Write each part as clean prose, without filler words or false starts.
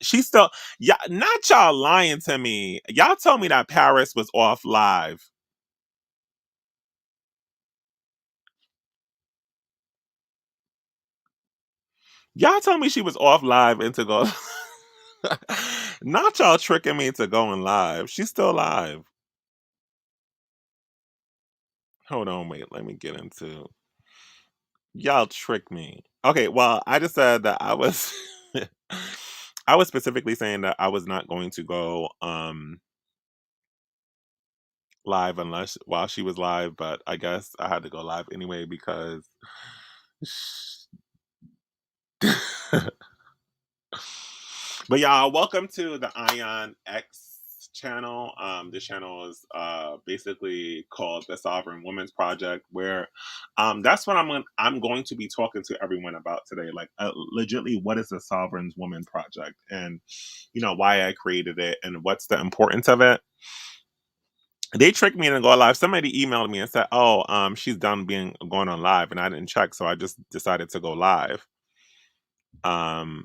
She's still, yeah, not y'all lying to me. Y'all told me that Paris was off live. Y'all told me she was off live and to go. Not y'all tricking me to going live. She's still live. Hold on, wait. Let me get into. Y'all trick me. Okay, well, I just said that I was. I was specifically saying that I was not going to go live unless while she was live, but I guess I had to go live anyway because. But y'all, welcome to the Ion X channel. This channel is basically called the Sovereign Women's Project, where that's what I'm going to be talking to everyone about today. Like, legitly, what is the Sovereign Woman Project, and why I created it, and what's the importance of it. They tricked me into go live. Somebody emailed me and said, "Oh, she's done being going on live," and I didn't check, so I just decided to go live. Um,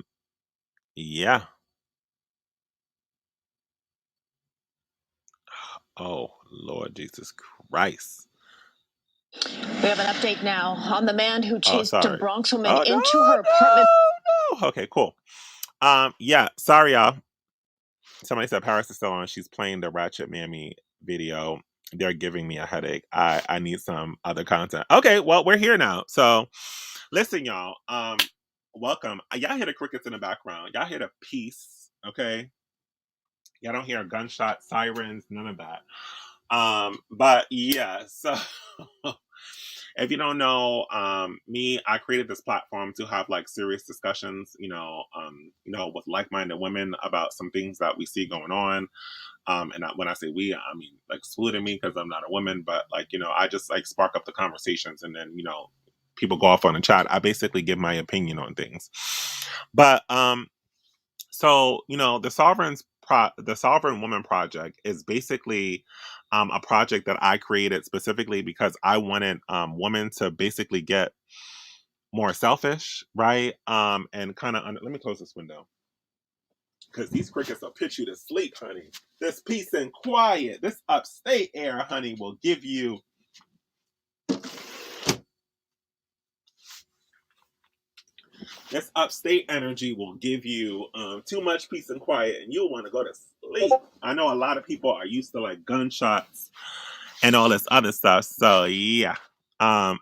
yeah. Oh, Lord Jesus Christ. We have an update now on the man who chased a Sorry. Bronx woman Oh, into her apartment. no. Okay, cool. Yeah, sorry, y'all. Somebody said Paris is still on. She's playing the Ratchet Mammy video. They're giving me a headache. I need some other content. Okay, well, we're here now. So listen, y'all. Welcome. Y'all hear the crickets in the background. Y'all hear the peace, okay? Y'all don't hear gunshots, sirens, none of that. But yeah, so if you don't know, me, I created this platform to have like serious discussions, with like-minded women about some things that we see going on. And when I say we, I mean like excluding me because I'm not a woman, but like, I just like spark up the conversations, and then, people go off on the chat. I basically give my opinion on things. But so, the Sovereign Woman Project is basically a project that I created specifically because I wanted women to basically get more selfish, right? And kind of let me close this window because these crickets will put you to sleep, honey. This peace and quiet, this upstate air, honey, will give you. This upstate energy will give you too much peace and quiet, and you'll want to go to sleep. I know a lot of people are used to like gunshots and all this other stuff. So yeah, um,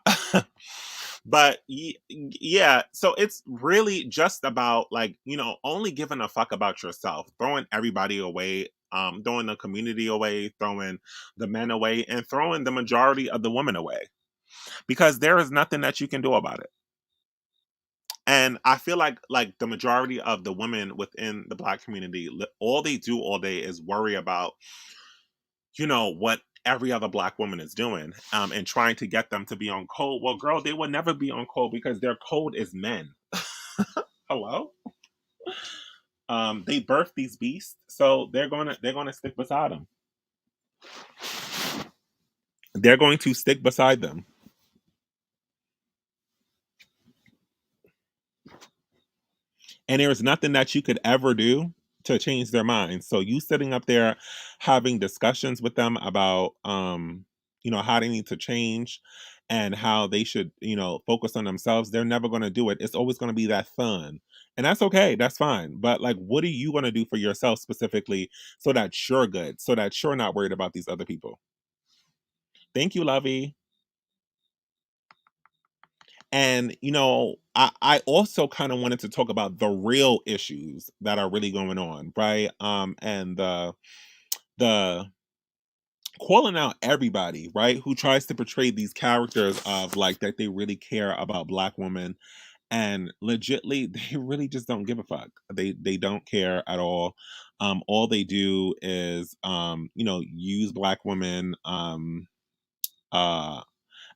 but yeah, so it's really just about like only giving a fuck about yourself, throwing everybody away, throwing the community away, throwing the men away, and throwing the majority of the women away because there is nothing that you can do about it. And I feel like the majority of the women within the Black community, all they do all day is worry about what every other Black woman is doing, and trying to get them to be on code. Well, girl, they will never be on code because their code is men. Hello. They birth these beasts, so they're gonna stick beside them. They're going to stick beside them. And there's nothing that you could ever do to change their minds. So you sitting up there having discussions with them about how they need to change and how they should, focus on themselves, they're never going to do it. It's always going to be that fun. And that's okay. That's fine. But like what are you going to do for yourself specifically so that you're good, so that you're not worried about these other people? Thank you, Lovey. And I also kind of wanted to talk about the real issues that are really going on, right? And the calling out everybody, right, who tries to portray these characters of like that they really care about Black women, and legitly they really just don't give a fuck. They don't care at all. All they do is use Black women uh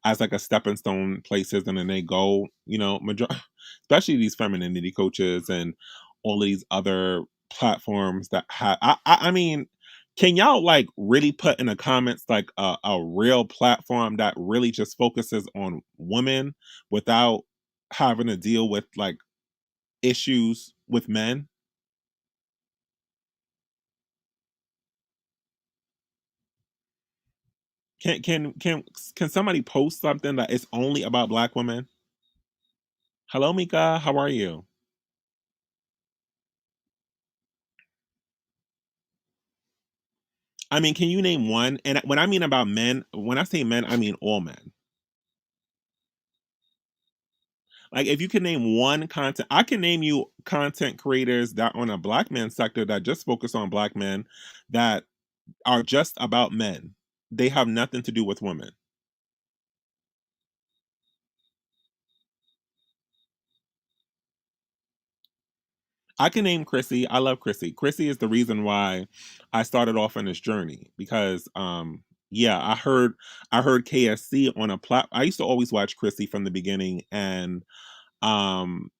as like a stepping stone places, and then they go, especially these femininity coaches and all these other platforms that have. I mean, can y'all like really put in the comments like a real platform that really just focuses on women without having to deal with like issues with men? Can somebody post something that is only about black women? Hello, Mika. How are you? I mean, can you name one? And when I mean about men, when I say men, I mean all men. Like, if you can name one content, I can name you content creators that on a black man sector that just focus on black men that are just about men. They have nothing to do with women. I can name Chrissy. I love Chrissy. Chrissy is the reason why I started off on this journey because yeah, I heard KSC on a plat. I used to always watch Chrissy from the beginning, and um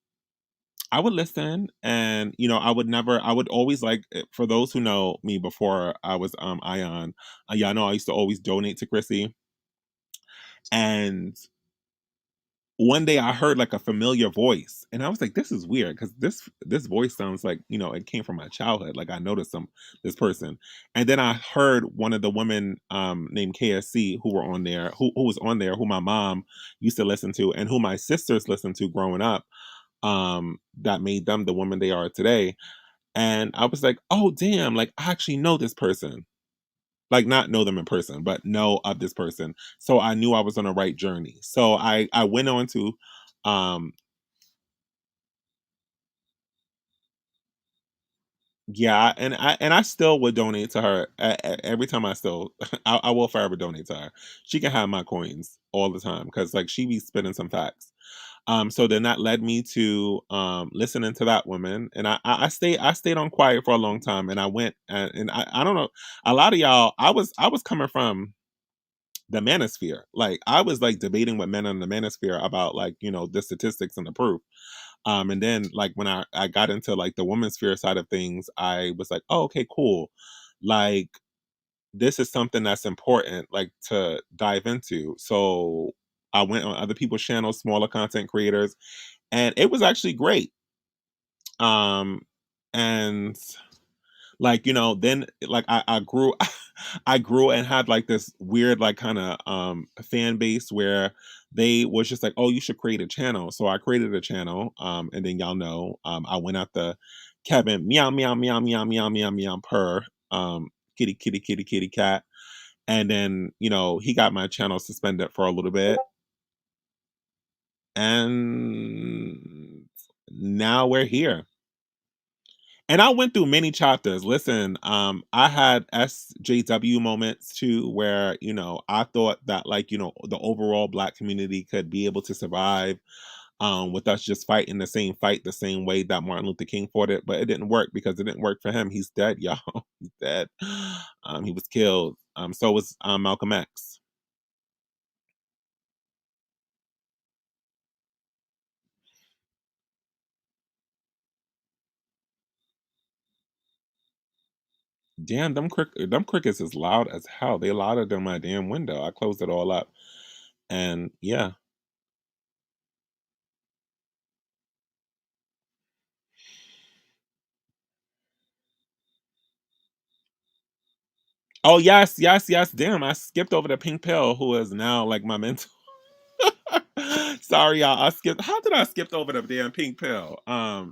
I would listen, and I would never I would always like for those who know me before I was Ion, y'all know I used to always donate to Chrissy. And one day I heard like a familiar voice, and I was like, this is weird because this voice sounds like it came from my childhood. Like I noticed this person. And then I heard one of the women named KSC who were on there, who was on there, who my mom used to listen to and who my sisters listened to growing up, that made them the women they are today. And I was like, oh damn, like I actually know this person. Like not know them in person, but know of this person. So I knew I was on the right journey. So I went on to um yeah, and I still would donate to her every time. I still I will forever donate to her. She can have my coins all the time because like she be spitting some facts. So then that led me to listening to that woman, and I stayed on quiet for a long time, and I went and I don't know, a lot of y'all, I was coming from the manosphere. Like I was like debating with men on the manosphere about like the statistics and the proof. And then like when I got into like the women's sphere side of things, I was like, oh, okay, cool. Like this is something that's important like to dive into. So I went on other people's channels, smaller content creators, and it was actually great. Um and like then like I grew I grew and had like this weird like kind of fan base where they was just like, oh, you should create a channel. So I created a channel, and then y'all know, I went after Kevin, meow meow meow meow meow meow meow purr, kitty kitty kitty kitty cat. And then he got my channel suspended for a little bit, and now we're here. And I went through many chapters. Listen, I had SJW moments too, where I thought that like the overall Black community could be able to survive, with us just fighting the same fight the same way that Martin Luther King fought it, but it didn't work because it didn't work for him. He's dead, y'all. He's dead. He was killed. So was Malcolm X. Damn, them crickets is loud as hell. They louder than my damn window. I closed it all up, and yeah. Oh yes, yes, yes. Damn, I skipped over the pink pill, who is now like my mentor. Sorry, y'all. I skipped. How did I skip over the damn pink pill?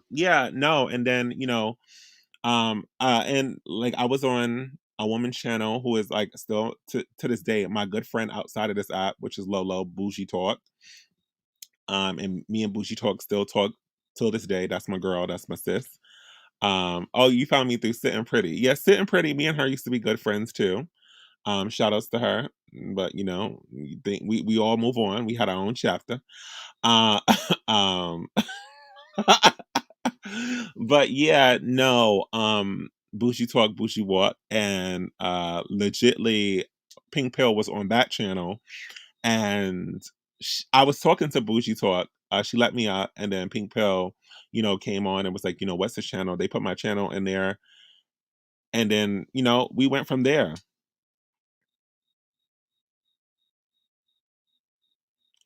Yeah, no, and then and like I was on a woman's channel who is like still to this day my good friend outside of this app, which is Lolo Bougie Talk. And me and Bougie Talk still talk till this day. That's my girl. That's my sis. Oh, you found me through Sitting Pretty. Yeah, Sitting Pretty. Me and her used to be good friends too. Shout outs to her. But we all move on. We had our own chapter. Uh um but yeah, no, Bougie Talk, Bougie Walk, and legitly Pink Pill was on that channel, and I was talking to Bougie Talk. She let me out, and then Pink Pill, came on and was like, what's this channel? They put my channel in there, and then we went from there.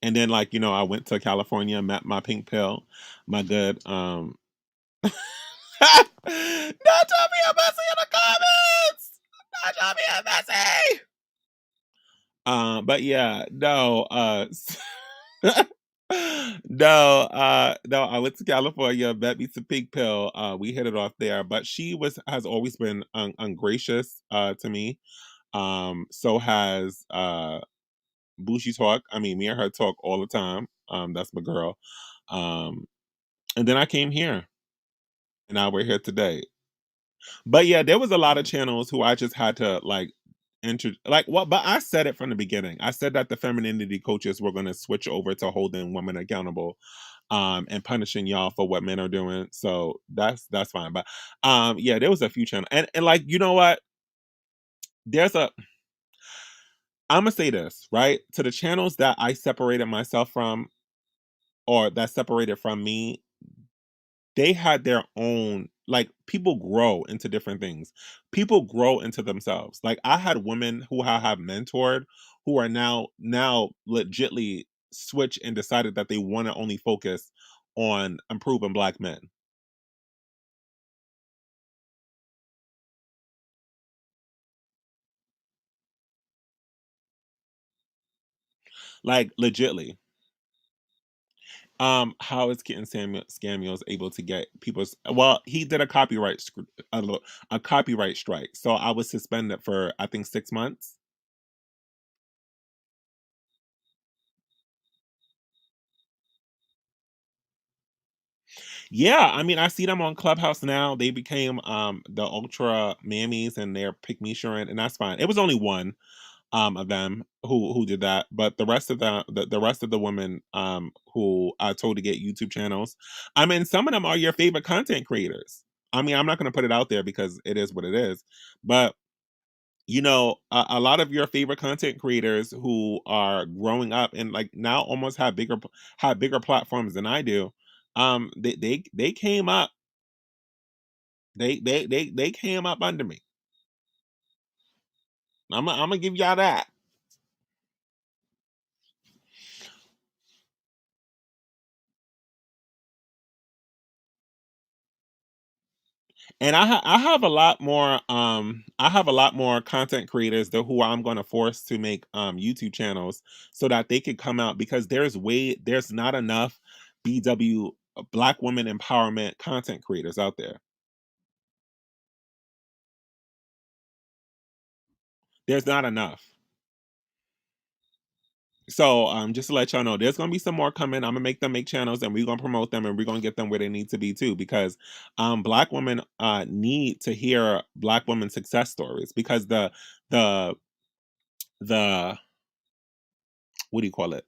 And then like I went to California, met my Pink Pill, my good Not drop me a message in the comments. Not drop me a message. But yeah, no, no, I went to California, met me some pink pill. We hit it off there, but she was has always been ungracious to me. So has Bougie talk. I mean, me and her talk all the time. That's my girl. Um, and then I came here, and now we're here today. But yeah, there was a lot of channels who I just had to like like what, but I said it from the beginning. I said that the femininity coaches were going to switch over to holding women accountable and punishing y'all for what men are doing. So that's fine. But yeah, there was a few channels. And like, you know what? There's a I'm gonna say this, right? To the channels that I separated myself from or that separated from me, they had their own like people grow into different things. People grow into themselves. Like I had women who I have mentored who are now legitly switch and decided that they want to only focus on improving black men. Like legitly. How is Kitten Samuels able to get people's well, he did a copyright strike. So I was suspended for I think 6 months. Yeah, I mean, I see them on Clubhouse now. They became the ultra mammies and they're pick me sharing, and that's fine. It was only one of them who did that, but the rest of the women who I told to get YouTube channels. I mean, some of them are your favorite content creators. I mean, I'm not going to put it out there because it is what it is, but you know, a lot of your favorite content creators who are growing up and like now almost have bigger platforms than I do. They came up they came up under me. I'm gonna give y'all that. And I have a lot more I have a lot more content creators though who I'm going to force to make YouTube channels so that they could come out because there's not enough BW black women empowerment content creators out there. There's not enough. So just to let y'all know, there's gonna be some more coming. I'm gonna make them make channels and we're gonna promote them and we're gonna get them where they need to be too because black women need to hear black women success stories because the the what do you call it?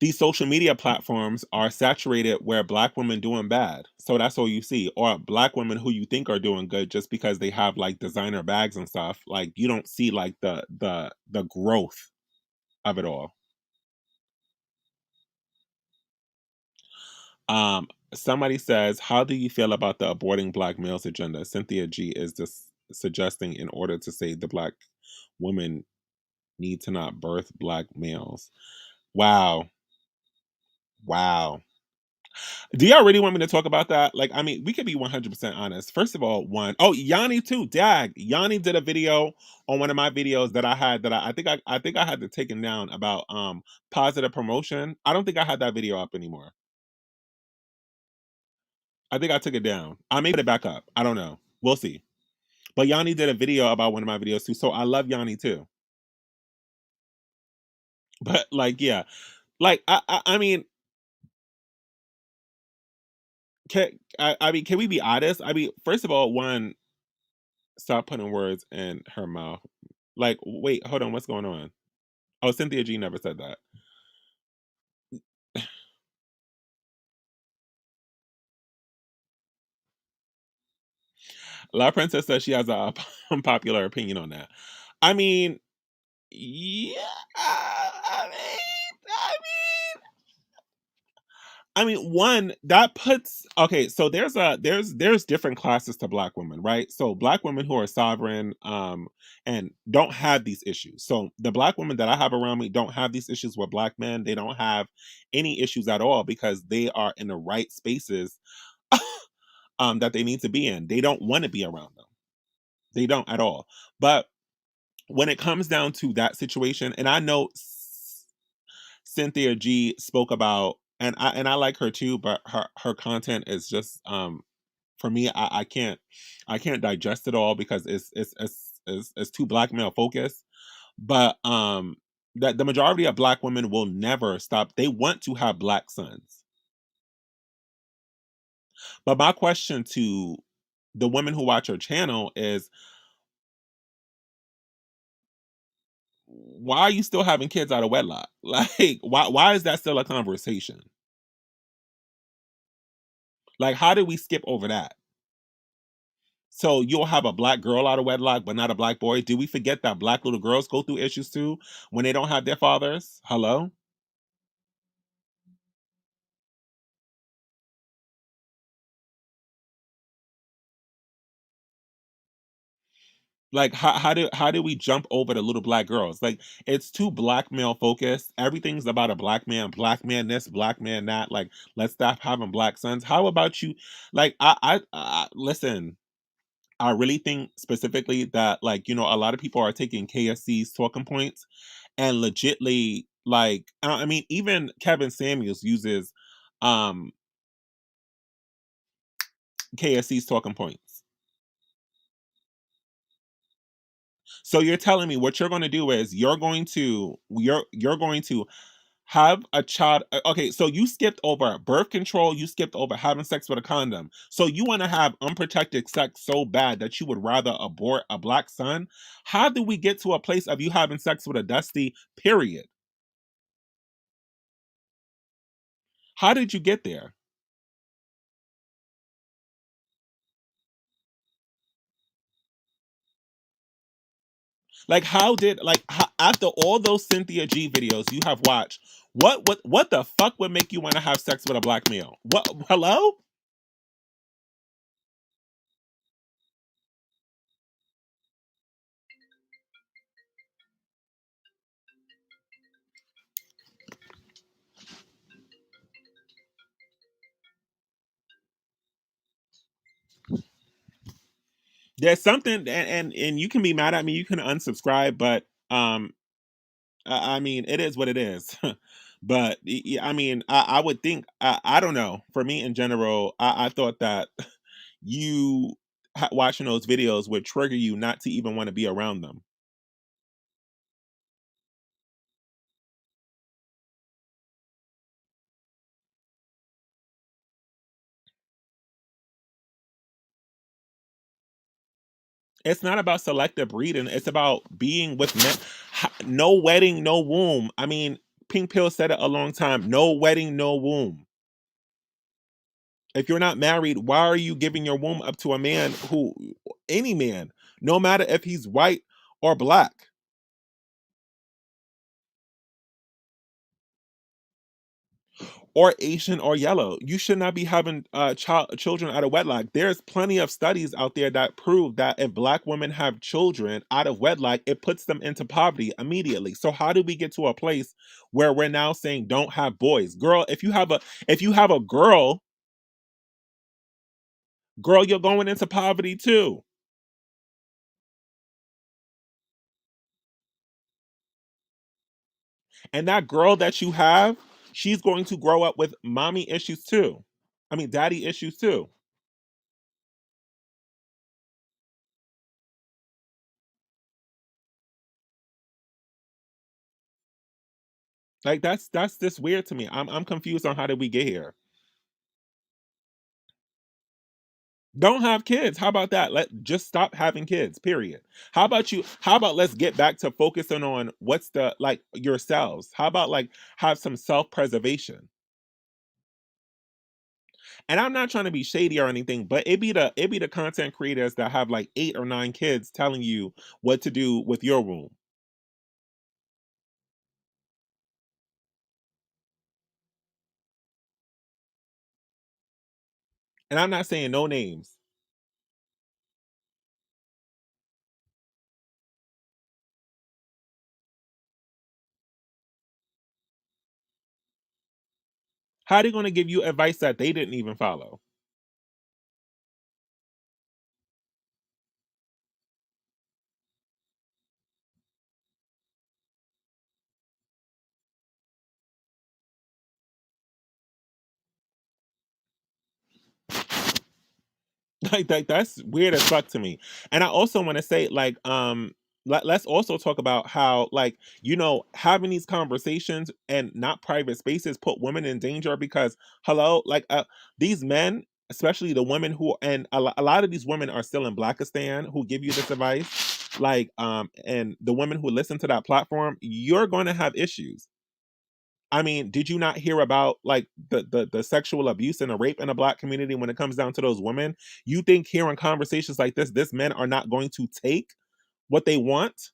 These social media platforms are saturated where black women doing bad. So that's all you see. Or black women who you think are doing good just because they have like designer bags and stuff. Like you don't see like the growth of it all. Somebody says, "How do you feel about the aborting black males agenda?" Cynthia G is just suggesting in order to save the black women need to not birth black males. Wow, wow. Do y'all really want me to talk about that? Like, I mean, we could be 100% honest. First of all, Yanni too. Dag, Yanni did a video on one of my videos that I had that I think I had to take him down about positive promotion. I don't think I had that video up anymore. I think I took it down. I may put it back up. I don't know. We'll see. But Yanni did a video about one of my videos too, so I love Yanni too. But like, yeah, like I mean, I mean, can we be honest? I mean, first of all, one, stop putting words in her mouth. Like, wait, hold on, what's going on? Oh, Cynthia G never said that. La Princess says she has a unpopular opinion on that. I mean, yeah, I mean, one that puts okay. So there's different classes to black women, right? So black women who are sovereign, and don't have these issues. So the black women that I have around me don't have these issues with black men. They don't have any issues at all because they are in the right spaces, that they need to be in. They don't want to be around them. They don't at all. But when it comes down to that situation, and I know Cynthia G spoke about, and I like her too, but her content is just for me, I can't digest it all because it's too black male focused. But that the majority of black women will never stop. They want to have black sons. But my question to the women who watch your channel is, why are you still having kids out of wedlock? Like, why is that still a conversation? Like, how did we skip over that? So you'll have a black girl out of wedlock, but not a black boy. Do we forget that black little girls go through issues too when they don't have their fathers? Hello? Like, how do we jump over the little black girls? Like, it's too black male focused. Everything's about a black man this, black man that. Like, let's stop having black sons. How about you? Like, I listen. I really think specifically that, like, a lot of people are taking KSC's talking points and legitly, like, I mean, even Kevin Samuels uses um KSC's talking points. So you're telling me what you're going to do is you're going to have a child. Okay, so you skipped over birth control, you skipped over having sex with a condom. So you want to have unprotected sex so bad that you would rather abort a black son? How do we get to a place of you having sex with a dusty period? How did you get there? Like, after all those Cynthia G videos you have watched, what the fuck would make you want to have sex with a black male? What, hello? There's something, and you can be mad at me, you can unsubscribe, but I mean, it is what it is. But I mean, I would think, I don't know. For me in general, I thought that you watching those videos would trigger you not to even want to be around them. It's not about selective breeding. It's about being with men. No wedding, no womb. I mean, Pink Pill said it a long time. No wedding, no womb. If you're not married, why are you giving your womb up to a man any man, no matter if he's white or black or Asian or yellow? You should not be having children out of wedlock. There's plenty of studies out there that prove that if black women have children out of wedlock, it puts them into poverty immediately. So how do we get to a place where we're now saying don't have boys? Girl, if you have a girl, you're going into poverty too. And that girl that you have, she's going to grow up with mommy issues too. I mean, daddy issues too. Like, that's just weird to me. I'm confused on how did we get here. Don't have kids. How about that? Let just stop having kids. Period. How about let's get back to focusing on what's the like yourselves. How about like have some self-preservation? And I'm not trying to be shady or anything, but it be the content creators that have like 8 or 9 kids telling you what to do with your womb. And I'm not saying no names. How are they going to give you advice that they didn't even follow? Like that's weird as fuck to me. And I also want to say, like, let's also talk about how, like, having these conversations and not private spaces put women in danger because, hello, like, these men, especially the women who, and a lot of these women are still in Blackistan who give you this advice, like, and the women who listen to that platform, you're going to have issues. I mean, did you not hear about, like, the sexual abuse and the rape in the Black community when it comes down to those women? You think hearing conversations like this men are not going to take what they want?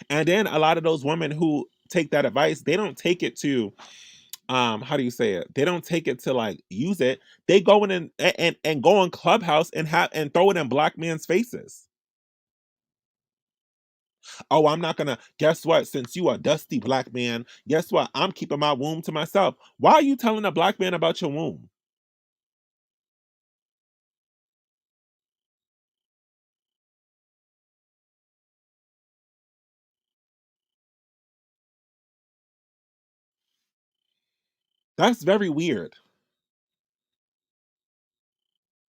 And then a lot of those women who take that advice, they don't take it to, how do you say it? They don't take it to, like, use it. They go in and go on Clubhouse and have and throw it in Black men's faces. Oh, I'm not gonna, guess what? Since you a dusty Black man, guess what? I'm keeping my womb to myself. Why are you telling a Black man about your womb? That's very weird.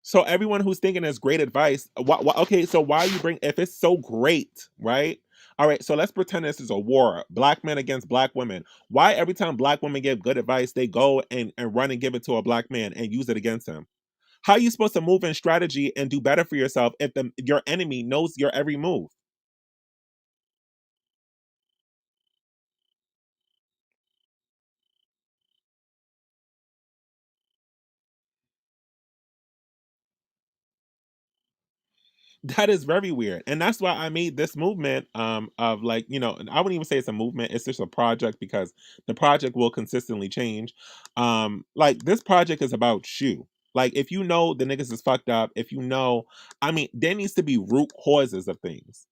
So everyone who's thinking it's great advice, okay, so why you bring, if it's so great, right? All right, so let's pretend this is a war, Black men against Black women. Why every time Black women give good advice, they go and run and give it to a Black man and use it against him? How are you supposed to move in strategy and do better for yourself if your enemy knows your every move? That is very weird. And that's why I made this movement, of, like, and I wouldn't even say it's a movement, it's just a project because the project will consistently change. Like, this project is about you. Like, if you know the niggas is fucked up, if you know, I mean, there needs to be root causes of things.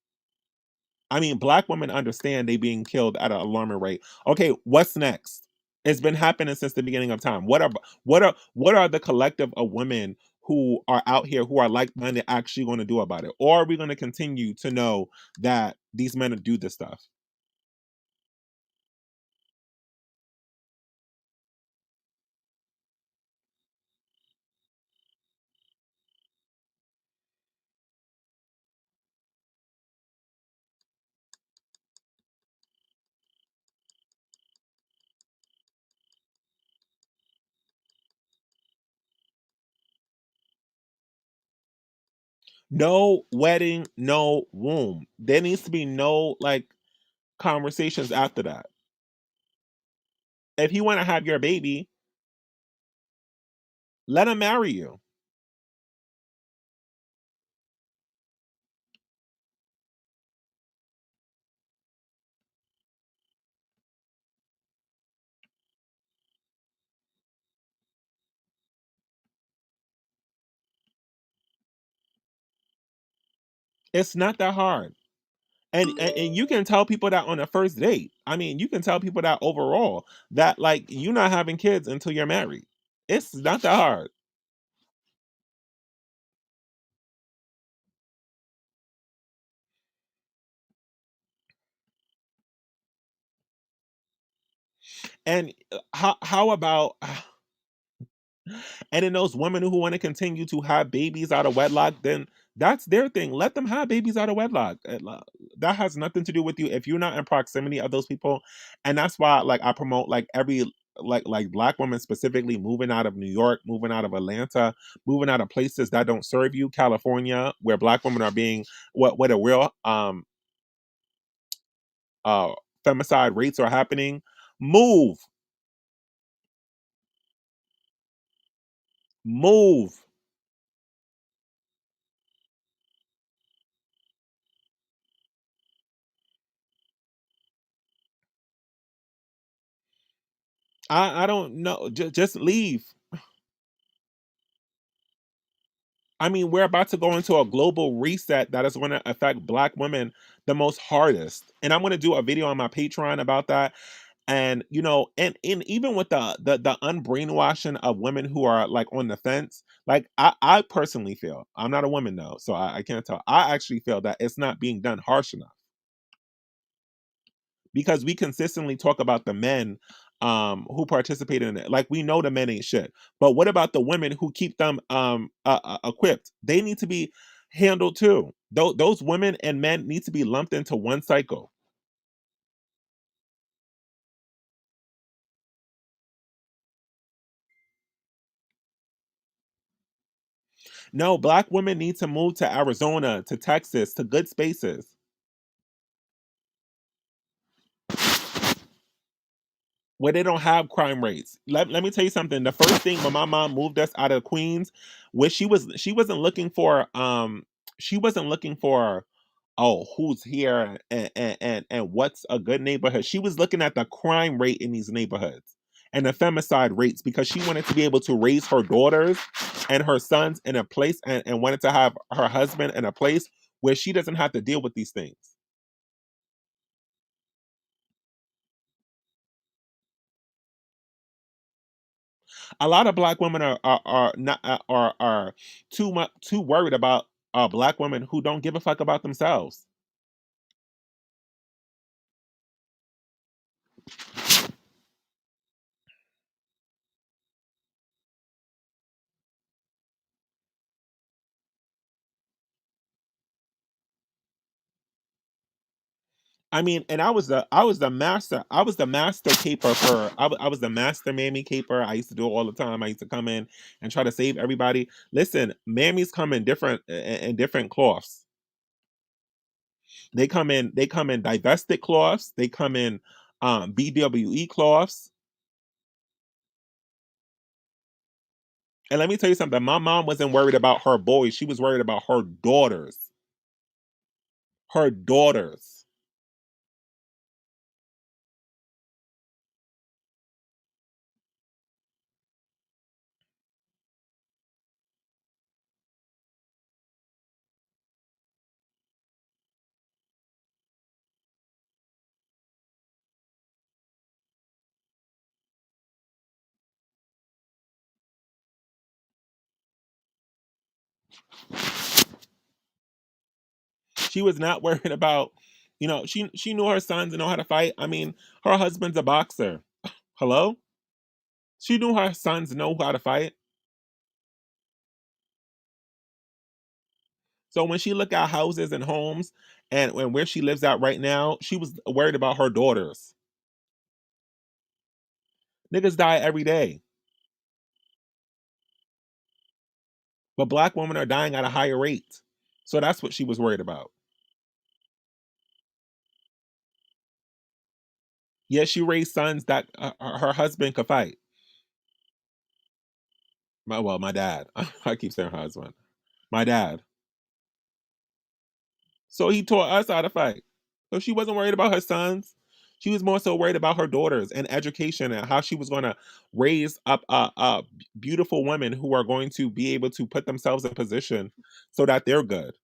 I mean, Black women understand they being killed at an alarming rate. Okay, what's next? It's been happening since the beginning of time. What are the collective of women who are out here who are like minded actually going to do about it? Or are we going to continue to know that these men do this stuff? No wedding, no womb. There needs to be no, like, conversations after that. If you want to have your baby, let him marry you. It's not that hard. And you can tell people that on a first date. I mean, you can tell people that overall, that, like, you're not having kids until you're married. It's not that hard. And how about, and then those women who want to continue to have babies out of wedlock, then that's their thing. Let them have babies out of wedlock. That has nothing to do with you if you're not in proximity of those people. And that's why, like, I promote, like, every, like Black women specifically moving out of New York, moving out of Atlanta, moving out of places that don't serve you, California, where Black women are being, what a real, uh femicide rates are happening. Move, move. I don't know. Just leave. I mean, we're about to go into a global reset that is going to affect Black women the most hardest. And I'm going to do a video on my Patreon about that. And, and even with the unbrainwashing of women who are, like, on the fence, like, I personally feel, I'm not a woman though, so I can't tell. I actually feel that it's not being done harsh enough. because we consistently talk about the men who participate in it. Like, we know the men ain't shit, but what about the women who keep them equipped? They need to be handled too. Those women and men need to be lumped into one cycle. No, black women need to move to Arizona, to Texas, to good spaces where they don't have crime rates. Let me tell you something. The first thing when my mom moved us out of Queens, where she wasn't looking for she wasn't looking for, oh, who's here and what's a good neighborhood. She was looking at the crime rate in these neighborhoods and the femicide rates, because she wanted to be able to raise her daughters and her sons in a place, and wanted to have her husband in a place where she doesn't have to deal with these things. A lot of black women are not are too worried about black women who don't give a fuck about themselves. I mean, and I was the master caper for I was the master mammy caper. I used to do it all the time. I used to come in and try to save everybody. Listen, mammies come in different cloths. They come in divested cloths. They come in BWE cloths. And let me tell you something. My mom wasn't worried about her boys. She was worried about her daughters. Her daughters. She was not worried about, she knew her sons know how to fight. I mean, her husband's a boxer. Hello? She knew her sons know how to fight. So when she looked at houses and homes and where she lives at right now, she was worried about her daughters. Niggas die every day, but black women are dying at a higher rate. So that's what she was worried about. Yeah, she raised sons that her husband could fight. My dad. I keep saying her husband. My dad. So he taught us how to fight. So she wasn't worried about her sons. She was more so worried about her daughters and education, and how she was going to raise up beautiful women who are going to be able to put themselves in position so that they're good.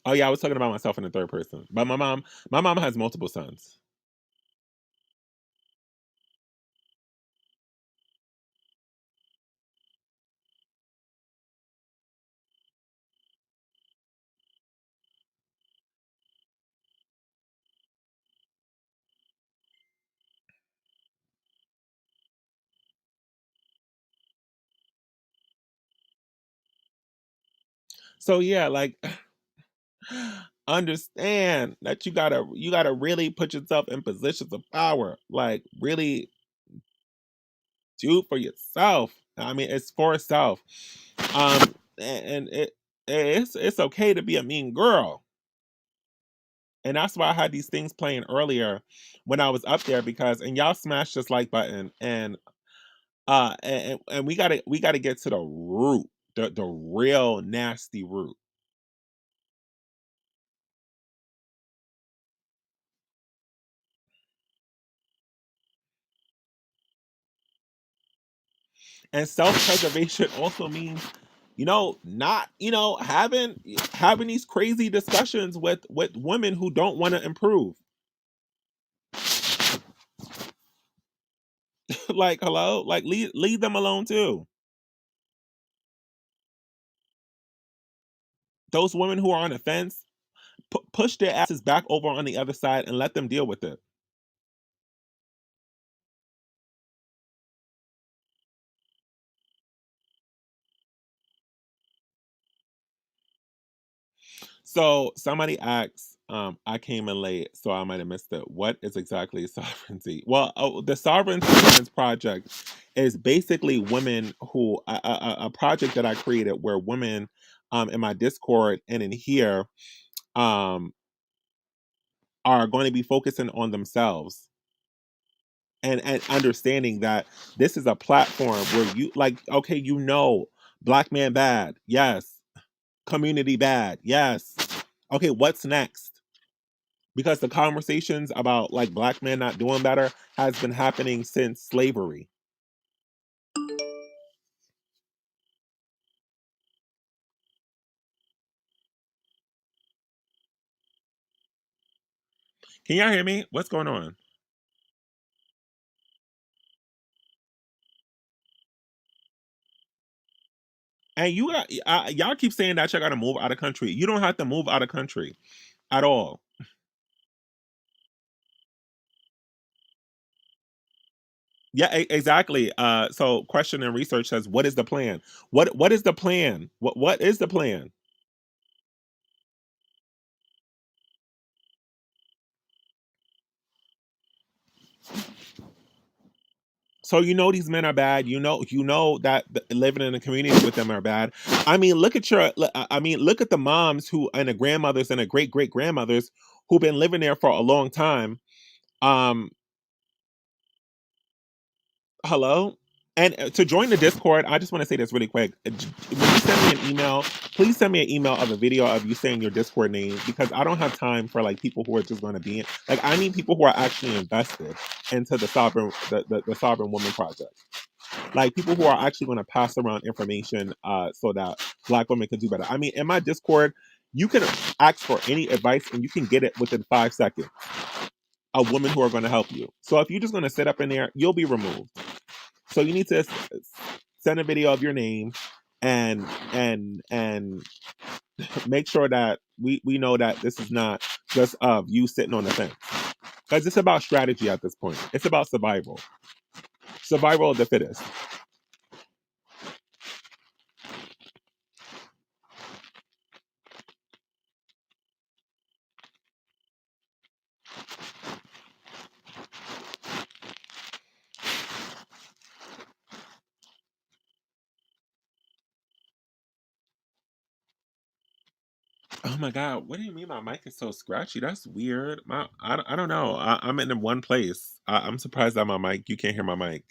Oh yeah, I was talking about myself in the third person. But my mom has multiple sons. So yeah, like, understand that you gotta really put yourself in positions of power. Like, really do for yourself. I mean, it's for self. And it's okay to be a mean girl. And that's why I had these things playing earlier when I was up there, because and y'all smash this like button, and we gotta get to the root, the real nasty root. And self-preservation also means, not, having these crazy discussions with women who don't want to improve. Like, hello, like leave them alone too. Those women who are on the fence, push their asses back over on the other side and let them deal with it. So somebody asked, I came in late, so I might have missed it. What is exactly sovereignty? Well, the Sovereignty Women's Project is basically women who a project that I created where women in my Discord and in here um are going to be focusing on themselves and understanding that this is a platform where you like, okay, black man bad, yes, community bad, yes, okay, what's next? Because the conversations about like black men not doing better has been happening since slavery. Can y'all hear me? What's going on? And y'all keep saying that y'all gotta move out of country. You don't have to move out of country at all. Yeah, exactly. So question and research says, what is the plan? What is the plan? What is the plan? So you know these men are bad. You know that living in a community with them are bad. I mean, look at the moms who and the grandmothers and the great grandmothers who've been living there for a long time. Um, Hello. And to join the Discord, I just want to say this really quick. When you send me an email, please send me an email of a video of you saying your Discord name because I don't have time for like people who are just going to be in. Like I need people who are actually invested into the Sovereign Woman Project. Like people who are actually going to pass around information so that black women can do better. I mean, in my Discord, you can ask for any advice and you can get it within 5 seconds of women who are going to help you. So if you're just going to sit up in there, you'll be removed. So you need to send a video of your name and make sure that we know that this is not just of you sitting on the fence. Because it's about strategy at this point. It's about survival. Survival of the fittest. Oh my god, what do you mean my mic is so scratchy? That's weird. I don't know. I'm in one place. I'm surprised that my mic, you can't hear my mic.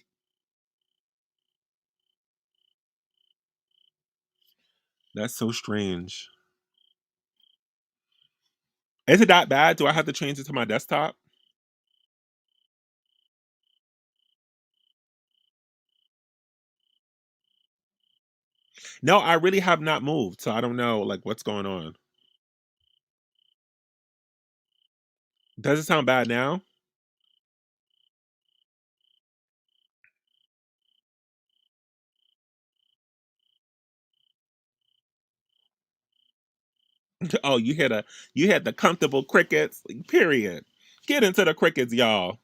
That's so strange. Is it that bad? Do I have to change it to my desktop? No, I really have not moved, so I don't know like what's going on. Does it sound bad now? Oh, you had the comfortable crickets. Period. Get into the crickets, y'all.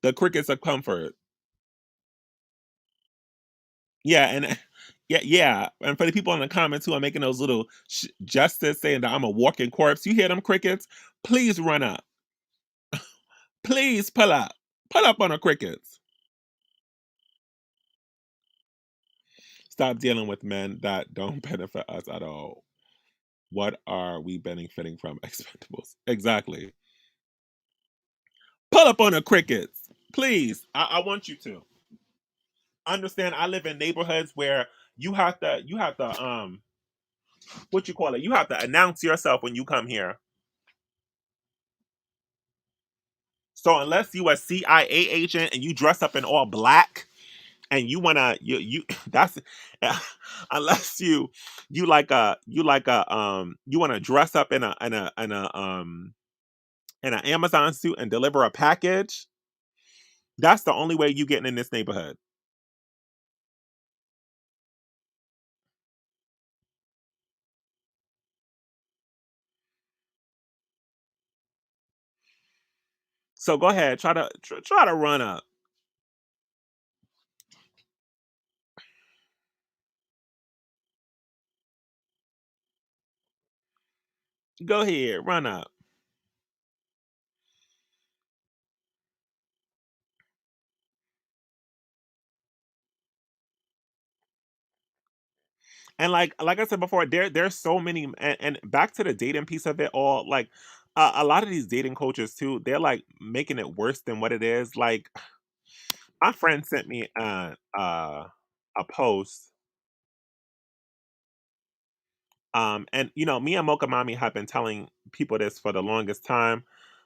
The crickets of comfort. Yeah, and yeah. And for the people in the comments who are making those little justice saying that I'm a walking corpse, you hear them crickets? Please run up. Please pull up. Pull up on the crickets. Stop dealing with men that don't benefit us at all. What are we benefiting from? Expendables. Exactly. Pull up on the crickets. Please. I want you to. Understand I live in neighborhoods where you have to what you call it? You have to announce yourself when you come here. So unless you a CIA agent and you dress up in all black and you wanna you that's unless you wanna dress up in a Amazon suit and deliver a package, That's the only way you getting in this neighborhood. So go ahead, try to run up. Go ahead, run up. And like I said before, there's so many, and back to the dating piece of it all. Like a lot of these dating coaches too, they're like making it worse than what it is. Like my friend sent me a post. And me and Mocha Mommy have been telling people this for the longest time.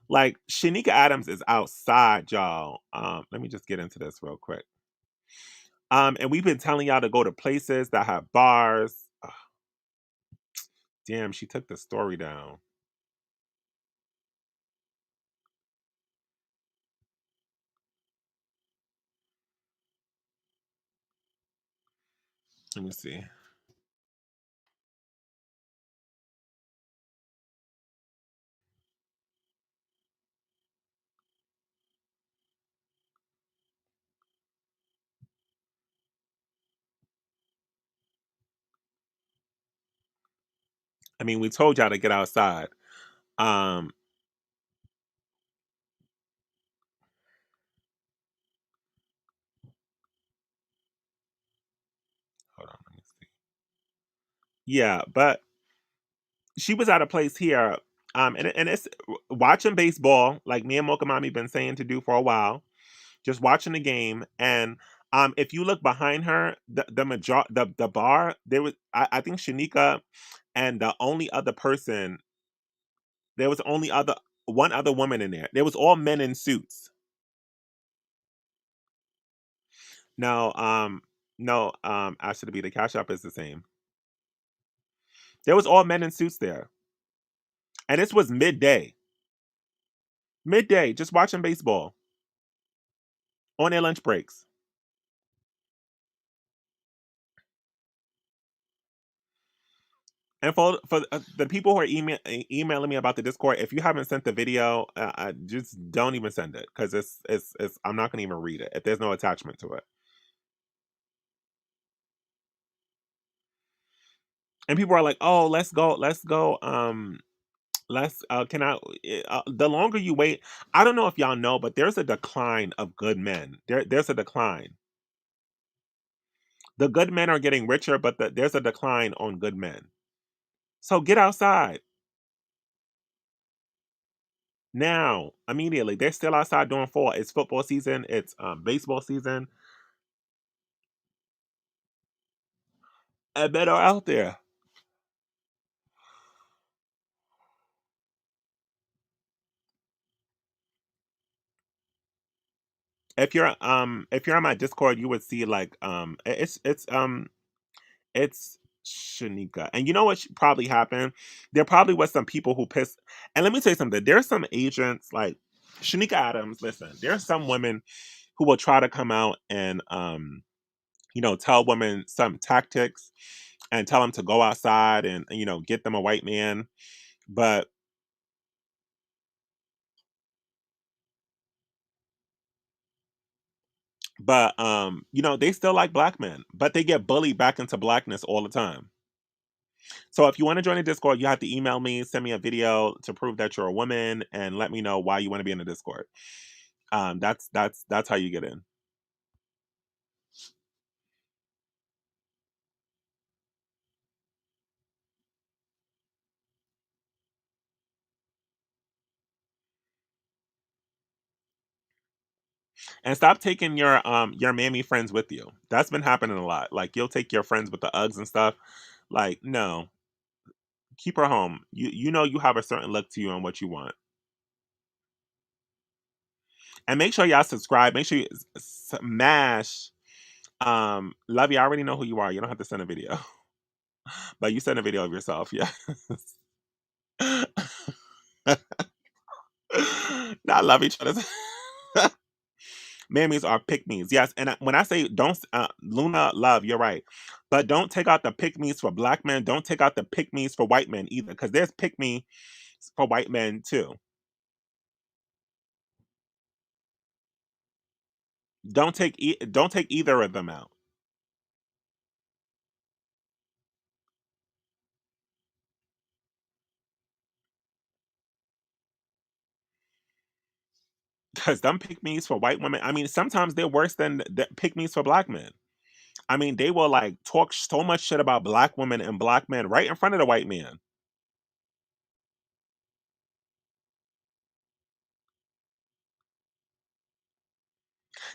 Like Shanika Adams is outside, y'all. Let me just get into this real quick. And we've been telling y'all to go to places that have bars. Ugh, damn, she took the story down. Let me see. I mean, we told y'all to get outside. Um, hold on, let me see. Yeah, but she was at a place here. And it's watching baseball, like me and Mocha Mommy been saying to do for a while. Just watching the game, and if you look behind her, the bar there was, I think Shanika, and the only other person, there was only other one other woman in there. There was all men in suits. No, no, actually, be the cash app is the same. There was all men in suits there, and this was midday, just watching baseball on their lunch breaks. And for the people who are emailing me about the Discord, if you haven't sent the video, I just don't even send it because it's I'm not gonna even read it if there's no attachment to it. And people are like, "Oh, let's go." Let's can I? The longer you wait, I don't know if y'all know, but there's a decline of good men. There's a decline. The good men are getting richer, but there's a decline on good men. So get outside now, immediately. They're still outside doing fall. It's football season. It's baseball season. And men are out there. If you're on my Discord, you would see like it's Shanika. And you know what probably happened? There probably was some people who pissed. And let me tell you something. There's some agents like Shanika Adams. Listen, there's some women who will try to come out and tell women some tactics and tell them to go outside and get them a white man. But they still like black men, but they get bullied back into blackness all the time. So if you want to join the Discord, you have to email me, send me a video to prove that you're a woman, and let me know why you want to be in the Discord. That's how you get in. And stop taking your mammy friends with you. That's been happening a lot. Like you'll take your friends with the Uggs and stuff. Like no, keep her home. You know you have a certain look to you and what you want. And make sure y'all subscribe. Make sure you smash. Love you. I already know who you are. You don't have to send a video, but you send a video of yourself. Yeah. Not love each other. Mammies are pick me's. Yes, and when I say don't, Luna, love, you're right, but don't take out the pick me's for black men. Don't take out the pick me's for white men either, because there's pick me for white men too. Don't take either of them out, because them pick me's for white women. I mean, sometimes they're worse than the pick me's for black men. I mean, they will like talk so much shit about black women and black men right in front of the white man.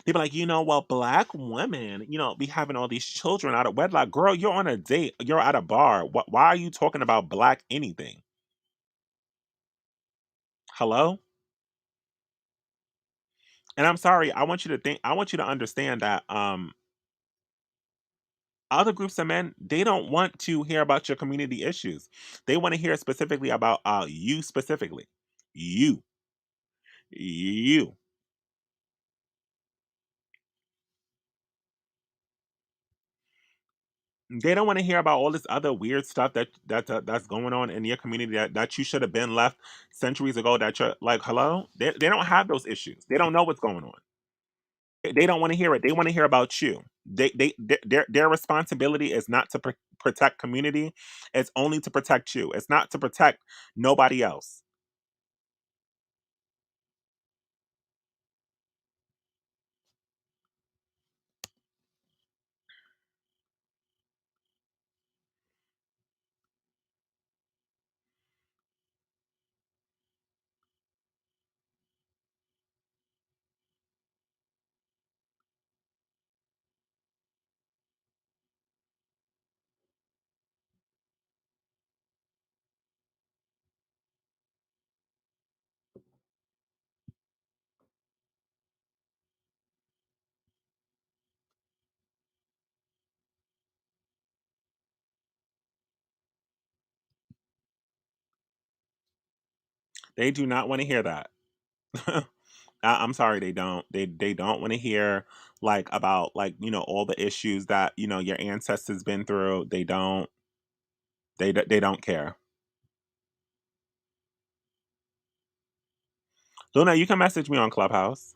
They be like, well, black women, be having all these children out of wedlock. Girl, you're on a date. You're at a bar. Why are you talking about black anything? Hello? And I'm sorry. I want you to understand that other groups of men, they don't want to hear about your community issues. They want to hear specifically about you specifically. You. You. They don't want to hear about all this other weird stuff that's going on in your community that you should have been left centuries ago. That you're like, hello, they don't have those issues. They don't know what's going on. They don't want to hear it. They want to hear about you. Their responsibility is not to protect community. It's only to protect you. It's not to protect nobody else. They do not want to hear that. I'm sorry, they don't. They don't want to hear like about like all the issues that your ancestors been through. They don't. They don't care. Luna, you can message me on Clubhouse.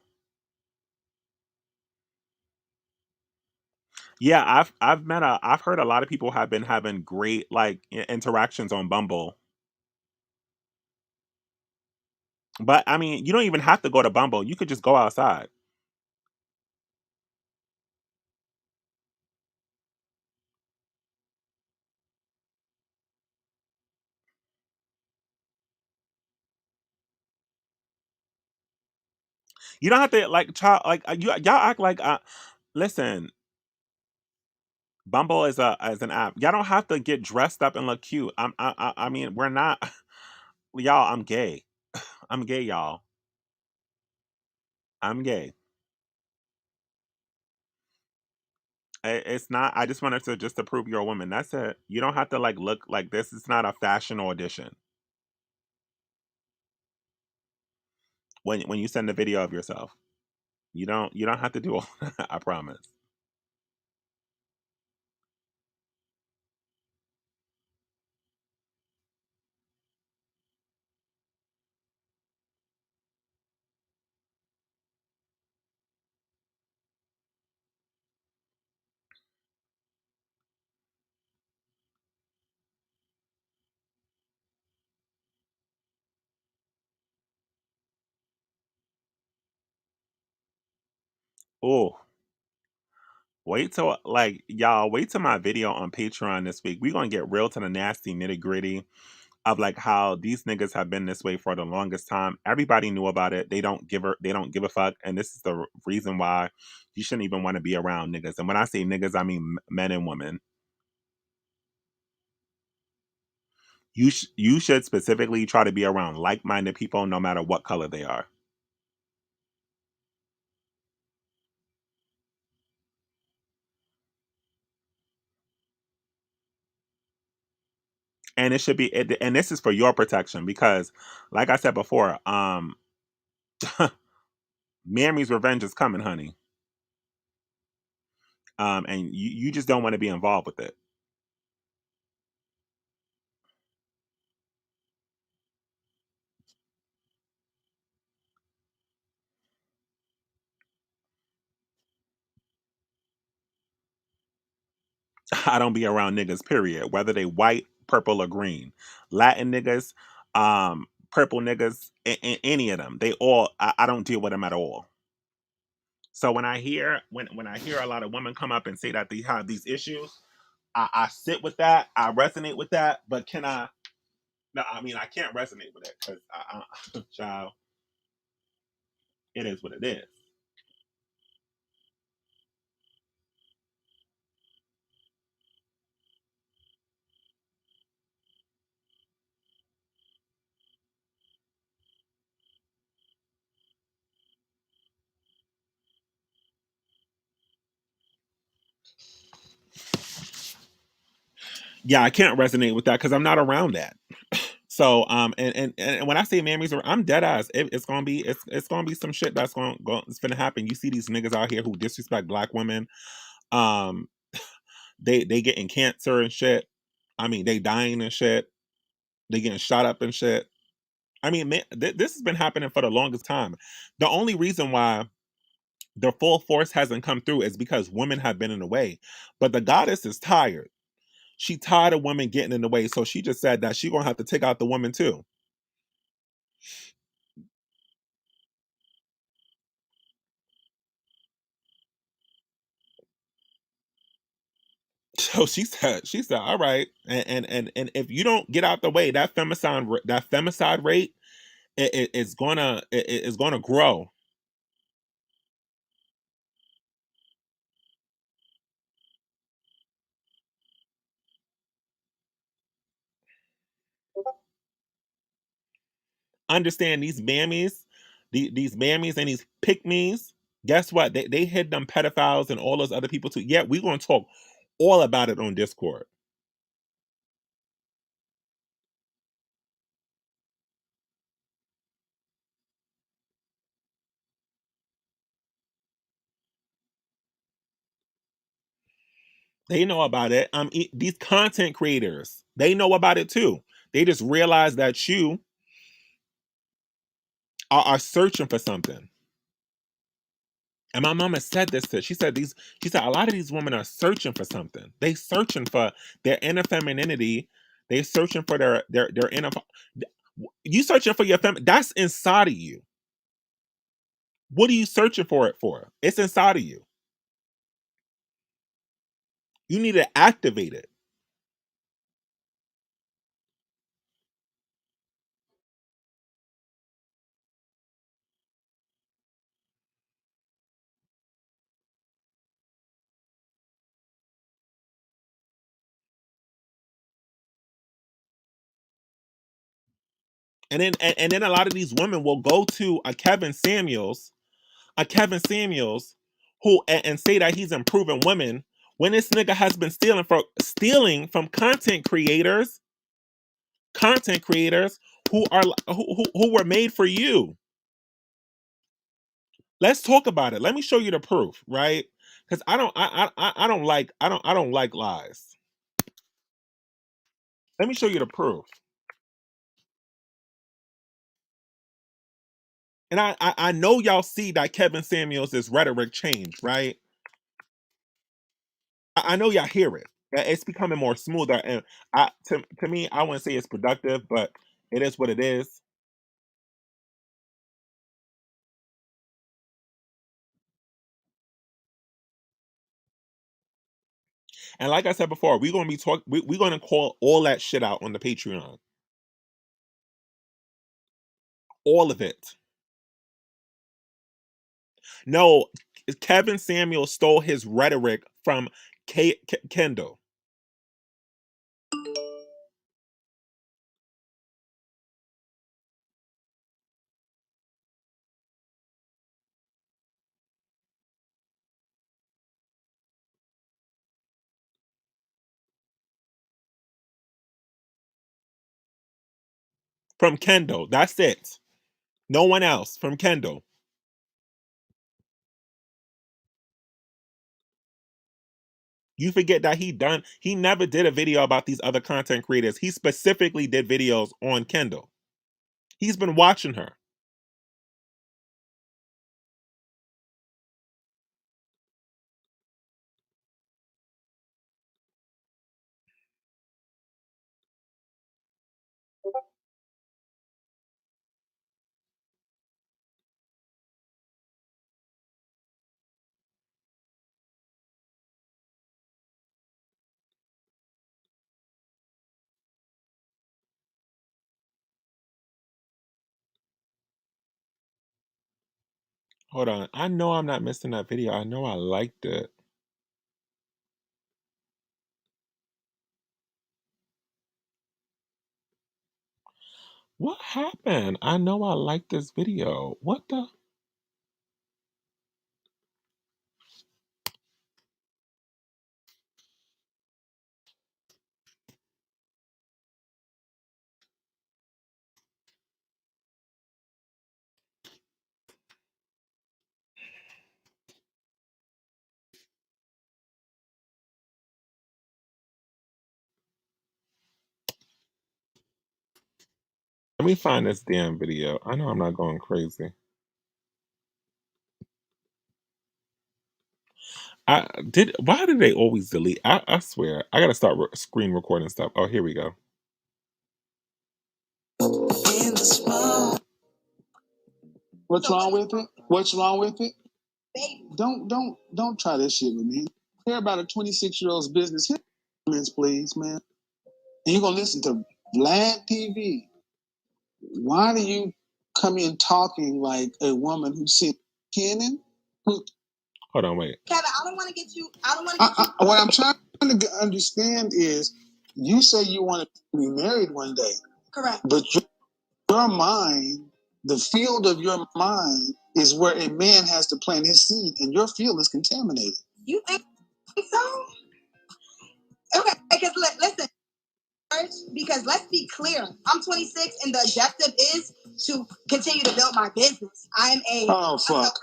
Yeah, I've heard a lot of people have been having great like interactions on Bumble. But I mean, you don't even have to go to Bumble. You could just go outside. You don't have to like child like y'all act like listen, Bumble is a as an app. Y'all don't have to get dressed up and look cute. I mean, we're not y'all, I'm gay. I'm gay, y'all. I'm gay. It's not. I just wanted to just to prove you're a woman. That's it. You don't have to like look like this. It's not a fashion audition. When you send a video of yourself, you don't have to do all that, I promise. Oh, wait till my video on Patreon this week. We're gonna get real to the nasty nitty gritty of like how these niggas have been this way for the longest time. Everybody knew about it. They don't give a fuck. And this is the reason why you shouldn't even want to be around niggas. And when I say niggas, I mean men and women. You should specifically try to be around like-minded people no matter what color they are. And it should be and this is for your protection because like I said before, Mammy's revenge is coming, honey. And you just don't want to be involved with it. I don't be around niggas, period. Whether they white, purple, or green. Latin niggas, purple niggas, any of them. They all I don't deal with them at all. So when I hear a lot of women come up and say that they have these issues, I sit with that, I resonate with that, but can I no, I mean I can't resonate with it because child, it is what it is. Yeah, I can't resonate with that because I'm not around that. So and when I say mammies, I'm dead ass. It's gonna be it's gonna be some shit that's it's gonna happen. You see these niggas out here who disrespect black women. Um, they getting cancer and shit. I mean, they dying and shit. They getting shot up and shit. I mean, man, this has been happening for the longest time. The only reason why the full force hasn't come through is because women have been in the way. But the goddess is tired. She tired of women getting in the way, so she just said that she gonna have to take out the women too. So she said, all right, and if you don't get out the way, that femicide rate is gonna grow. Understand these mammies, these mammies and these pick me's. Guess what? They hid them pedophiles and all those other people too. Yeah, we're gonna talk all about it on Discord. They know about it. These content creators, they know about it too. They just realize that you are searching for something. And my mama said this to. She said She said a lot of these women are searching for something. They searching for their inner femininity. They searching for their inner. You searching for your That's inside of you. What are you searching for it for? It's inside of you. You need to activate it. And then a lot of these women will go to a Kevin Samuels, who and say that he's improving women when this nigga has been stealing from content creators who are who were made for you. Let's talk about it. Let me show you the proof, right? Because I don't like lies. Let me show you the proof. And I know y'all see that Kevin Samuels' rhetoric change, right? I know y'all hear it. It's becoming more smoother, and to me, I wouldn't say it's productive, but it is what it is. And like I said before, we're gonna be we're gonna call all that shit out on the Patreon, all of it. No, Kevin Samuel stole his rhetoric from Kendall, from Kendall. That's it. No one else from Kendall. You forget that he never did a video about these other content creators. He specifically did videos on Kendall. He's been watching her. Hold on. I know I'm not missing that video. I know I liked it. What happened? I know I liked this video. What the? Let me find this damn video. I know I'm not going crazy. Why did they always delete? I swear. I gotta start screen recording stuff. Oh, here we go. What's wrong with it? What's wrong with it? Don't try this shit with me. Care about a 26-year-old's business. Hit comments, please, man. And you're gonna listen to Vlad TV. Why do you come in talking like a woman who's seen Cannon? Hold on, wait. Kevin, I don't want to get you. I don't want to get you. What I'm trying to understand is, you say you want to be married one day. Correct. But your mind, the field of your mind, is where a man has to plant his seed, and your field is contaminated. You think so? Okay, because listen, because let's be clear, I'm 26, and the objective is to continue to build my business. I'm a fuck.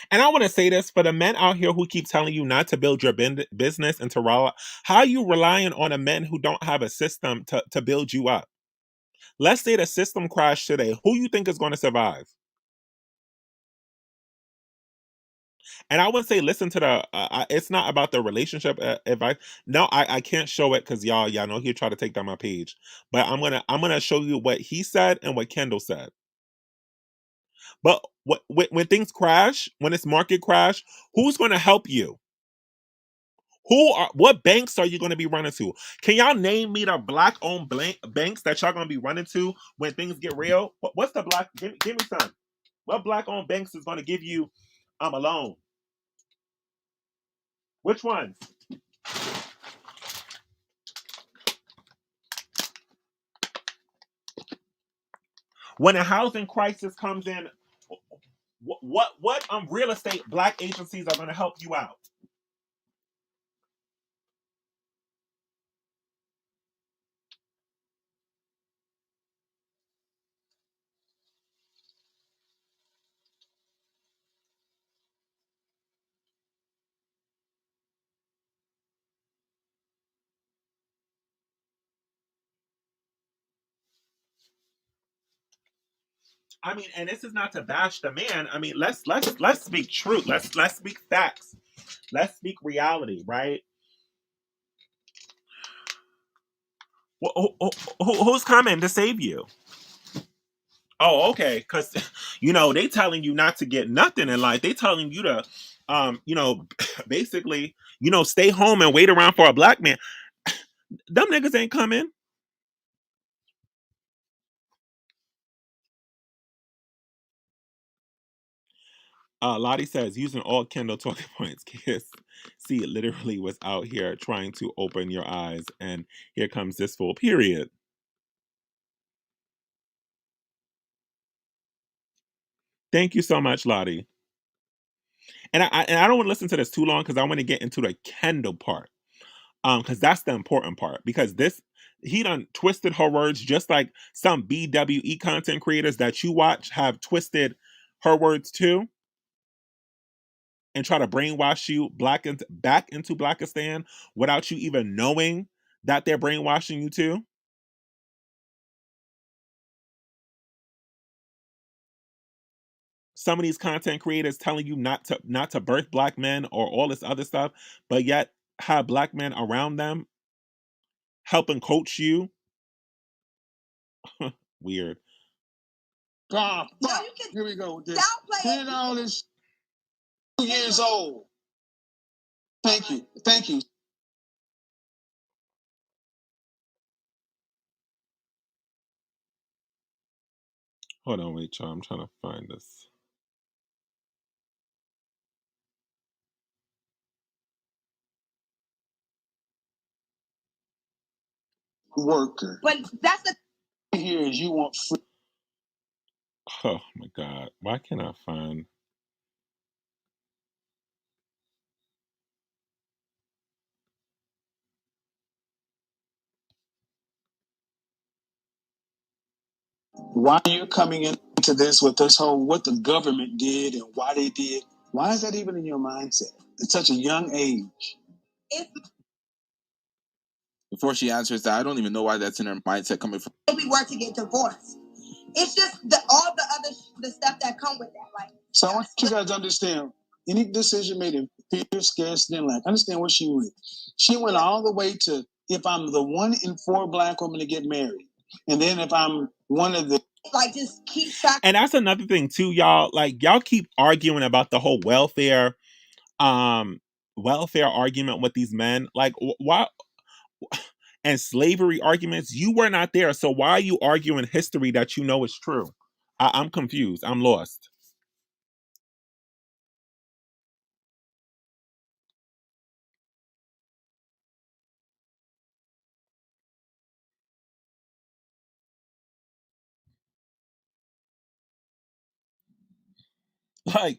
And I want to say this for the men out here who keep telling you not to build your business and to roll. How are you relying on a men who don't have a system to build you up? Let's say the system crashed today. Who you think is going to survive? And I would say, listen to the. It's not about the relationship advice. No, I can't show it because y'all know he'll try to take down my page. But I'm gonna show you what he said and what Kendall said. But when things crash, when it's market crash, who's going to help you? What banks are you going to be running to? Can y'all name me the black-owned banks that y'all going to be running to when things get real? What's the black? Give me some. What black-owned banks is going to give you a loan? Which ones? When a housing crisis comes in, what real estate black agencies are going to help you out? I mean, and this is not to bash the man. I mean, let's speak truth. Let's speak facts. Let's speak reality, right? Who's coming to save you? Oh, okay. Because they telling you not to get nothing in life. They telling you to, basically, stay home and wait around for a black man. Them niggas ain't coming. Lottie says using all Kendall talking points. Kiss. See, it literally was out here trying to open your eyes, and here comes this full period. Thank you so much, Lottie. And I don't want to listen to this too long because I want to get into the Kendall part. Because that's the important part. Because he done twisted her words just like some BWE content creators that you watch have twisted her words too. and try to brainwash you back into Blackistan without you even knowing that they're brainwashing you too? Some of these content creators telling you not to birth black men or all this other stuff, but yet have black men around them helping coach you. Weird. God, fuck. Here we go with this. Hear all this 2 years old. Thank you. Thank you. Hold on, wait, y'all. I'm trying to find this. Worker. But that's the here is you want free. Oh my God. Why can't I find? Why are you coming into this with this whole what the government did and why they did? Why is that even in your mindset at such a young age? Before she answers that, I don't even know why that's in her mindset coming from. We were to get divorced. It's just all the other the stuff that come with that. Like, so I want you guys to understand any decision made in fear, scarcity, and lack. Understand what she went. She went all the way to if I'm the 1 in 4 black women to get married, and then if I'm one of the like just keep track. And that's another thing too, y'all. Like y'all keep arguing about the whole welfare argument with these men. Like why? And slavery arguments. You were not there, so why are you arguing history that you know is true? I'm confused. I'm lost.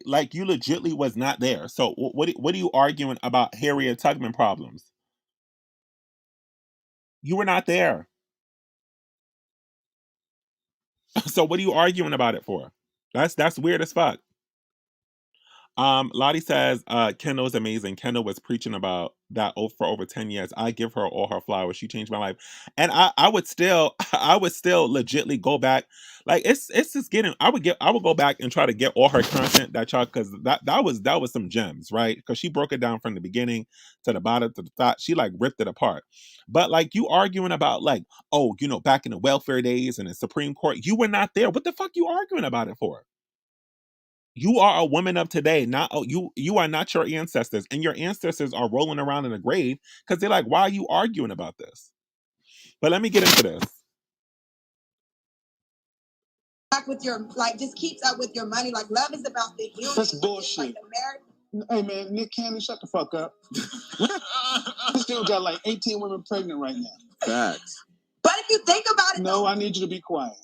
Like you legitly was not there. So what are you arguing about Harriet Tubman problems? You were not there. So what are you arguing about it for? That's weird as fuck. Lottie says, Kendall is amazing. Kendall was preaching about that for over 10 years. I give her all her flowers. She changed my life. And I would still I would still legitly go back. Like it's just getting I would go back and try to get all her content that y'all because that was some gems, right? Because she broke it down from the beginning to the bottom to the top. She like ripped it apart. But like you arguing about like, oh, back in the welfare days and the Supreme Court, you were not there. What the fuck you arguing about it for? You are a woman of today, not you are not your ancestors, and your ancestors are rolling around in a grave because they're like, why are you arguing about this? But let me get into this. Back with your just keeps up with your money. Like love is about the union. That's bullshit. Like the hey man, Nick Cannon, shut the fuck up. This dude got like 18 women pregnant right now. Facts. But if you think about it, no, I need you to be quiet.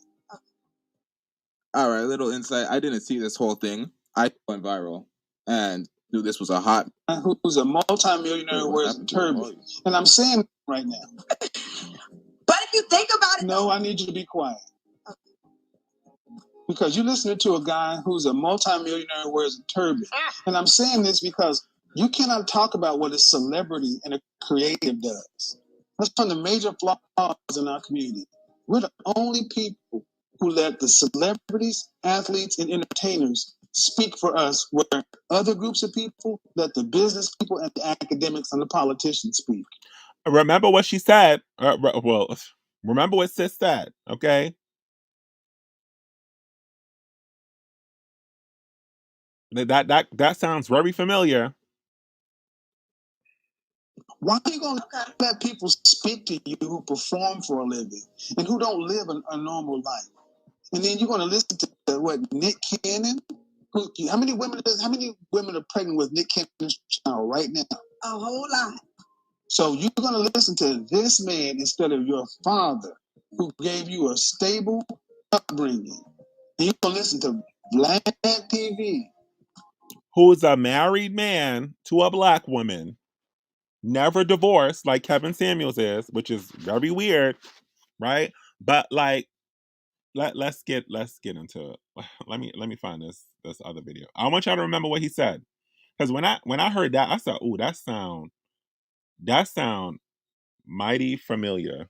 All right, little insight. I didn't see this whole thing. I went viral and knew this was a hot. Who's a multimillionaire who wears a turban. And I'm saying right now. But if you think about it, no, I need you to be quiet. Because you're listening to a guy who's a multimillionaire who wears a turban. And I'm saying this because you cannot talk about what a celebrity and a creative does. That's one of the major flaws in our community. We're the only people who let the celebrities, athletes, and entertainers speak for us, where other groups of people let the business people and the academics and the politicians speak. Remember what she said. Remember what sis said, okay? That sounds very familiar. Why are you going to let people speak to you who perform for a living and who don't live a normal life? And then you're going to listen to what Nick Cannon? How many women are pregnant with Nick Cannon's child right now? A whole lot. So you're going to listen to this man instead of your father, who gave you a stable upbringing. And you're going to listen to Black TV. Who's a married man to a black woman, never divorced like Kevin Samuels is, which is very weird, right? But like, let's get into it. Let me find this other video. I want y'all to remember what he said. Because when I heard that, I said, "Ooh, that sound mighty familiar."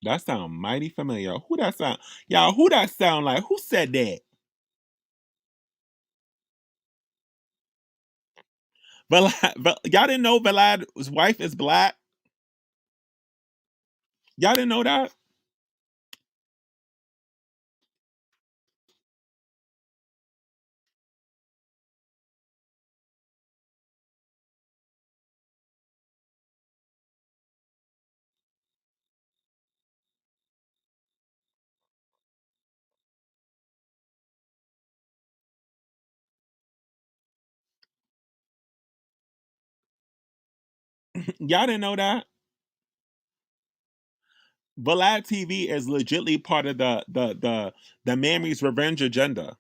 That sound mighty familiar. Who that sound? Y'all, who that sound like? Who said that? Y'all didn't know Vlad's wife is black? Y'all didn't know that? Y'all didn't know that? Vlad TV is legitly part of the Mammy's revenge agenda.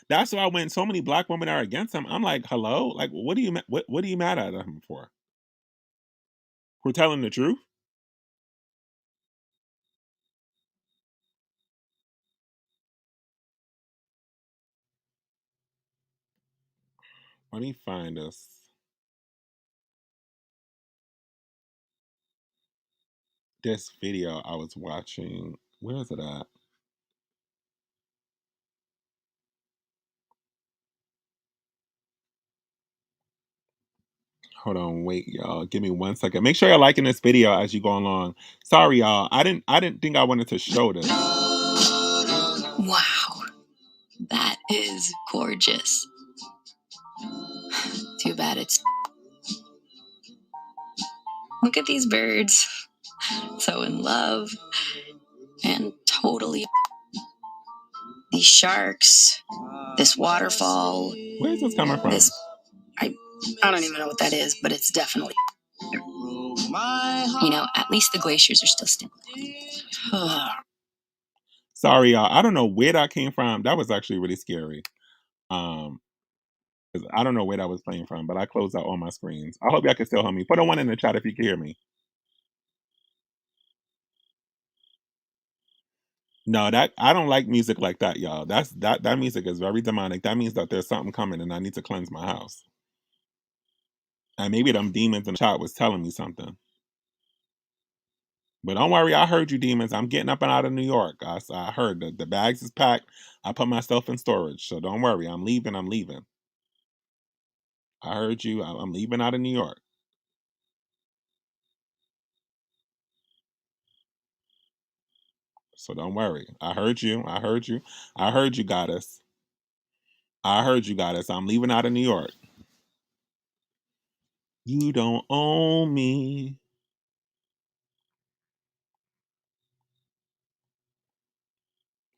That's why when so many black women are against him, I'm like, hello, like, what are you mad at him for? For telling the truth? Let me find this video I was watching. Where is it at? Hold on, wait, y'all. Give me 1 second. Make sure you're liking this video as you go along. Sorry, y'all. I didn't think I wanted to show this. Wow, that is gorgeous. Too bad it's. Look at these birds. So in love and totally. These sharks, this waterfall. Where's this coming from? I don't even know what that is, but it's definitely. At least the glaciers are still standing. Sorry, y'all. I don't know where that came from. That was actually really scary. 'Cause I don't know where that was playing from, but I closed out all my screens. I hope y'all can still hear me. Put a one in the chat if you can hear me. No, that I don't like music like that, y'all. That music is very demonic. That means that there's something coming and I need to cleanse my house. And maybe them demons in the chat was telling me something. But don't worry, I heard you, demons. I'm getting up and out of New York. I heard that the bags is packed. I put myself in storage. So don't worry. I'm leaving. I'm leaving. I heard you. I'm leaving out of New York. So don't worry. I heard you. I heard you. I heard you, goddess. I heard you, goddess. I'm leaving out of New York. You don't own me.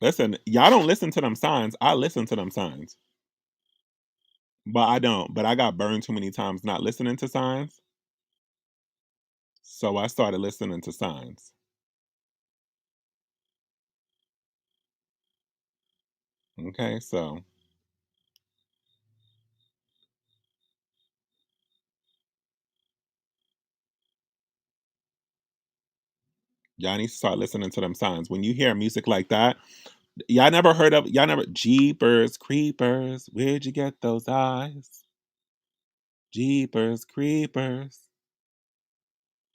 Listen, y'all don't listen to them signs. I listen to them signs. But I don't. But I got burned too many times not listening to signs. So I started listening to signs. Okay, so y'all need to start listening to them signs. When you hear music like that, y'all never Jeepers Creepers. Where'd you get those eyes? Jeepers Creepers.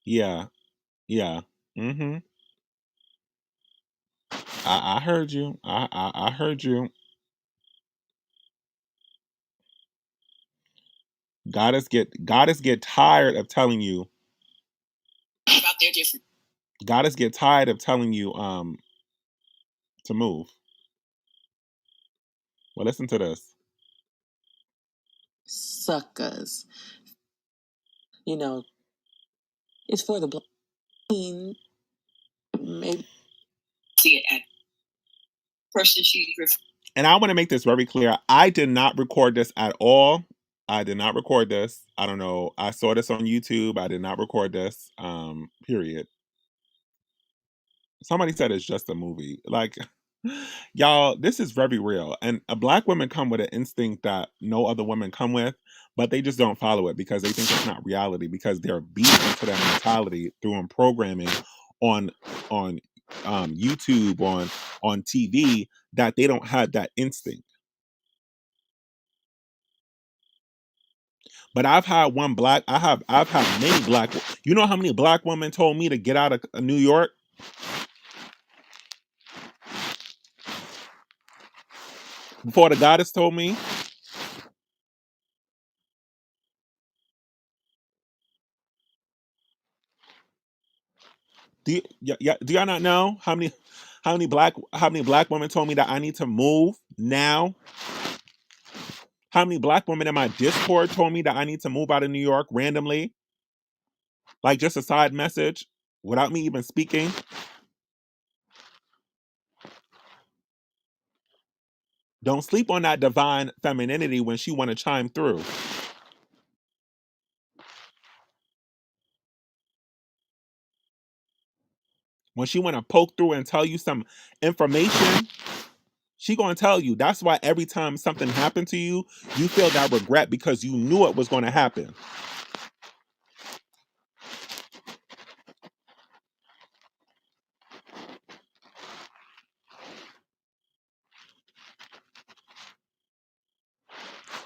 Yeah, yeah. Mm-hmm. I heard you. I heard you. Goddess get tired of telling you. About their different. Goddess get tired of telling you to move. Well, listen to this. Suckers. It's for the blind. Maybe. See it at person she. And I want to make this very clear. I did not record this at all. I did not record this. I don't know. I saw this on YouTube. I did not record this. Period. Somebody said it's just a movie. Like, y'all, this is very real. And black women come with an instinct that no other women come with. but they just don't follow it because they think it's not reality, because they're beat into that mentality through programming on YouTube, on TV, that they don't have that instinct. But I've had many black. You know how many black women told me to get out of New York? Before the goddess told me. Do y'all not know how many black women told me that I need to move now? How many black women in my Discord told me that I need to move out of New York randomly? Like just a side message without me even speaking. Don't sleep on that divine femininity when she want to chime through. When she want to poke through and tell you some information, she gonna tell you. That's why every time something happened to you, you feel that regret because you knew it was going to happen.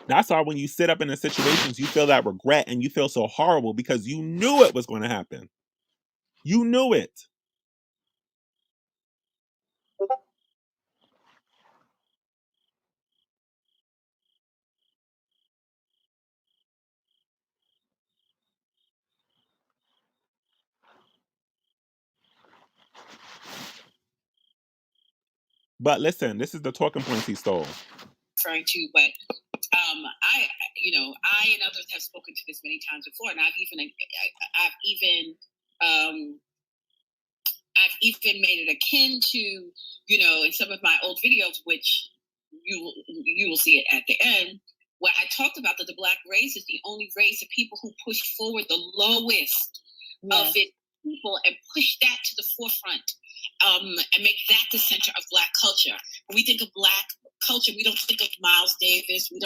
That's why when you sit up in the situations, you feel that regret and you feel so horrible because you knew it was going to happen. You knew it. But listen, this is the talking points he stole. Referring to, but I and others have spoken to this many times before, and I've even made it akin to, in some of my old videos, which you will see it at the end, where I talked about that the Black race is the only race of people who push forward the lowest of it people and push that to the forefront, and make that the center of Black culture. When we think of Black culture, we don't think of Miles Davis. We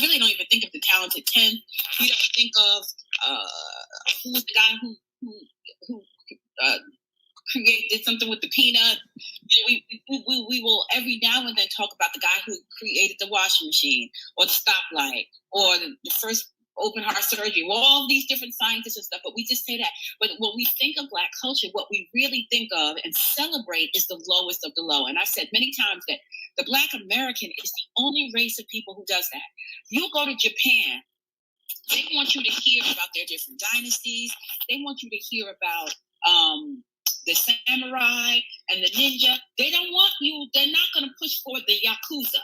really don't even think of the Talented 10. We don't think of who's the guy who created something with the peanut. We will every now and then talk about the guy who created the washing machine or the stoplight or the first open heart surgery. Well, all these different scientists and stuff, but we just say that. But when we think of Black culture, what we really think of and celebrate is the lowest of the low. And I've said many times that the Black American is the only race of people who does that. You go to Japan, they want you to hear about their different dynasties. They want you to hear about the samurai and the ninja. They don't want you. They're not going to push forward the yakuza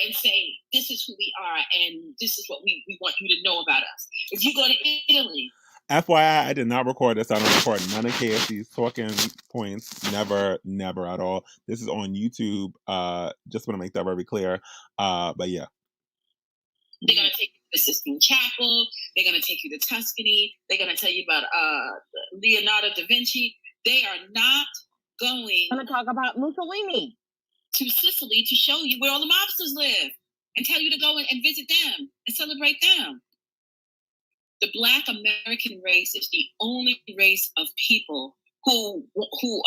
and say, this is who we are and this is what we want you to know about us. If you go to Italy. FYI, I did not record this. I don't record none of KFC's talking points. Never at all. This is on YouTube. Just want to make that very clear. But yeah. They're going to take you to the Sistine Chapel. They're going to take you to Tuscany. They're going to tell you about Leonardo da Vinci. They are not going to talk about Mussolini to Sicily to show you where all the mobsters live and tell you to go and visit them and celebrate them. The Black American race is the only race of people who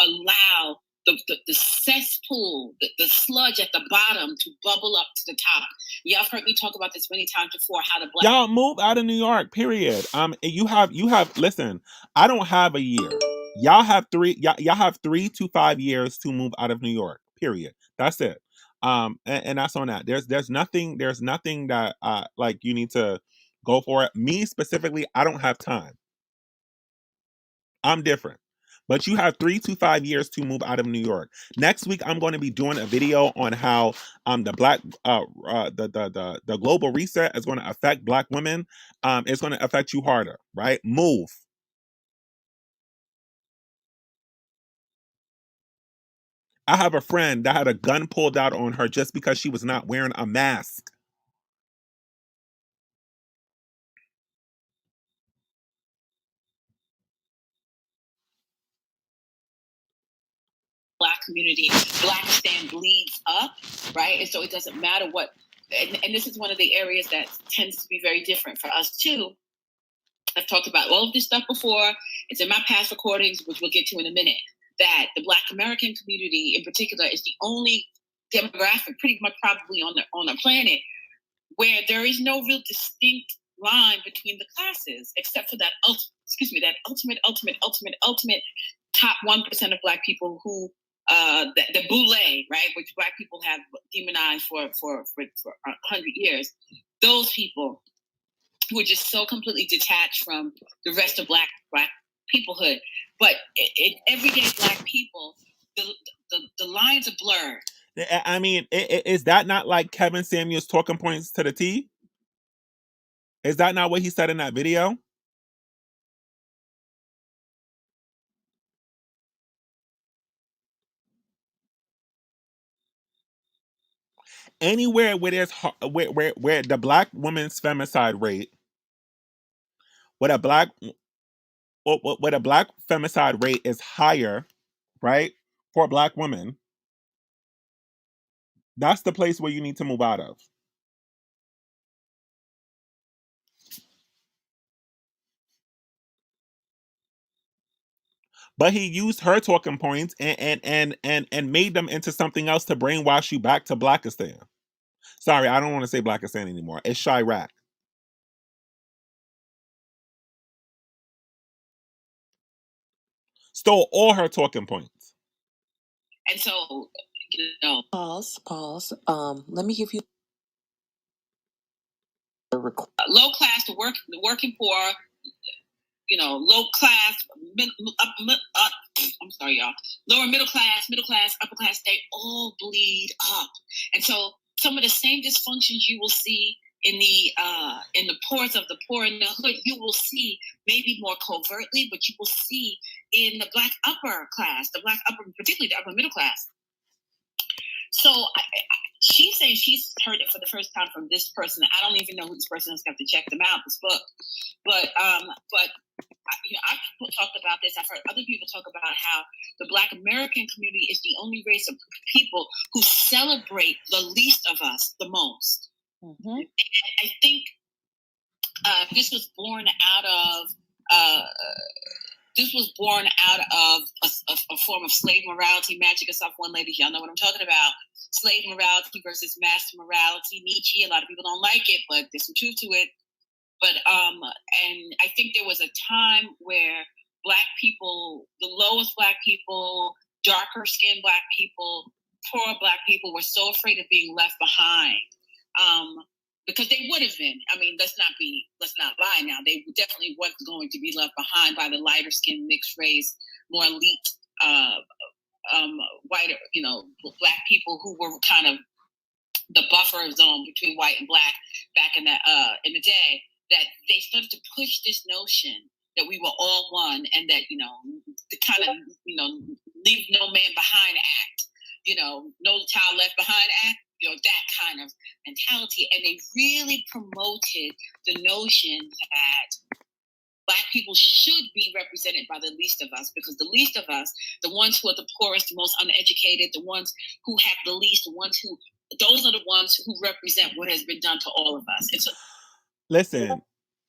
allow the cesspool, the sludge at the bottom to bubble up to the top. Y'all have heard me talk about this many times before, how the Black... Y'all move out of New York, period. You have listen, I don't have a year. Y'all have 3 to 5 years to move out of New York, period. That's it. And that's on that. There's nothing that like you need to go for it. Me specifically, I don't have time. I'm different. But you have 3 to 5 years to move out of New York. Next week, I'm going to be doing a video on how the Black the global reset is going to affect Black women. It's going to affect you harder, right? Move. I have a friend that had a gun pulled out on her just because she was not wearing a mask. Black community, Black stand bleeds up, right? And so it doesn't matter what and this is one of the areas that tends to be very different for us too. I've talked about all of this stuff before. It's in my past recordings, which we'll get to in a minute, that the Black American community in particular is the only demographic pretty much probably on the planet where there is no real distinct line between the classes, except for that ultimate top 1% of Black people who the boule, right, which Black people have demonized for 100 years. Those people who are just so completely detached from the rest of Black peoplehood. But everyday Black people, the lines are blurred. I mean, is that not like Kevin Samuels' talking points to the T? Is that not what he said in that video? Anywhere where there's where the Black woman's femicide rate, where a Black femicide rate is higher, right, for Black women, that's the place where you need to move out of. But he used her talking points and made them into something else to brainwash you back to Blackistan. Sorry, I don't want to say Blackistan anymore. It's Chirac. Stole all her talking points. And so, you know, Pause. Let me give you low class, the working poor, you know, low class, I'm sorry, y'all, lower middle class, upper class, they all bleed up. And so some of the same dysfunctions you will see in the poorest of the poor in the hood, you will see maybe more covertly, but you will see in the Black upper class, particularly the upper middle class. So she's saying she's heard it for the first time from this person. I don't even know who this person is. Got to check them out. This book, but you know, I've talked about this. I've heard other people talk about how the Black American community is the only race of people who celebrate the least of us the most. Mm-hmm. And I think this was born out of a form of slave morality. Magic us off one lady, y'all know what I'm talking about. Slave morality versus master morality. Nietzsche. A lot of people don't like it, but there's some truth to it. But and I think there was a time where Black people, the lowest Black people, darker skinned Black people, poor Black people were so afraid of being left behind. Because they would have been. I mean, let's not lie now. They definitely wasn't going to be left behind by the lighter skinned, mixed race, more elite, whiter, you know, Black people who were kind of the buffer zone between white and Black back in the day. That they started to push this notion that we were all one, and that, you know, the kind of, you know, leave no man behind act, you know, no child left behind act, you know, that kind of mentality. And they really promoted the notion that Black people should be represented by the least of us, because the least of us, the ones who are the poorest, the most uneducated, the ones who have the least, those are the ones who represent what has been done to all of us. And so, listen,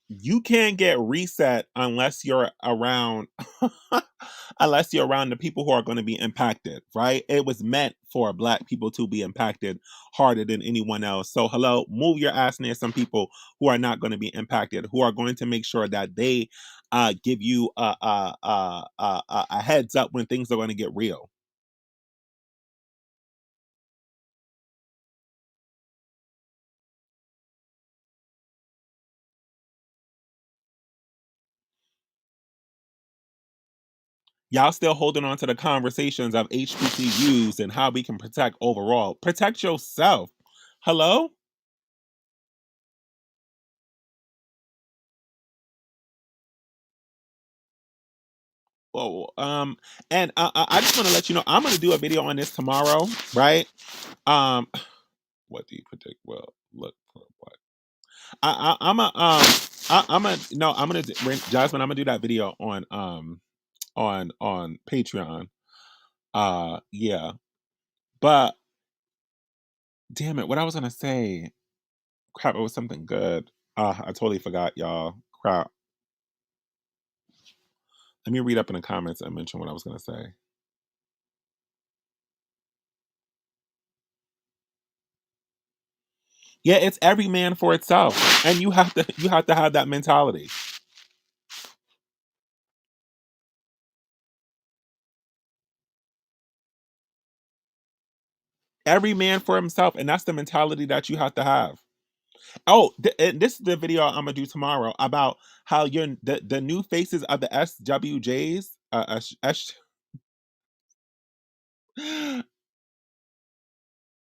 you can't get reset unless you're around the people who are going to be impacted, right? It was meant for Black people to be impacted harder than anyone else. So hello, move your ass near some people who are not going to be impacted, who are going to make sure that they give you a heads up when things are going to get real. Y'all still holding on to the conversations of HBCUs and how we can protect overall. Protect yourself. Hello? Oh, and I just want to let you know, I'm going to do a video on this tomorrow, right? What do you predict? Well, look for what? I'm gonna Jasmine. I'm gonna do that video on Patreon. Yeah, but damn it, what I was gonna say. Crap, it was something good. I totally forgot, y'all. Crap. Let me read up in the comments and mention what I was gonna say. Yeah, it's every man for itself. And you have to have that mentality. Every man for himself, and that's the mentality that you have to have. Oh, and this is the video I'm gonna do tomorrow about how the new faces of the SWJs,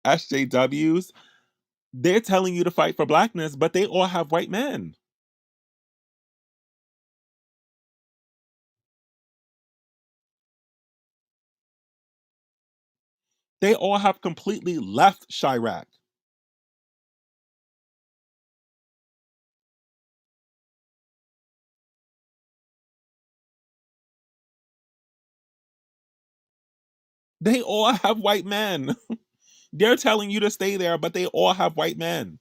SJWs, they're telling you to fight for blackness, but they all have white men. They all have completely left Chirac. They all have white men. They're telling you to stay there, but they all have white men.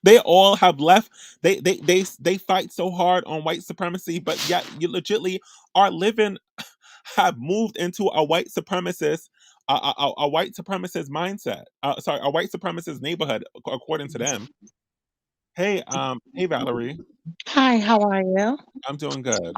They all have left. They fight so hard on white supremacy, but yet you legitly are living, have moved into a white supremacist, a white supremacist mindset. Sorry, a white supremacist neighborhood, according to them. Hey Valerie, Hi, how are you? I'm doing good.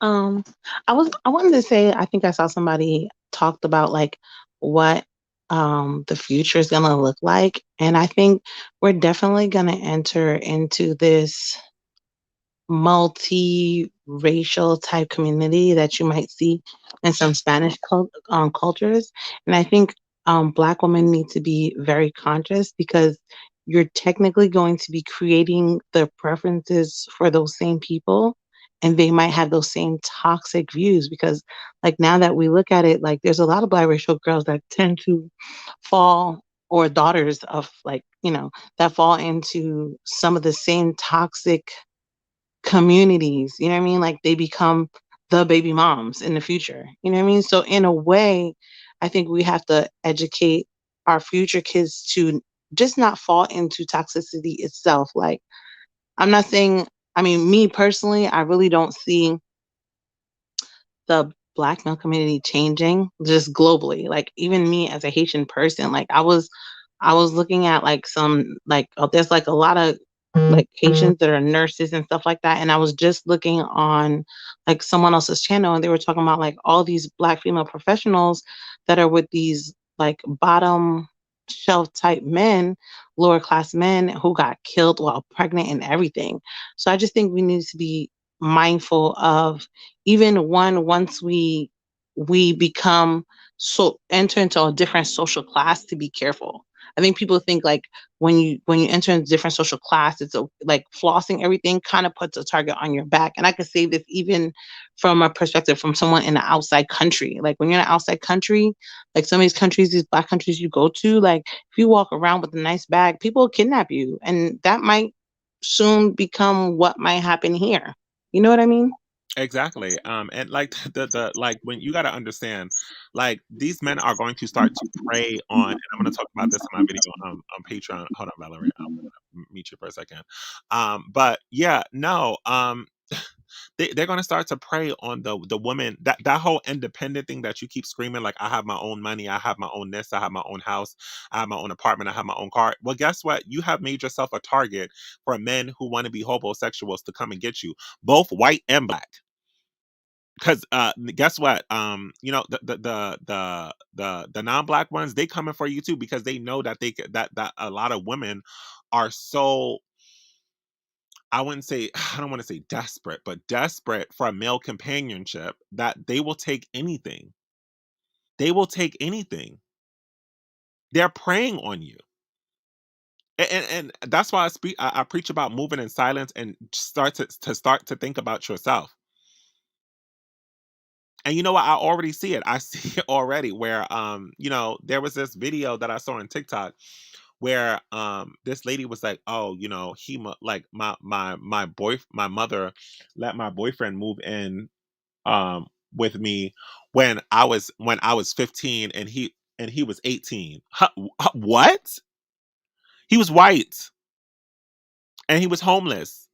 Um, I wanted to say I think I saw somebody talked about like what the future is gonna look like, and I think we're definitely gonna enter into this multi-racial type community that you might see in some Spanish cultures. And I think Black women need to be very conscious because you're technically going to be creating the preferences for those same people. And they might have those same toxic views because, like, now that we look at it, like, there's a lot of biracial girls that tend to fall, or daughters of, like, that fall into some of the same toxic communities, you know what I mean? Like they become the baby moms in the future. You know what I mean? So in a way, I think we have to educate our future kids to just not fall into toxicity itself. Like I'm not saying, I mean, me personally, I really don't see the Black male community changing just globally. Like even me as a Haitian person, like I was looking at like some like there's like a lot of like Haitians that are nurses and stuff like that. And I was just looking on like someone else's channel and they were talking about like all these Black female professionals that are with these like bottom shelf type men, lower class men who got killed while pregnant and everything. So I just think we need to be mindful of even once we become so enter into a different social class to be careful. I think people think like when you enter into different social class, it's like flossing everything kind of puts a target on your back. And I could say this even from a perspective from someone in an outside country. Like when you're in an outside country, like some of these countries, these Black countries you go to, like if you walk around with a nice bag, people will kidnap you, and that might soon become what might happen here. You know what I mean? Exactly. And like the like when you got to understand, like these men are going to start to prey on, and I'm going to talk about this in my video on Patreon. Hold on, Valerie, I'm gonna meet you for a second. But yeah, no, they're going to start to prey on the woman, that whole independent thing that you keep screaming like I have my own money, I have my own this, I have my own house, I have my own apartment, I have my own car. Well, guess what? You have made yourself a target for men who want to be homosexuals to come and get you, both white and black. Because guess what? The non-black ones, they coming for you too because they know that that a lot of women are so, I wouldn't say, I don't want to say desperate, but desperate for a male companionship that they will take anything. They will take anything. They're preying on you. And that's why I preach about moving in silence and start to think about yourself. And you know what? I already see it. I see it already where there was this video that I saw on TikTok where this lady was like, "Oh, like my mother let my boyfriend move in with me when I was 15, and he was 18. What? He was white and he was homeless.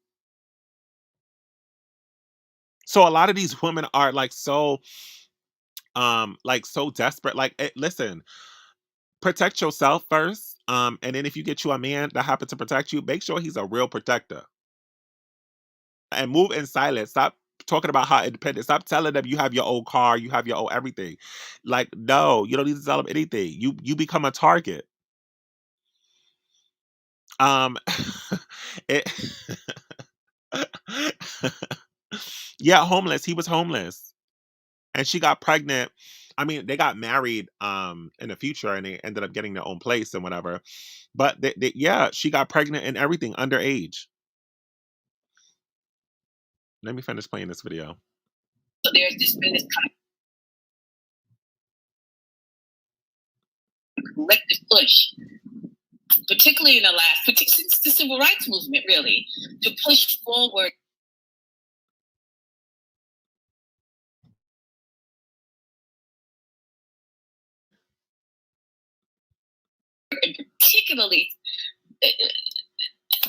So a lot of these women are like so desperate. Listen, protect yourself first. And then if you get you a man that happens to protect you, make sure he's a real protector. And move in silence. Stop talking about how independent. Stop telling them you have your own car, you have your own everything. Like, no, you don't need to tell them anything. You become a target. Um it yeah, homeless. He was homeless. And she got pregnant. I mean, they got married in the future and they ended up getting their own place and whatever. But yeah, she got pregnant and everything underage. Let me finish playing this video. So there's just been this kind of collective push, particularly in the since the civil rights movement, really, to push forward. And particularly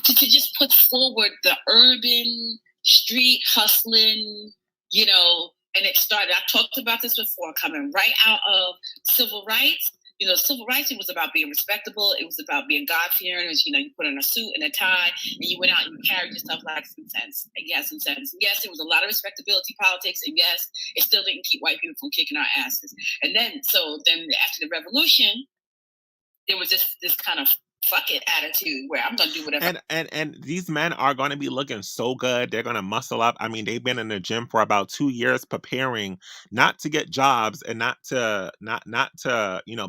to just put forward the urban street hustling, and it started. I talked about this before, coming right out of civil rights. Civil rights, it was about being respectable. It was about being God-fearing. It was, you put on a suit and a tie, and you went out and you carried yourself like some sense. Yes, some sense. Yes, there was a lot of respectability politics, and yes, it still didn't keep white people from kicking our asses. And then after the revolution, there was this kind of fuck it attitude where I'm gonna do whatever. And these men are going to be looking so good. They're going to muscle up. I mean, they've been in the gym for about 2 years preparing not to get jobs and not to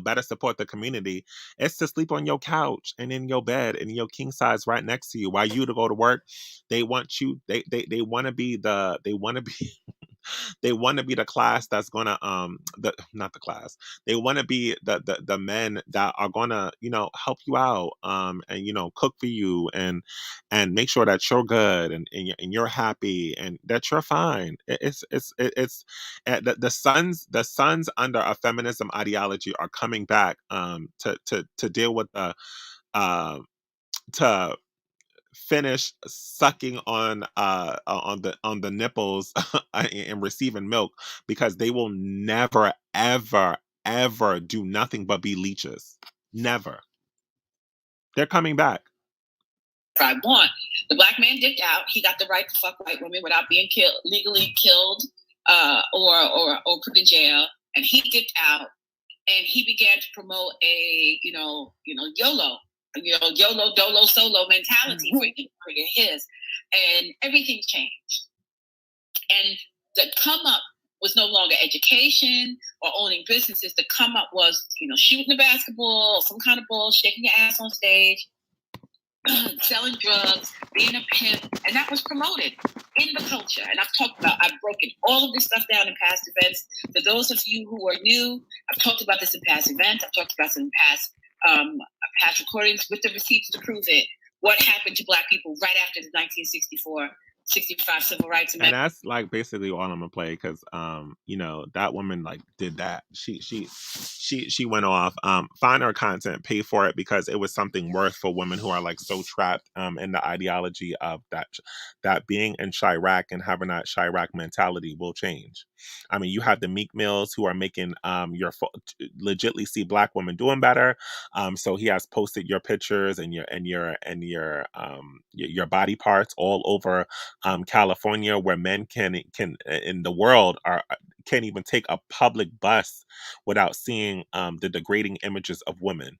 better support the community. It's to sleep on your couch and in your bed and your king size right next to you while you to go to work. They want you. They want to be they want to be the class that's gonna not the class. They want to be the men that are gonna help you out and cook for you and make sure that you're good and you're happy and that you're fine. The sons under a feminism ideology are coming back to deal with the to finish sucking on the nipples and receiving milk because they will never ever do nothing but be leeches. Never. They're coming back. I want. The black man dipped out. He got the right to fuck white women without being legally killed, or put in jail. And he dipped out, and he began to promote a YOLO, YOLO dolo solo mentality for his, and everything changed. And the come up was no longer education or owning businesses. The come up was shooting the basketball, some kind of ball, shaking your ass on stage, selling drugs, being a pimp, and that was promoted in the culture. And I've broken all of this stuff down in past events. For those of you who are new, I've talked about this in past events. I've talked about this in past recordings with the receipts to prove it. What happened to black people right after the 1965 Civil Rights Amendment? And that's like basically all I'm gonna play because that woman like did that. She went off. Find her content, pay for it because it was something worth for women who are like so trapped in the ideology of that being in Chirac and having that Chirac mentality will change. I mean, you have the Meek Mills who are making legitly see black women doing better. So he has posted your pictures and your body parts all over California, where men can in the world can't even take a public bus without seeing the degrading images of women.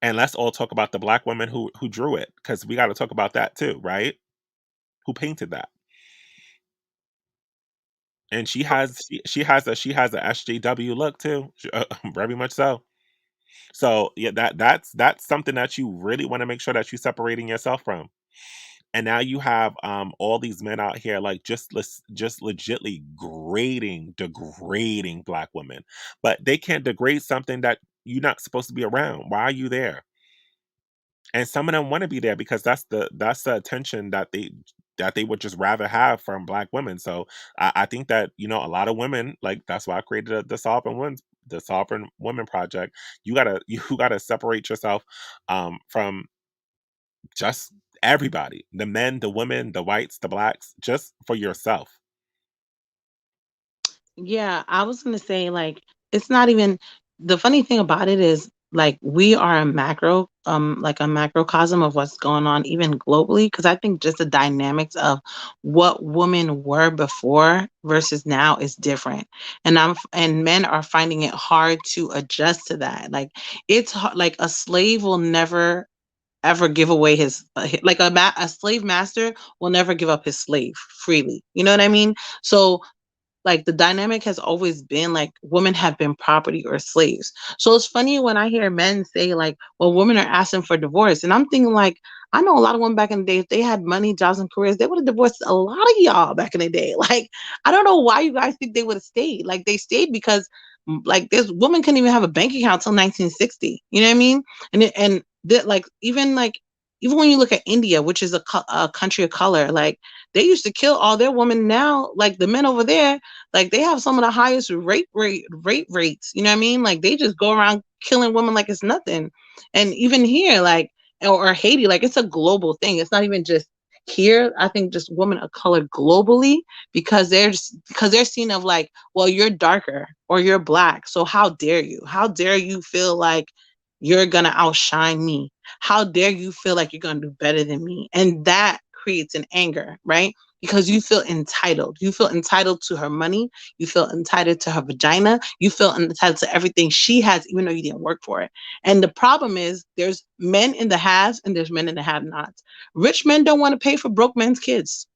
And let's all talk about the black women who drew it, because we got to talk about that too, right? Who painted that? And she has a SJW look too, very much so. So yeah, that's something that you really want to make sure that you're separating yourself from. And now you have all these men out here like just legitly degrading black women, but they can't degrade something that you're not supposed to be around. Why are you there? And some of them want to be there because that's the attention that that they would just rather have from black women. So I think that, you know, a lot of women, like, that's why I created the Sovereign Women Project. You gotta separate yourself from just everybody, the men, the women, the whites, the blacks, just for yourself. Yeah, I was gonna say, like, it's not even the funny thing about it is, like, we are a like a macrocosm of what's going on even globally. Because I think just the dynamics of what women were before versus now is different. And men are finding it hard to adjust to that. Like, it's hard, like a slave will never ever give away like a slave master will never give up his slave freely. You know what I mean? So like the dynamic has always been like women have been property or slaves. So it's funny when I hear men say like, well, women are asking for divorce. And I'm thinking like, I know a lot of women back in the day, if they had money, jobs, and careers, they would have divorced a lot of y'all back in the day. Like, I don't know why you guys think they would have stayed. Like they stayed because like this woman couldn't even have a bank account till 1960. You know what I mean? And that even when you look at India, which is a country of color, like they used to kill all their women. Now, like the men over there, like they have some of the highest rape rates. You know what I mean? Like they just go around killing women like it's nothing. And even here, like or Haiti, like it's a global thing. It's not even just here. I think just women of color globally because they're seen of like, well, you're darker or you're black, so how dare you? How dare you feel like you're gonna outshine me? How dare you feel like you're gonna do better than me? And that creates an anger, right? Because you feel entitled. You feel entitled to her money. You feel entitled to her vagina. You feel entitled to everything she has, even though you didn't work for it. And the problem is there's men in the haves and there's men in the have nots. Rich men don't want to pay for broke men's kids.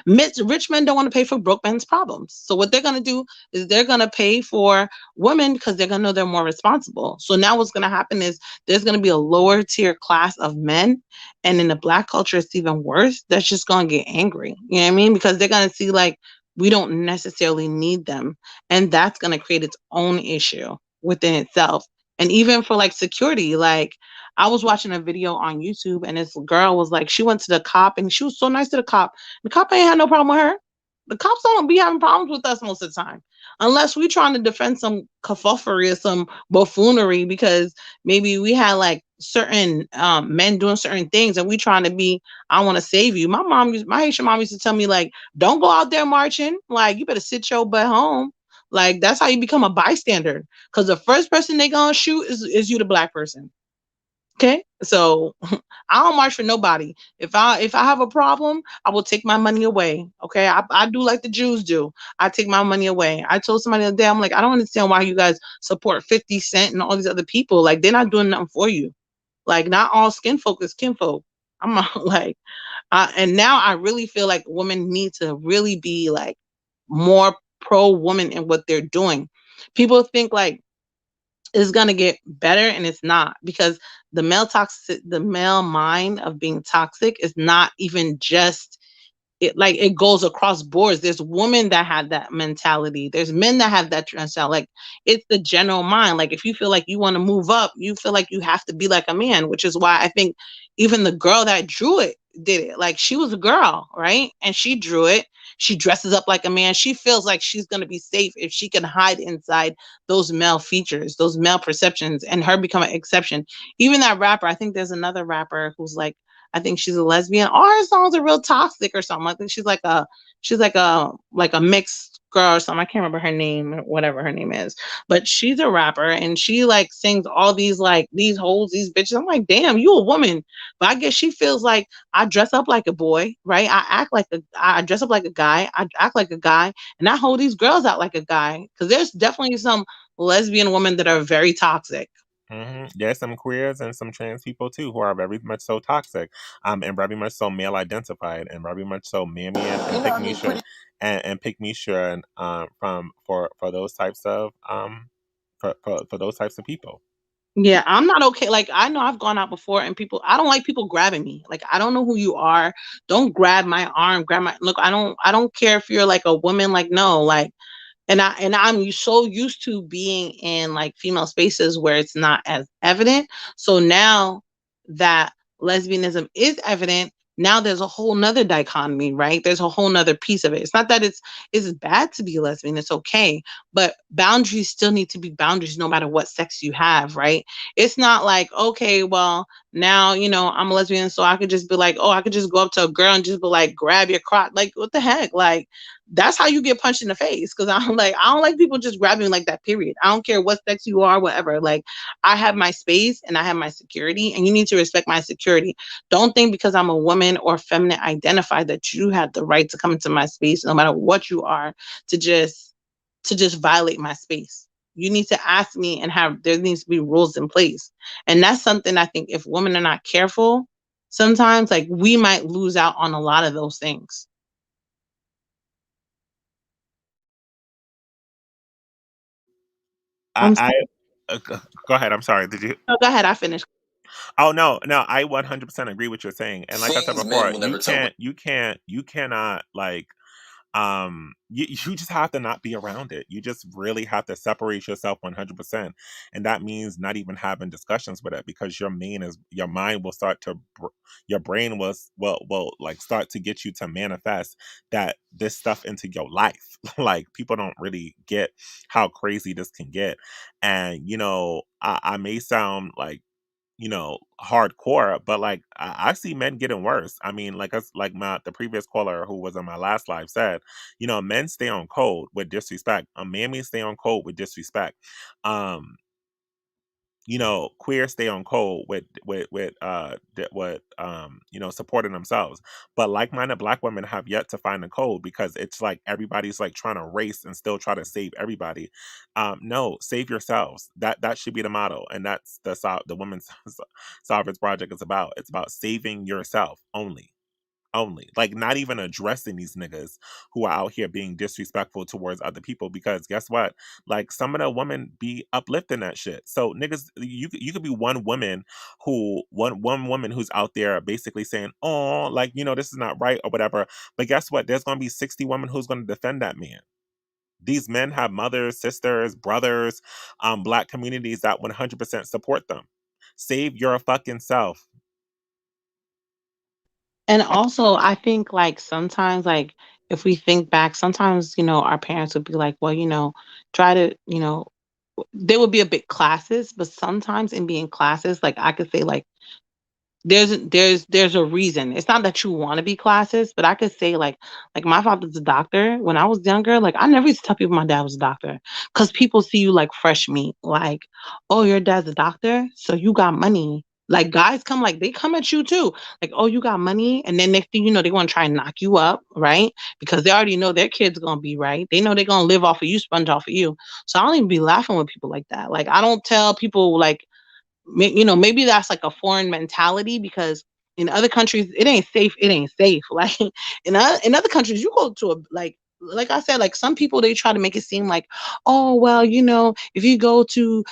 Rich men don't want to pay for broke men's problems. So what they're going to do is they're going to pay for women because they're going to know they're more responsible. So now what's going to happen is there's going to be a lower tier class of men. And in the black culture, it's even worse. That's just going to get angry. You know what I mean? Because they're going to see like, we don't necessarily need them. And that's going to create its own issue within itself. And even for like security, like I was watching a video on YouTube and this girl was like, she went to the cop and she was so nice to the cop. The cop ain't had no problem with her. The cops don't be having problems with us most of the time. Unless we trying to defend some kerfufflery or some buffoonery because maybe we had like certain men doing certain things and we trying to be, I want to save you. My Haitian mom used to tell me like, don't go out there marching. Like you better sit your butt home. Like that's how you become a bystander. Because the first person they gonna shoot is you, the black person. Okay, so I don't march for nobody. If I have a problem, I will take my money away. Okay, I do like the Jews do. I take my money away. I told somebody the other day, I'm like, I don't understand why you guys support 50 Cent and all these other people. Like they're not doing nothing for you. Like not all skin folk is kinfolk. I'm not, like, and now I really feel like women need to really be like more pro woman in what they're doing. People think like it's gonna get better and it's not because the male mind of being toxic is not even just it goes across boards. There's women that have that mentality. There's men that have that mentality. Like it's the general mind. Like if you feel like you want to move up, you feel like you have to be like a man, which is why I think even the girl that drew it did it. Like she was a girl, right? And she drew it. She dresses up like a man. She feels like she's gonna be safe if she can hide inside those male features, those male perceptions, and her become an exception. Even that rapper, I think there's another rapper who's like I think she's a lesbian. All her songs are real toxic or something. I think she's like a mixed girl or something. I can't remember her name, whatever her name is. But she's a rapper and she like sings all these like these hoes, these bitches. I'm like, damn, you a woman. But I guess she feels like I dress up like a boy, right? I dress up like a guy, I act like a guy, and I hold these girls out like a guy. Because there's definitely some lesbian women that are very toxic. There's some queers and some trans people too who are very much so toxic, and very much so male identified, and very much so mammy and pick me sure and pick me sure and from for those types of for those types of people. Yeah, I'm not okay. Like I know I've gone out before and I don't like people grabbing me. Like I don't know who you are. Don't grab my arm, grab my look, I don't care if you're like a woman, like no, like I'm so used to being in like female spaces where it's not as evident. So now that lesbianism is evident, now there's a whole nother dichotomy, right? There's a whole nother piece of it. It's not that it's bad to be a lesbian, it's okay. But boundaries still need to be boundaries no matter what sex you have, right? It's not like, okay, well, now, I'm a lesbian, so I could just be like, oh, I could just go up to a girl and just be like, grab your crotch. Like, what the heck? Like, that's how you get punched in the face. Cause I don't like people just grabbing like that, period. I don't care what sex you are, whatever. Like, I have my space and I have my security, and you need to respect my security. Don't think because I'm a woman or feminine identified that you have the right to come into my space, no matter what you are, to just violate my space. You need to ask me, and there needs to be rules in place. And that's something I think if women are not careful, sometimes like we might lose out on a lot of those things. I'm I go ahead. I'm sorry. Did you? go ahead, I finished. Oh no, no. I 100% agree with what you're saying. And like I said Things men before, will never tell. you cannot like you just have to not be around it. You just really have to separate yourself 100%, and that means not even having discussions with it, because your mind will start to your brain will like start to get you to manifest that this stuff into your life. Like, people don't really get how crazy this can get. And I may sound like, hardcore, but like I see men getting worse. I mean, like us, like the previous caller who was on my last live said, men stay on code with disrespect. A mammy stay on code with disrespect. Um, queer stay on code with supporting themselves. But like-minded black women have yet to find the code, because it's like everybody's like trying to race and still try to save everybody. No, save yourselves. That should be the motto, and that's the women's Sovereign's Project is about. It's about saving yourself only, like not even addressing these niggas who are out here being disrespectful towards other people, because guess what, like some of the women be uplifting that shit. So niggas, you could be one woman who's out there basically saying, oh, like, this is not right or whatever, but guess what, there's gonna be 60 women who's gonna defend that man. These men have mothers, sisters, brothers, black communities that 100% support them. Save your fucking self. And also, I think like sometimes, like if we think back, sometimes, our parents would be like, well, try to, they would be a bit classes, but sometimes in being classes, like I could say like there's a reason. It's not that you want to be classist, but I could say like my father's a doctor. When I was younger, like I never used to tell people my dad was a doctor, because people see you like fresh meat. Like, oh, your dad's a doctor, so you got money. Like guys come, like they come at you too. Like, oh, you got money, and then next thing you know, they want to try and knock you up, right? Because they already know their kid's gonna be right. They know they're gonna live off of you, sponge off of you. So I don't even be laughing with people like that. Like I don't tell people like maybe that's like a foreign mentality, because in other countries it ain't safe. It ain't safe. Like in other countries, you go to a like I said, like some people they try to make it seem like, oh well, if you go to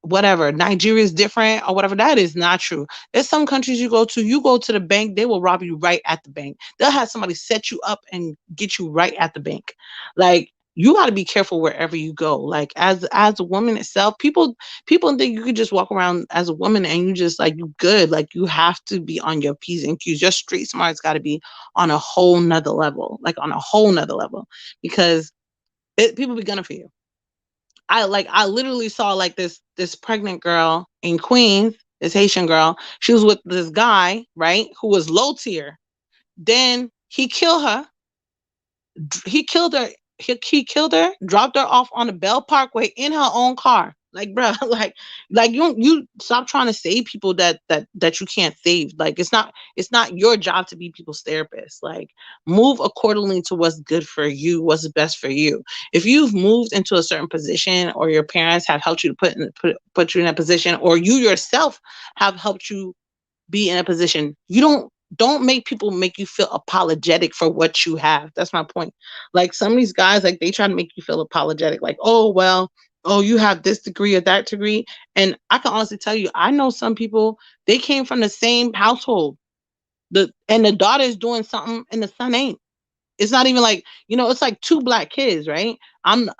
whatever, Nigeria is different or whatever. That is not true. There's some countries you go to the bank, they will rob you right at the bank. They'll have somebody set you up and get you right at the bank. Like, you got to be careful wherever you go. Like as a woman itself, people think you could just walk around as a woman and you just like you good. Like you have to be on your P's and Q's. Your street smart's got to be on a whole nother level, like on a whole nother level, because people be gunning for you. I literally saw like this pregnant girl in Queens, this Haitian girl. She was with this guy, right, who was low tier. Then he killed her. He killed her, dropped her off on the Bell Parkway in her own car. Like, bro, like you stop trying to save people that you can't save. Like, it's not your job to be people's therapist. Like, move accordingly to what's good for you, what's best for you. If you've moved into a certain position, or your parents have helped you to put you in a position, or you yourself have helped you be in a position, you don't make people make you feel apologetic for what you have. That's my point. Like some of these guys, like they try to make you feel apologetic, like, oh well, oh, you have this degree or that degree. And I can honestly tell you, I know some people, they came from the same household. And the daughter is doing something and the son ain't. It's not even like, it's like two black kids, right?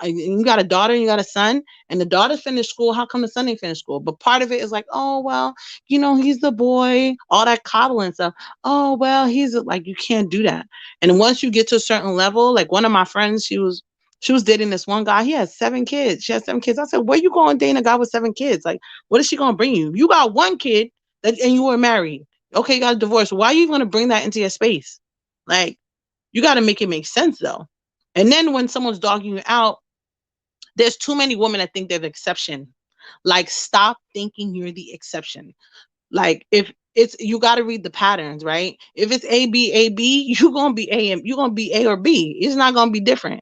You got a daughter and you got a son, and the daughter finished school. How come the son ain't finished school? But part of it is like, oh, well, he's the boy, all that coddling stuff. Oh, well, like, you can't do that. And once you get to a certain level, like one of my friends, she was dating this one guy. He has 7 kids. She has 7 kids. I said, where you going dating a guy with 7 kids? Like, what is she going to bring you? You got 1 kid and you were married. Okay, you got a divorce. Why are you going to bring that into your space? Like, you got to make it make sense, though. And then when someone's dogging you out, there's too many women that think they're the exception. Like, stop thinking you're the exception. Like, if it's, you got to read the patterns, right? If it's A, B, you're going to be you're going to be A or B. It's not going to be different.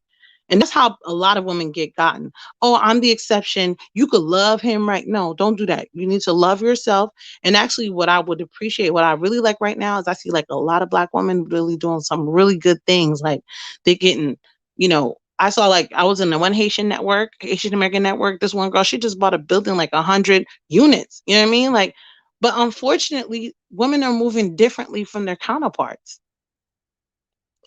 And that's how a lot of women get gotten. Oh, I'm the exception. You could love him, right? No, don't do that. You need to love yourself. And actually, what I would appreciate, what I really like right now is I see like a lot of black women really doing some really good things. Like, they're getting, I saw, like, I was in the one Haitian American network. This one girl, she just bought a building, like 100 units. You know what I mean? Like, but unfortunately, women are moving differently from their counterparts.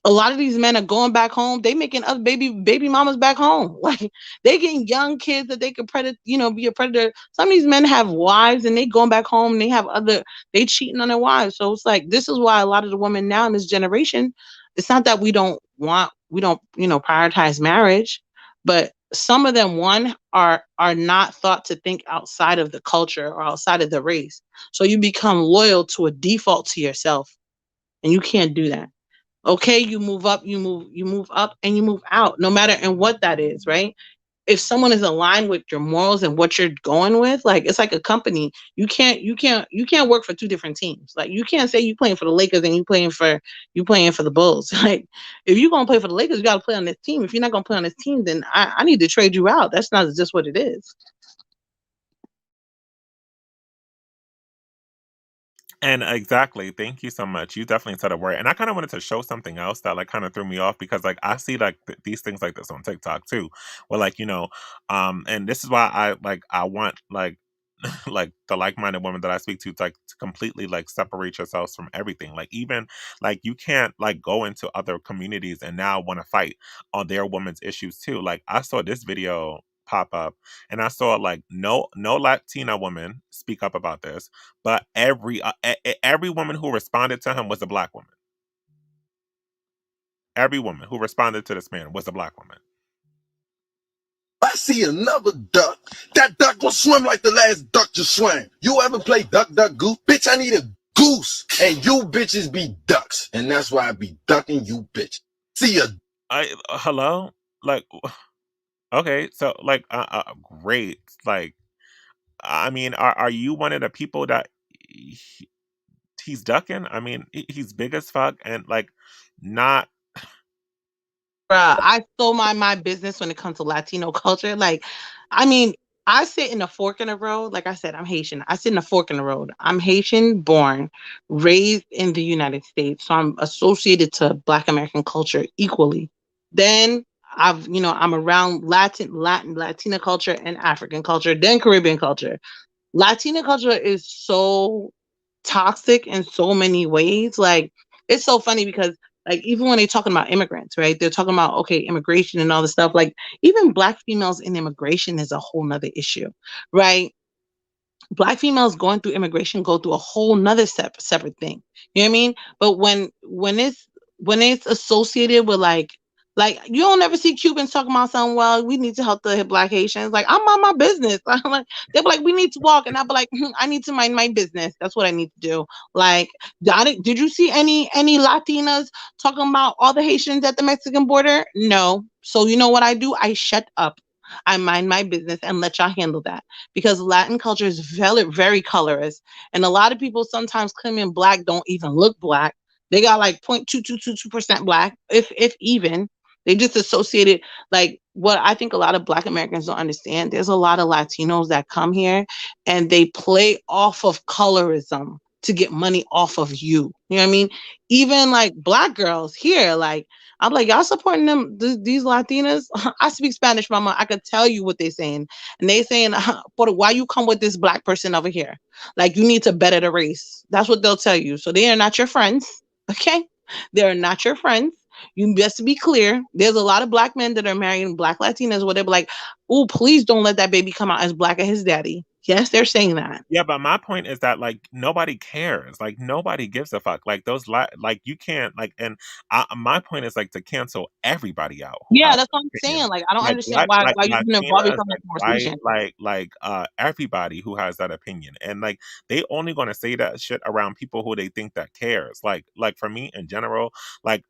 A lot of these men are going back home. They making other baby mamas back home. Like, they getting young kids that they could be a predator. Some of these men have wives and they going back home and they cheating on their wives. So it's like, this is why a lot of the women now in this generation, it's not that we don't prioritize marriage, but some of them, one, are not thought to think outside of the culture or outside of the race. So you become loyal to a default to yourself, and you can't do that. Okay, you move up, you move up, and you move out, no matter and what that is, right? If someone is aligned with your morals and what you're going with, like, it's like a company. You can't work for two different teams. Like, you can't say you playing for the Lakers and you playing for the Bulls. Like, if you're gonna play for the Lakers, you gotta play on this team. If you're not gonna play on this team, then I need to trade you out. That's not just what it is. And exactly, thank you so much. You definitely said a word, and I kind of wanted to show something else that like kind of threw me off because like I see like these things like this on TikTok too, where like and this is why I want like like the like-minded women that I speak to like to completely like separate yourselves from everything. Like even like you can't like go into other communities and now want to fight on their women's issues too. Like I saw this video pop up and I saw like no Latina woman speak up about this, but every woman who responded to him was a black woman. Every woman who responded to this man was a black woman. I see another duck. That duck gonna swim like the last duck just swam. You ever play duck, duck, goose? Bitch, I need a goose. And you bitches be ducks. And that's why I be ducking you bitch. See ya. Hello? Like, okay, so like, great. Like, I mean, are you one of the people that he's ducking? I mean, he's big as fuck and like not. Bruh, I still mind my business when it comes to Latino culture. Like, I mean, I sit in a fork in the road. Like I said, I'm Haitian. I sit in a fork in the road. I'm Haitian born, raised in the United States. So I'm associated to Black American culture equally. Then I'm around Latina culture and African culture, then Caribbean culture. Latina culture is so toxic in so many ways. Like, it's so funny because like even when they're talking about immigrants, right? They're talking about okay, immigration and all this stuff. Like even black females in immigration is a whole nother issue, right? Black females going through immigration go through a whole nother separate thing. You know what I mean? But when it's associated with like you don't ever see Cubans talking about something. Well, we need to help the Black Haitians. Like I'm on my business. I'm like they're like we need to walk, and I'll be like I need to mind my business. That's what I need to do. Like did you see any Latinas talking about all the Haitians at the Mexican border? No. So you know what I do? I shut up. I mind my business and let y'all handle that because Latin culture is very, very colorist. And a lot of people sometimes claiming black don't even look black. They got like 0.2222% black, if even. They just associated like what I think a lot of Black Americans don't understand. There's a lot of Latinos that come here and they play off of colorism to get money off of you. You know what I mean? Even like Black girls here, like I'm like, y'all supporting them, these Latinas? I speak Spanish, mama. I could tell you what they're saying. And they saying, why you come with this Black person over here? Like, you need to better the race. That's what they'll tell you. So they are not your friends. Okay? They are not your friends. You just to be clear, there's a lot of black men that are marrying black Latinas where they're like, oh, please don't let that baby come out as black as his daddy. Yes, they're saying that. Yeah, but my point is that like nobody cares. Like nobody gives a fuck. Like like you can't like and my point is like to cancel everybody out who Yeah, has that's what an I'm opinion. saying. Like, I don't Like understand black like why you even involve Latinas, yourself in like the white, conversation. everybody who has that opinion. And like they only gonna say that shit around people who they think that cares. Like for me in general, like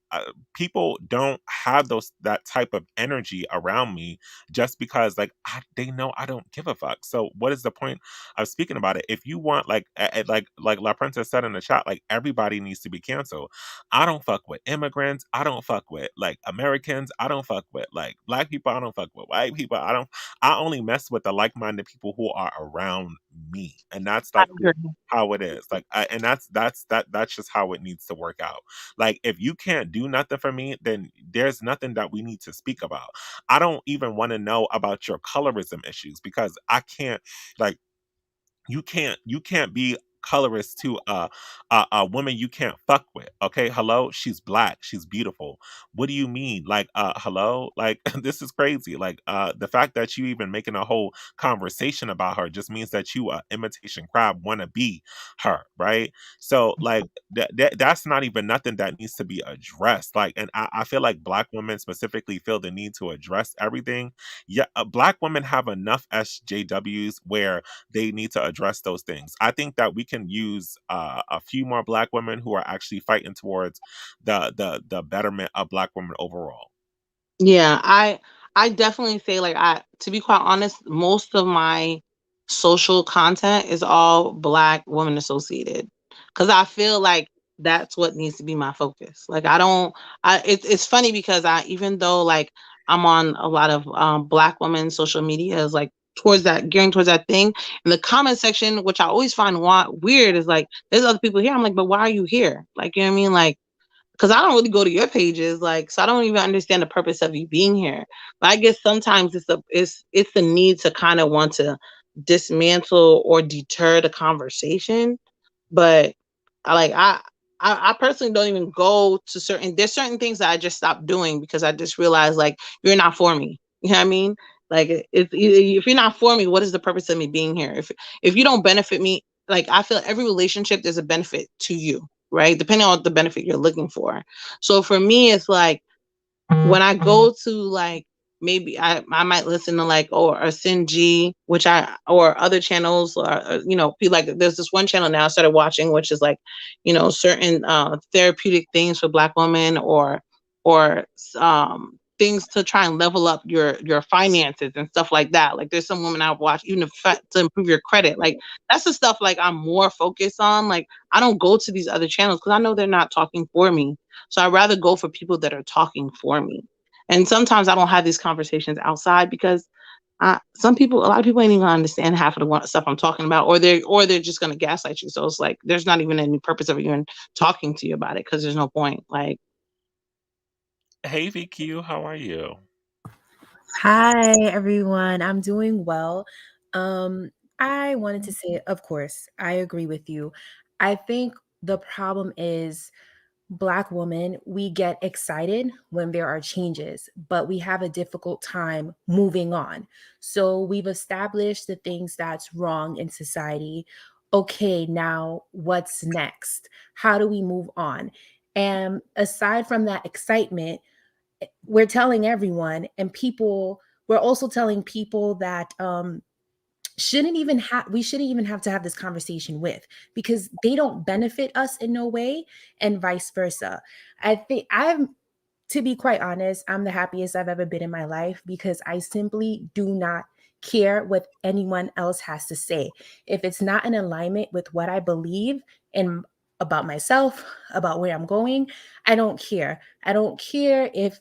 people don't have that type of energy around me just because like they know I don't give a fuck. So what is the point of speaking about it? If you want like La Princess said in the chat, like everybody needs to be canceled. I don't fuck with immigrants. I don't fuck with like Americans. I don't fuck with like black people. I don't fuck with white people. I only mess with the like-minded people who are around me. And that's I like agree. how it is. Like and that's just how it needs to work out. Like if you can't do nothing for me, then there's nothing that we need to speak about. I don't even want to know about your colorism issues because I can't like you can't be colorist to a woman you can't fuck with. Okay, hello, she's black, she's beautiful. What do you mean? Like hello, like this is crazy. Like the fact that you even making a whole conversation about her just means that you imitation crab want to be her, right? So like that's not even nothing that needs to be addressed. Like and I feel like black women specifically feel the need to address everything. Yeah, black women have enough SJWs where they need to address those things. I think that we can use a few more black women who are actually fighting towards the betterment of black women overall. Yeah, I definitely say like I to be quite honest, most of my social content is all black women associated cuz I feel like that's what needs to be my focus. Like I don't it's funny because I even though like I'm on a lot of black women social media is like towards that gearing towards that thing in the comment section which I always find weird is like there's other people here. I'm like, but why are you here? Like, you know what I mean? Like because I don't really go to your pages, like, so I don't even understand the purpose of you being here. But I guess sometimes it's the need to kind of want to dismantle or deter the conversation. But I personally don't even go to there's certain things that I just stopped doing because I just realized like you're not for me. You know what I mean? Like if you're not for me, what is the purpose of me being here? If you don't benefit me, like I feel every relationship there's a benefit to you, right? Depending on what the benefit you're looking for. So for me, it's like when I go to like maybe I might listen to like or a Sin G, which I or other channels or you know, be like there's this one channel now I started watching, which is like, you know, certain therapeutic things for black women or things to try and level up your finances and stuff like that. Like there's some women I've watched even to improve your credit. Like that's the stuff like I'm more focused on. Like I don't go to these other channels because I know they're not talking for me. So I'd rather go for people that are talking for me. And sometimes I don't have these conversations outside because a lot of people ain't even gonna understand half of the stuff I'm talking about, or they're just gonna gaslight you. So it's like there's not even any purpose of even talking to you about it because there's no point. Like, Hey VQ, how are you? Hi, everyone. I'm doing well. I wanted to say, of course, I agree with you. I think the problem is Black women, we get excited when there are changes, but we have a difficult time moving on. So we've established the things that's wrong in society. Okay, now what's next? How do we move on? And aside from that excitement, we're telling everyone and people we're also telling people that we shouldn't even have to have this conversation with because they don't benefit us in no way and vice versa. I think I'm To be quite honest, I'm the happiest I've ever been in my life because I simply do not care what anyone else has to say. If it's not in alignment with what I believe and about myself, about where I'm going, I don't care. I don't care if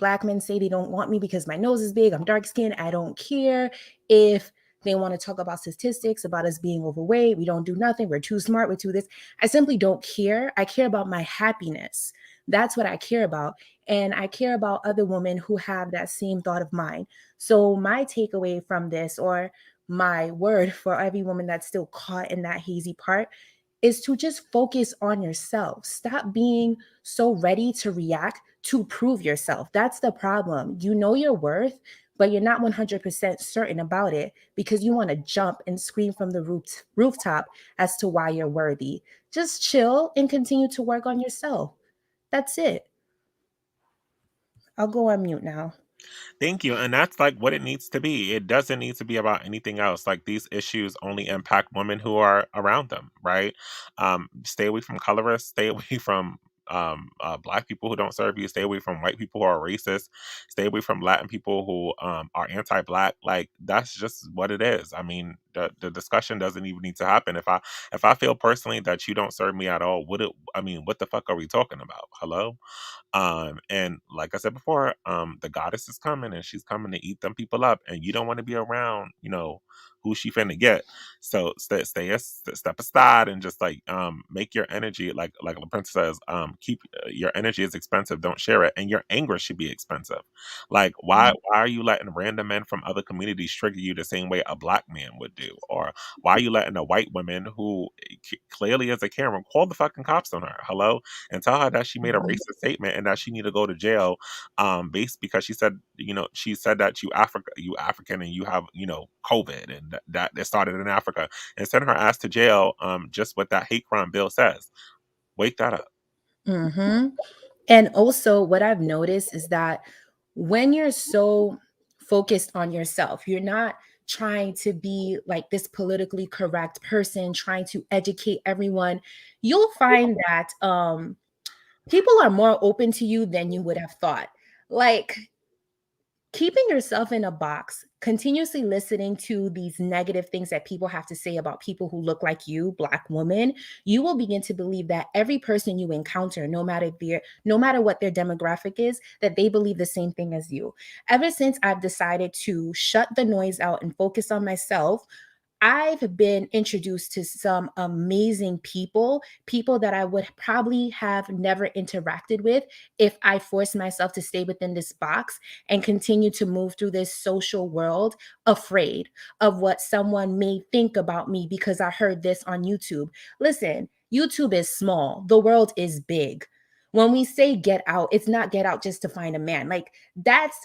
Black men say they don't want me because my nose is big, I'm dark skinned. I don't care if they want to talk about statistics, about us being overweight, we don't do nothing, we're too smart, we're too this. I simply don't care. I care about my happiness. That's what I care about. And I care about other women who have that same thought of mine. So, my takeaway from this, or my word for every woman that's still caught in that hazy part, is to just focus on yourself. Stop being so ready to react to prove yourself. That's the problem. You know your worth, but you're not 100% certain about it because you want to jump and scream from the rooftop as to why you're worthy. Just chill and continue to work on yourself. That's it. I'll go on mute now. Thank you. And that's like what it needs to be. It doesn't need to be about anything else. Like these issues only impact women who are around them, right? Stay away from colorists, stay away from black people who don't serve you, stay away from white people who are racist, stay away from Latin people who are anti-black. Like that's just what it is. I mean, the discussion doesn't even need to happen. If I feel personally that you don't serve me at all, what the fuck are we talking about? Hello? And like I said before, the goddess is coming and she's coming to eat them people up, and you don't want to be around, who she finna get. So step aside and just like make your energy like the princess says, keep your energy is expensive, don't share it, and your anger should be expensive. Like why are you letting random men from other communities trigger you the same way a black man would do, or why are you letting a white woman who clearly is a Karen call the fucking cops on her? Hello, and tell her that she made a Mhm. racist statement and that she need to go to jail, based because she said that you African and you have COVID, and that it started in Africa, and send her ass to jail, just what that hate crime bill says. Wake that up. Mhm. And also, what I've noticed is that when you're so focused on yourself, you're not trying to be like this politically correct person, trying to educate everyone, you'll find that people are more open to you than you would have thought. Like, keeping yourself in a box, continuously listening to these negative things that people have to say about people who look like you, Black women, you will begin to believe that every person you encounter, no matter what their demographic is, that they believe the same thing as you. Ever since I've decided to shut the noise out and focus on myself, I've been introduced to some amazing people that I would probably have never interacted with if I forced myself to stay within this box and continue to move through this social world afraid of what someone may think about me because I heard this on YouTube. Listen, YouTube is small, the world is big. When we say get out, it's not get out just to find a man. Like, that's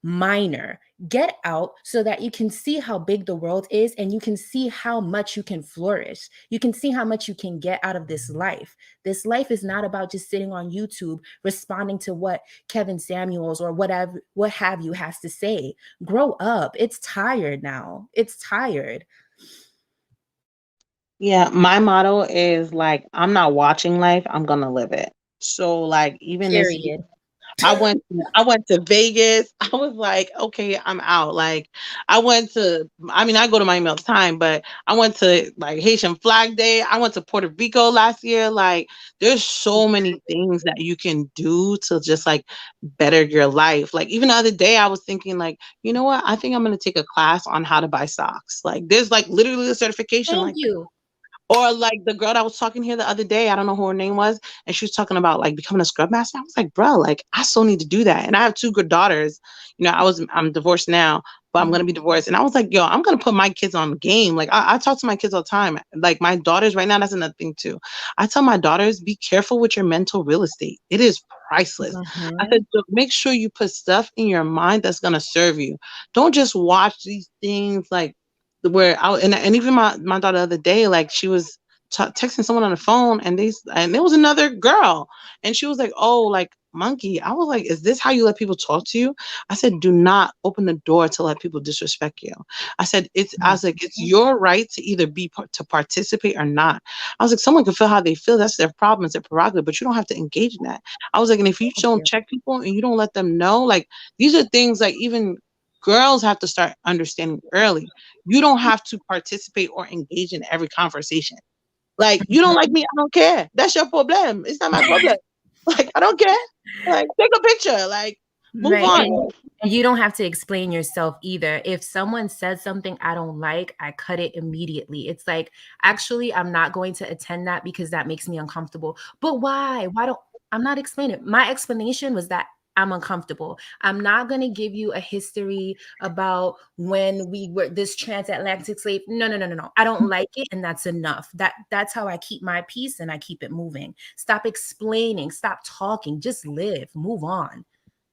minor. Get out so that you can see how big the world is and you can see how much you can flourish. You can see how much you can get out of this life. This life is not about just sitting on YouTube responding to what Kevin Samuels or what have you has to say. Grow up. It's tired now. It's tired. Yeah, my motto is like, I'm not watching life, I'm gonna live it. So like even this year, Period. I went to Vegas. I was like, okay, I'm out. Like I go to Miami all the time, but I went to like Haitian Flag Day. I went to Puerto Rico last year. Like there's so many things that you can do to just like better your life. Like even the other day I was thinking like, you know what? I think I'm gonna take a class on how to buy socks. Like there's like literally a certification Thank like you. or like the girl that was talking here the other day, I don't know who her name was, and she was talking about like becoming a scrub master. I was like, bro, like I still need to do that. And I have two good daughters. I'm divorced now, but I'm gonna be divorced. And I was like, yo, I'm gonna put my kids on game. Like I talk to my kids all the time. Like my daughters right now, that's another thing too. I tell my daughters, be careful with your mental real estate. It is priceless. I Mhm. said, so make sure you put stuff in your mind that's gonna serve you. Don't just watch these things like where and even my daughter the other day, like she was texting someone on the phone, and there was another girl, and she was like, "Oh, like monkey." I was like, "Is this how you let people talk to you?" I said, "Do not open the door to let people disrespect you." I was like, "It's your right to either to participate or not." I was like, "Someone can feel how they feel. That's their problem. It's their prerogative, but you don't have to engage in that." I was like, "And if you Thank don't you. check people and you don't let them know, like these are things like even." Girls have to start understanding early. You don't have to participate or engage in every conversation. Like, you don't like me, I don't care. That's your problem. It's not my problem. Like, I don't care. Like, take a picture. Like, move Right. on. And you don't have to explain yourself either. If someone says something I don't like, I cut it immediately. It's like, actually, I'm not going to attend that because that makes me uncomfortable. But why? I'm not explaining. My explanation was that I'm uncomfortable. I'm not going to give you a history about when we were this transatlantic slave. No, no, no, no, no. I don't like it, and that's enough. That's how I keep my peace and I keep it moving. Stop explaining, stop talking, just live, move on.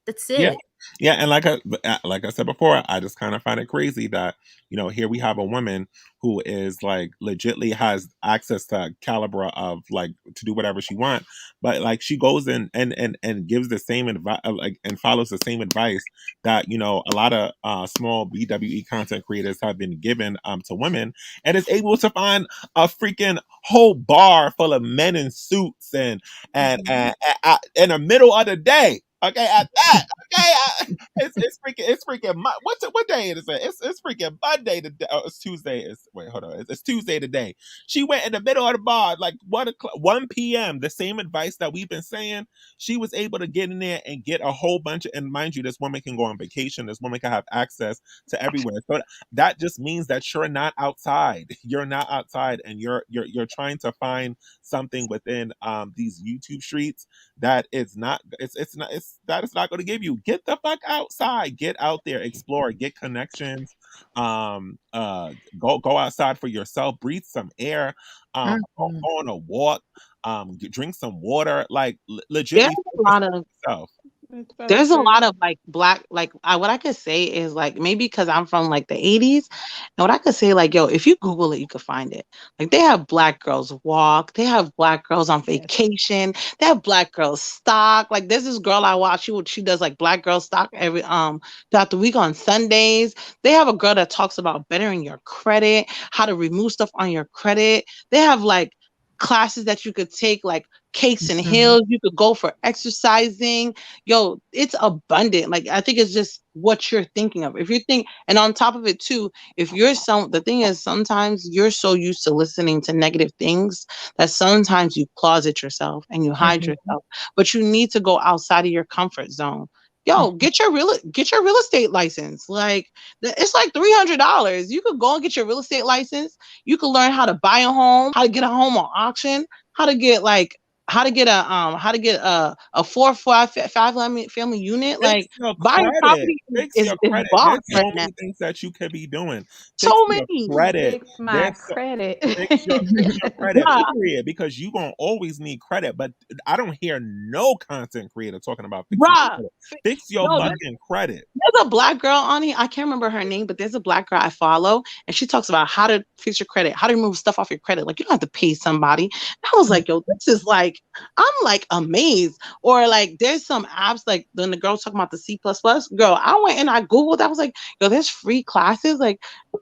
That's Yeah. it. Yeah, and like I said before, I just kind of find it crazy that, here we have a woman who is like legitly has access to a caliber of like to do whatever she wants, but like she goes in and gives the same advice, like, and follows the same advice that a lot of small BWE content creators have been given to women, and is able to find a freaking whole bar full of men in suits and in the middle of the day. Okay, at that. Okay, it's freaking what day is it? It's freaking Monday today. Oh, it's Tuesday. Wait, hold on. It's Tuesday today. She went in the middle of the bar like 1 p.m. The same advice that we've been saying. She was able to get in there and get a whole bunch of. And mind you, this woman can go on vacation. This woman can have access to everywhere. So that just means that you're not outside. You're not outside, and you're trying to find something within these YouTube streets that it's not that is not going to give you. Get the fuck outside, get out there, explore, get connections, go outside for yourself, breathe some air, go on a walk, drink some water, like There's legitly a focus lot on of yourself. There's a lot of like black, like what I could say is like maybe because I'm from like the 80s, and what I could say like yo, if you Google it, you could find it. Like they have black girls walk, they have black girls on vacation, they have black girls stock. Like there's this girl I watch, she does like black girl stock every throughout the week on Sundays. They have a girl that talks about bettering your credit, how to remove stuff on your credit. They have like classes that you could take like cakes and hills. You could go for exercising. Yo, it's abundant. Like I think it's just what you're thinking of. If you think, and on top of it too, if you're the thing is sometimes you're so used to listening to negative things that sometimes you closet yourself and you hide yourself. But you need to go outside of your comfort zone. Yo, get your real estate license. Like it's like $300. You could go and get your real estate license. You could learn how to buy a home, how to get a home on auction, how to get a 4 or 5 family unit. Fix Like your buying credit. property Fix is your is credit. boss There's right so now. many things that you could be doing. Fix So your many. credit. Fix my There's so, credit. fix your credit, Bruh, period. Because you gonna always need credit. But I don't hear no content creator talking about fixing your bruh. credit. Fix your Yo, fucking credit. there's a black girl on here. I can't remember her name, but there's a black girl I follow, and she talks about how to fix your credit, how to remove stuff off your credit. Like you don't have to pay somebody. And I was like, yo, this is like, I'm like amazed. Or like, there's some apps like when the girl's talking about the C++. Girl, I went and I googled. I was like, yo, there's free classes. Like,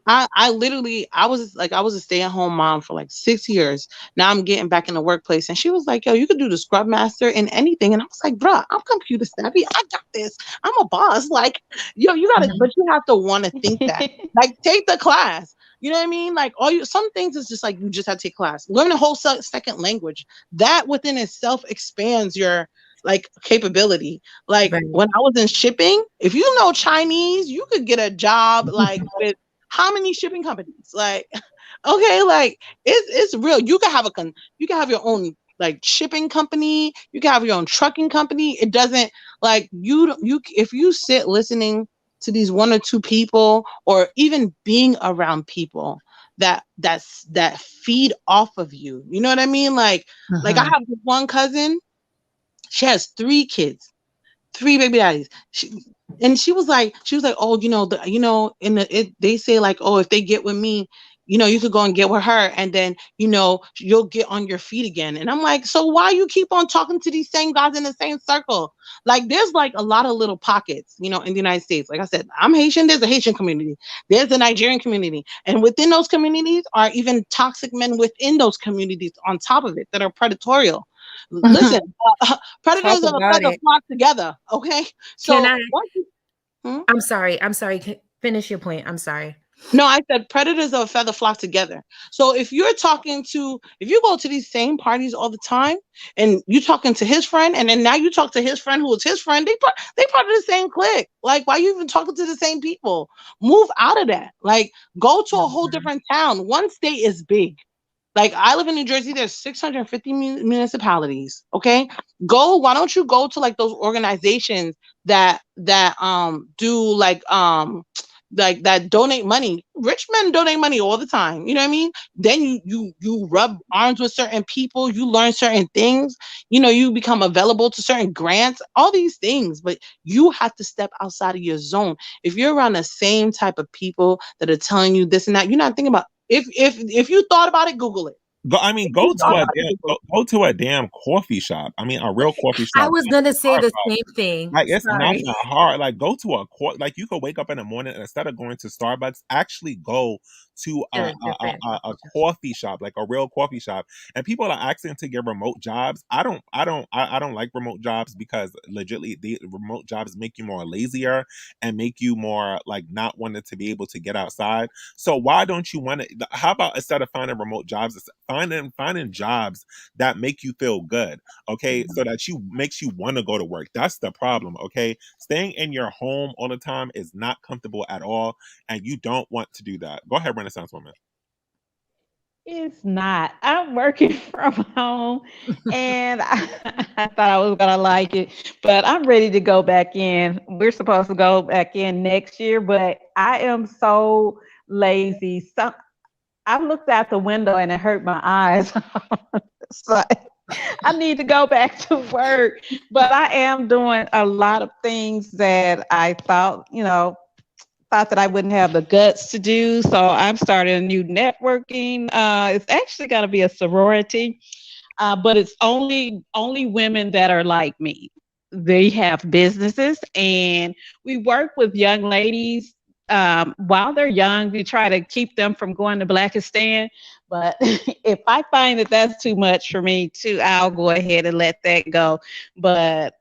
I was a stay-at-home mom for like 6 years. Now I'm getting back in the workplace, and she was like, yo, you could do the Scrub Master in anything. And I was like, bruh, I'm computer savvy. I got this. I'm a boss. Like, yo, you gotta, but you have to want to think that. Like, take the class. You know what I mean? Like, some things is just like you just have to take class. Learn a whole second language. That within itself expands your like capability. Like Right. when I was in shipping, if you know Chinese, you could get a job like with how many shipping companies? Like, okay, like it's real. You can have your own like shipping company. You can have your own trucking company. It doesn't like you if you sit listening to these one or two people or even being around people that feed off of you. You know what I mean? Like I have this one cousin, she has 3 kids, 3 baby daddies. She was like, oh, they say like, oh, if they get with me, you could go and get with her, and then you'll get on your feet again. And I'm like, so why you keep on talking to these same guys in the same circle? Like, there's like a lot of little pockets, in the United States. Like I said, I'm Haitian. There's a Haitian community. There's a Nigerian community, and within those communities are even toxic men within those communities on top of it that are predatory. Listen, Talk predators of a about feather it. flock together. Okay, Can so I? Hmm? I'm sorry. I'm sorry. Finish your point. I'm sorry. No, I said predators of a feather flock together. So if you go to these same parties all the time, and you talking to his friend, and then now you talk to his friend who is his friend, they part of the same clique. Like, why you even talking to the same people? Move out of that. Like, go to a whole different town. One state is big. Like, I live in New Jersey. There's 650 municipalities. Okay, why don't you go to like those organizations that do like that donate money. Rich men donate money all the time. You know what I mean? Then you rub arms with certain people. You learn certain things. You know, you become available to certain grants. All these things, but you have to step outside of your zone. If you're around the same type of people that are telling you this and that, you're not thinking about. If you thought about it, Google it. Go to a damn coffee shop. I mean, a real coffee shop. I was gonna say the same thing. Like, it's not Sorry. that hard. Like, go to like, you could wake up in the morning and instead of going to Starbucks, actually go to a coffee shop, like a real coffee shop. And people are asking to get remote jobs. I don't like remote jobs because legitimately the remote jobs make you more lazier and make you more like not wanting to be able to get outside. So why don't you want to? How about instead of finding remote jobs, finding jobs that make you feel good, okay, so that makes you want to go to work. That's the problem, okay? Staying in your home all the time is not comfortable at all, and you don't want to do that. Go ahead, Renaissance Woman. It's not. I'm working from home, and I thought I was gonna like it, but I'm ready to go back in. We're supposed to go back in next year, but I am so lazy. So I looked out the window and it hurt my eyes. So I need to go back to work, but I am doing a lot of things that I thought that I wouldn't have the guts to do. So I'm starting a new networking. It's actually going to be a sorority, but it's only women that are like me. They have businesses, and we work with young ladies while they're young. We try to keep them from going to Blackistan. But if I find that that's too much for me, too, I'll go ahead and let that go. But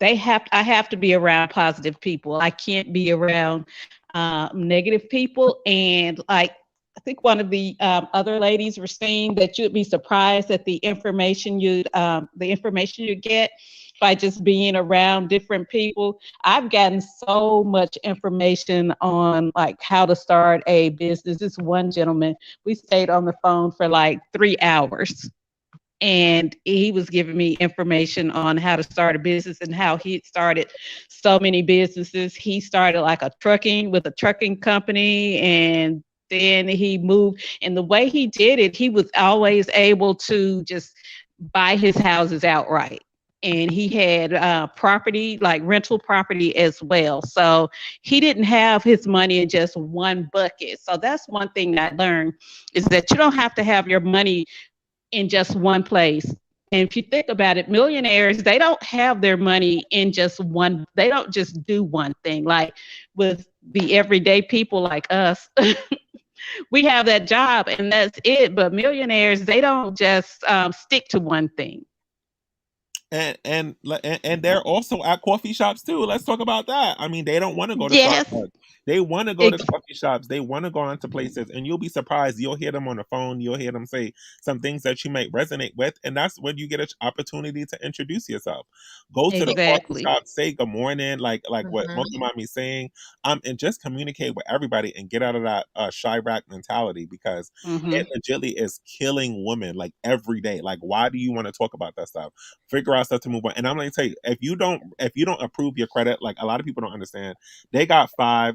I have to be around positive people. I can't be around negative people. And like, I think one of the other ladies were saying that you'd be surprised at the information you get by just being around different people. I've gotten so much information on like how to start a business. This one gentleman, we stayed on the phone for like 3 hours, and he was giving me information on how to start a business and how he had started so many businesses. He started like a trucking company, and then he moved. And the way he did it, he was always able to just buy his houses outright. And he had property, like rental property as well. So he didn't have his money in just one bucket. So that's one thing I learned, is that you don't have to have your money in just one place. And if you think about it, millionaires, they don't have their money in just one, they don't just do one thing. Like with the everyday people like us, we have that job and that's it. But millionaires, they don't just stick to one thing. And they're also at coffee shops too. Let's talk about that. I mean, they don't want to go to Yes. Starbucks. They want to go to coffee shops. They want to go into places, and you'll be surprised. You'll hear them on the phone. You'll hear them say some things that you might resonate with, and that's when you get an opportunity to introduce yourself. Go to the coffee shop, say good morning, like what Mocha Mommy's saying, and just communicate with everybody and get out of that Chirac mentality, because it legitimately is killing women like every day. Like, why do you want to talk about that stuff? Figure out stuff to move on. And I'm gonna tell you, if you don't approve your credit, like a lot of people don't understand, they got 3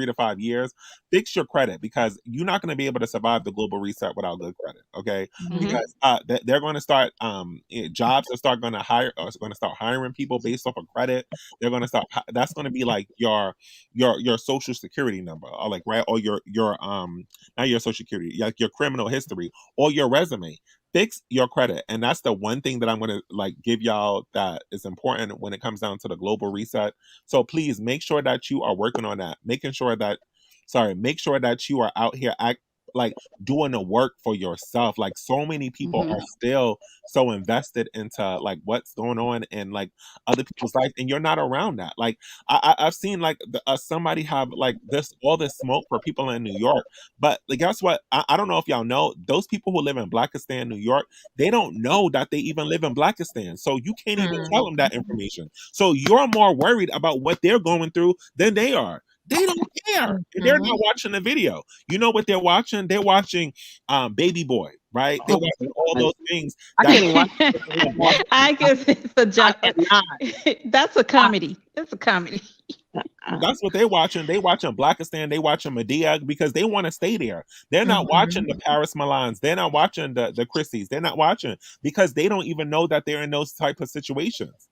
to 5 years. Fix your credit, because you're not going to be able to survive the global reset without good credit. Okay, because they're going to start jobs are going to start hiring people based off of credit. They're going to start. That's going to be like your social security number, or like, right, or your not your social security, like your criminal history or your resume. Fix your credit. And that's the one thing that I'm going to like give y'all that is important when it comes down to the global reset. So please make sure that you are working on that, make sure that you are out here like doing the work for yourself. Like, so many people are still so invested into like what's going on in like other people's life, and you're not around that. Like I've seen like somebody have like all this smoke for people in New York, but like, guess what? I don't know if y'all know, those people who live in Blackistan, New York, they don't know that they even live in Blackistan. So you can't even tell them that information. So you're more worried about what they're going through than they are. They don't care. They're not watching the video. You know what they're watching? They're watching Baby Boy, right? They're watching all those things. I That can't even watch. I guess it's a I job. cannot. That's a comedy. It's a comedy. that's what they're watching. They watching Blackistan. They watching Medea because they want to stay there. They're not watching the Paris Milans. They're not watching the Christies. They're not watching because they don't even know that they're in those type of situations.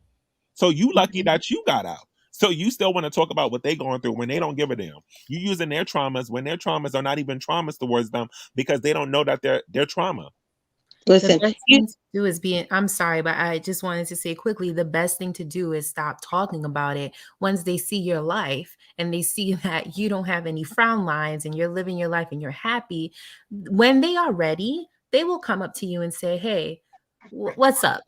So you lucky that you got out. So you still want to talk about what they're going through when they don't give a damn. You using their traumas when their traumas are not even traumas towards them because they don't know that they're trauma. Listen, the best thing to do is I'm sorry, but I just wanted to say quickly, the best thing to do is stop talking about it. Once they see your life and they see that you don't have any frown lines and you're living your life and you're happy, when they are ready, they will come up to you and say, hey, what's up?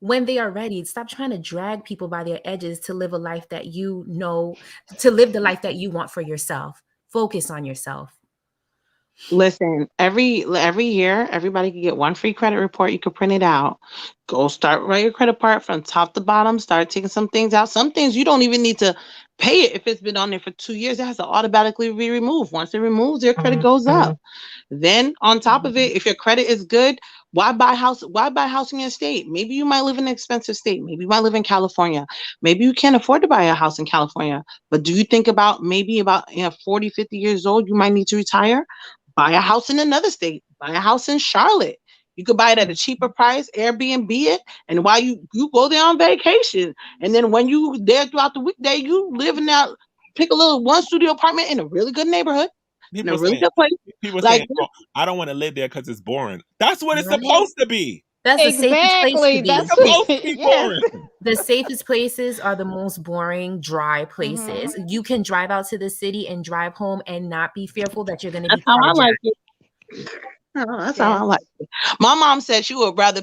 When they are ready, stop trying to drag people by their edges to live a life that you know, to live the life that you want for yourself. Focus on yourself. listen, every year, everybody can get one free credit report. You can print it out. Go start write your credit part from top to bottom. Start taking some things out. Some things you don't even need to pay it if it's been on there for 2 years. It has to automatically be removed. Once it removes, your credit goes up. Then on top of it, if your credit is good, why buy house? Why buy house in your state? Maybe you might live in an expensive state. Maybe you might live in California. Maybe you can't afford to buy a house in California. But do you think about maybe about 40, 50 years old, you might need to retire? Buy a house in another state. Buy a house in Charlotte. You could buy it at a cheaper price, Airbnb it, and while you go there on vacation, and then when you there throughout the weekday, you live in that, pick a little one studio apartment in a really good neighborhood, in a really good place. People Like, saying, "Oh, I don't want to live there because it's boring." That's what it's supposed to be. That's the safest place to be. That's supposed to be boring. The safest places are the most boring, dry places. You can drive out to the city and drive home and not be fearful that you're going to be that's how I like carjacked. it. That's how I like it. My mom said she would rather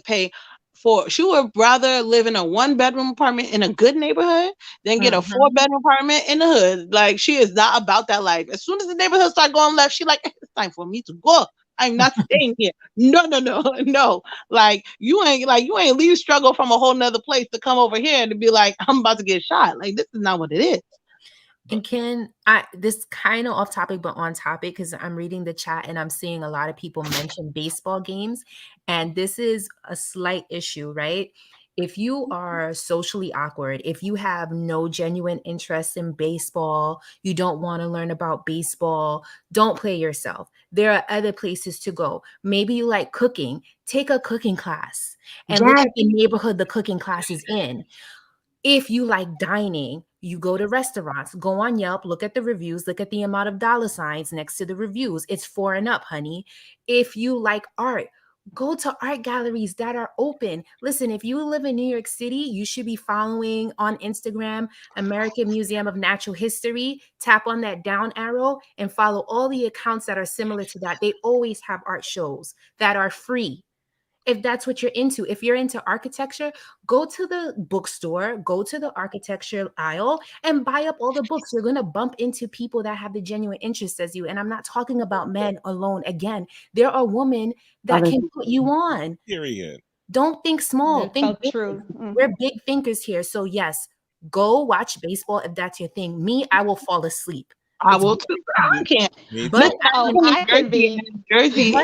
live in a 1-bedroom apartment in a good neighborhood than get a 4-bedroom apartment in the hood. Like, she is not about that life. As soon as the neighborhood start going left, she like, it's time for me to go. I'm not staying here. No. Like you ain't leave struggle from a whole nother place to come over here and to be like, I'm about to get shot. Like, this is not what it is. And this kind of off topic, but on topic, because I'm reading the chat and I'm seeing a lot of people mention baseball games. And this is a slight issue, right? If you are socially awkward, if you have no genuine interest in baseball, you don't want to learn about baseball, don't play yourself. There are other places to go. Maybe you like cooking, take a cooking class and look at the neighborhood the cooking class is in. If you like dining, you go to restaurants, go on Yelp, look at the reviews, look at the amount of dollar signs next to the reviews. It's 4 and up, honey. If you like art, go to art galleries that are open. Listen, if you live in New York City, you should be following on Instagram, American Museum of Natural History. Tap on that down arrow and follow all the accounts that are similar to that. They always have art shows that are free. If that's what you're into. If you're into architecture, go to the bookstore, go to the architecture aisle and buy up all the books. You're going to bump into people that have the genuine interest as you. And I'm not talking about men alone. Again, there are women that can put you on. Period. Don't think small. Think big. True. We're big thinkers here. So yes, go watch baseball if that's your thing. Me, I will fall asleep. I will too. I can't. But I can be Jersey.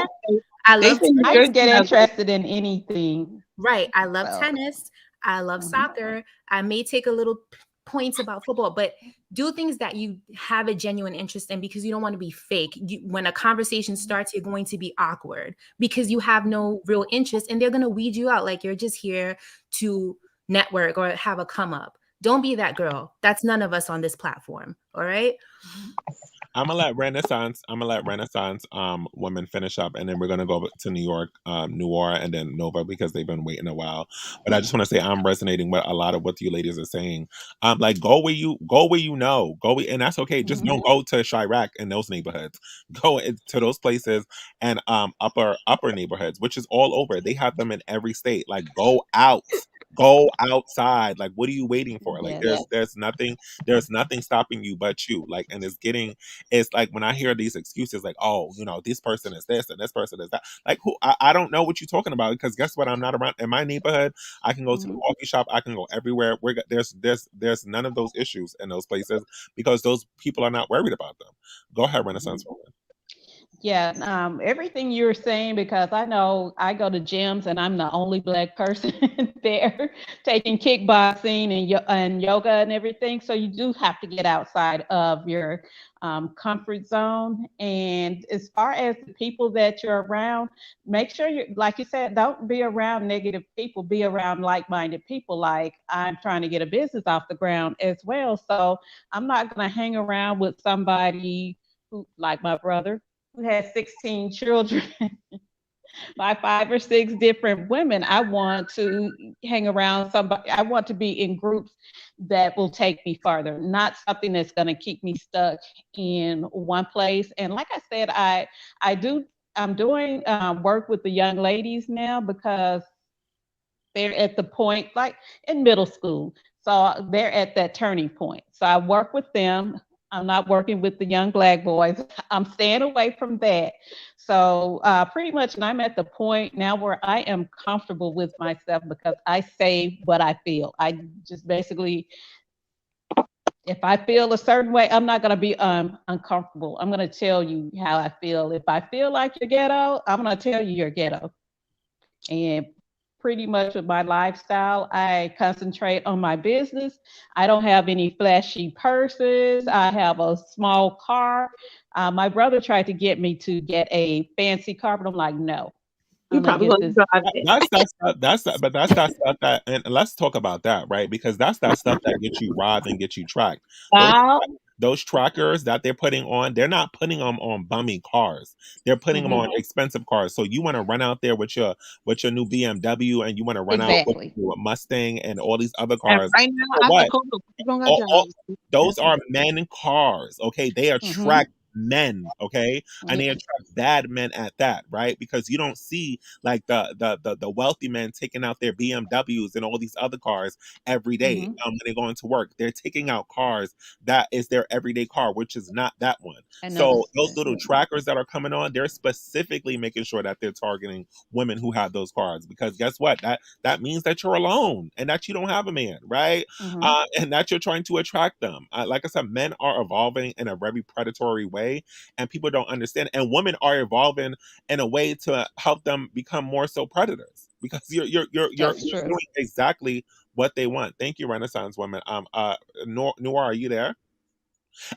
I can get interested in anything. Right. I love tennis. I love soccer. I may take a little points about football, but do things that you have a genuine interest in because you don't want to be fake. When a conversation starts, you're going to be awkward because you have no real interest and they're going to weed you out like you're just here to network or have a come up. Don't be that girl. That's none of us on this platform. All right. I'm gonna let Renaissance women finish up, and then we're gonna go to New York, Noir, and then Nova because they've been waiting a while. But I just want to say I'm resonating with a lot of what you ladies are saying. Like go where you know, and that's okay. Just don't go to Chirac and those neighborhoods. Go to those places and upper neighborhoods, which is all over. They have them in every state. Like go out. Go outside. Like, what are you waiting for? Like, Yes. there's nothing stopping you but you. Like, and it's like when I hear these excuses, like, oh, this person is this and this person is that. Like, who? I don't know what you're talking about, because guess what? I'm not around in my neighborhood. I can go to the coffee shop. I can go everywhere. There's none of those issues in those places because those people are not worried about them. Go ahead, Renaissance Woman. Yeah, everything you're saying, because I know I go to gyms and I'm the only Black person there taking kickboxing and yoga and everything. So you do have to get outside of your comfort zone. And as far as the people that you're around, make sure you, like you said, don't be around negative people. Be around like-minded people. Like, I'm trying to get a business off the ground as well, so I'm not going to hang around with somebody who, like my brother, who has 16 children by 5 or 6 different women. I want to hang around somebody. I want to be in groups that will take me farther, not something that's going to keep me stuck in one place. And like I said, I'm doing work with the young ladies now, because they're at the point, like in middle school. So they're at that turning point. So I work with them. I'm not working with the young Black boys. I'm staying away from that. So pretty much, and I'm at the point now where I am comfortable with myself, because I say what I feel. I just basically, if I feel a certain way, I'm not going to be uncomfortable. I'm going to tell you how I feel. If I feel like you're ghetto, I'm going to tell you you're ghetto. And pretty much with my lifestyle, I concentrate on my business. I don't have any flashy purses. I have a small car. My brother tried to get me to get a fancy car, but I'm like, no, You I'm gonna probably get gonna this. drive it. That's that stuff that, and let's talk about that, right? Because that's that stuff that gets you robbed and gets you tracked. Those Wow. those trackers that they're putting on, they're not putting them on bummy cars. They're putting them on expensive cars. So you want to run out there with your new BMW, and you want to run out with Exactly. your Mustang and all these other And cars. right now, For after what? COVID, you don't got all, jobs. those are men cars, okay? They attract men, okay? And they attract bad men at that, right? Because you don't see like the wealthy men taking out their BMWs and all these other cars every day when they go into work. They're taking out cars that is their everyday car, which is not that one. I So noticed those that. little trackers that are coming on, they're specifically making sure that they're targeting women who have those cars, because guess what? That means that you're alone and that you don't have a man, right? And that you're trying to attract them. Like I said, men are evolving in a very predatory way, and people don't understand. And women are evolving in a way to help them become more so predators, because you're That's true. doing exactly what they want. Thank you, Renaissance Woman. Noir, are you there?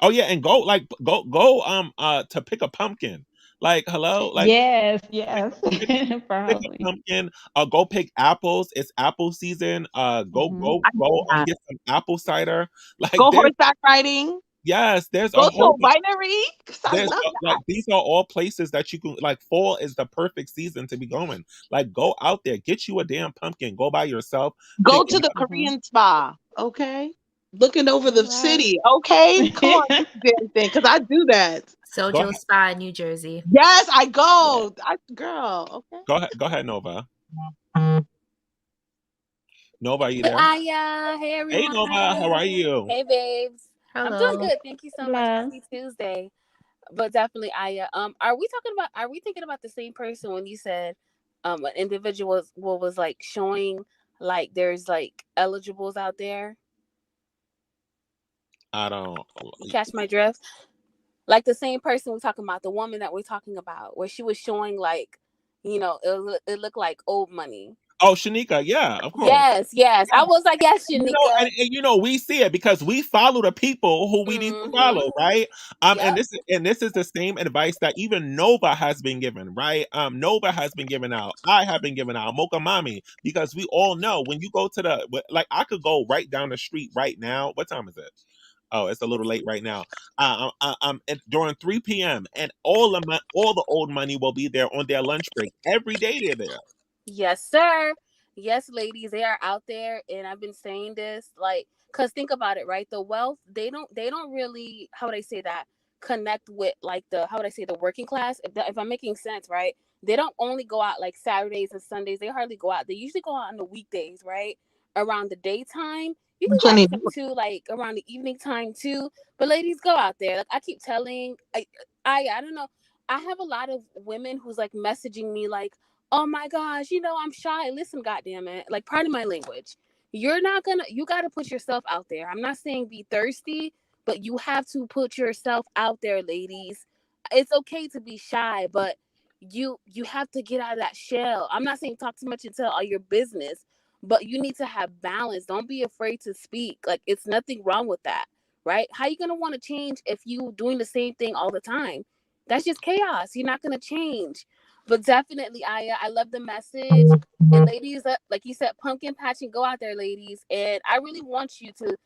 Oh yeah, and go to pick a pumpkin. Like, hello, like, Yes, pick, yes, pick, pick a probably. pumpkin. Go pick apples. It's apple season. Go Hmm. go I go did and that. get some apple cider. Like, Go horseback riding. there's a Go to whole a winery. 'Cause I there's love like, that. these are all places that you can, like, fall is the perfect season to be going. Like, go out there, get you a damn pumpkin. Go by yourself. Pick Go to the Korean spa. Okay. Looking over All the right. city. Okay. Come on, do the damn thing. Because I do that. Go Sojo ahead. Spa in New Jersey. Yes, I Yeah. go. Girl. Okay. Go ahead, Nova. Nova, are you Hey there? Aya, hey Hey everyone. Nova, how are you? Hey babes. I'm doing Hello. good. Thank you so much. Hello. Happy Tuesday. But definitely Aya. Are we thinking about the same person when you said an individual was like showing like there's like eligibles out there? I don't. You catch my drift? Like the same person we're talking about, the woman that we're talking about, where she was showing like, it looked like old money. Oh, Shanika, yeah, of course. Yes, yes. I was like, yes, And, Shanika. we see it because we follow the people who we need to Mm-hmm. follow, right? And Yep. this is the same advice that even Nova has been given, right? Nova has been given out. I have been given out. Mocha Mommy, because we all know when you go to like, I could go right down the street right now. What time is it? Oh, it's a little late right now. During 3 p.m. and all the old money will be there on their lunch break. Every day they're there. Yes, sir. Yes, ladies, they are out there, and I've been saying this, like, cause think about it, right? The wealth, they don't really, how would I say that, connect with like how would I say, the working class. If I'm making sense, right? They don't only go out like Saturdays and Sundays. They hardly go out. They usually go out on the weekdays, right? around the daytime. You can Which go one out is stuff too, like around the evening time too. But ladies, go out there. Like I keep telling, I don't know. I have a lot of women who's like messaging me like, "Oh my gosh, I'm shy." Listen, goddamn it, like pardon my language. You're not gonna. You got to put yourself out there. I'm not saying be thirsty, but you have to put yourself out there, ladies. It's okay to be shy, but you have to get out of that shell. I'm not saying talk too much and tell all your business, but you need to have balance. Don't be afraid to speak. Like it's nothing wrong with that, right? How you gonna want to change if you doing the same thing all the time? That's just chaos. You're not gonna change. But definitely, I love the message. And ladies, like you said, pumpkin patching, go out there, ladies. And I really want you to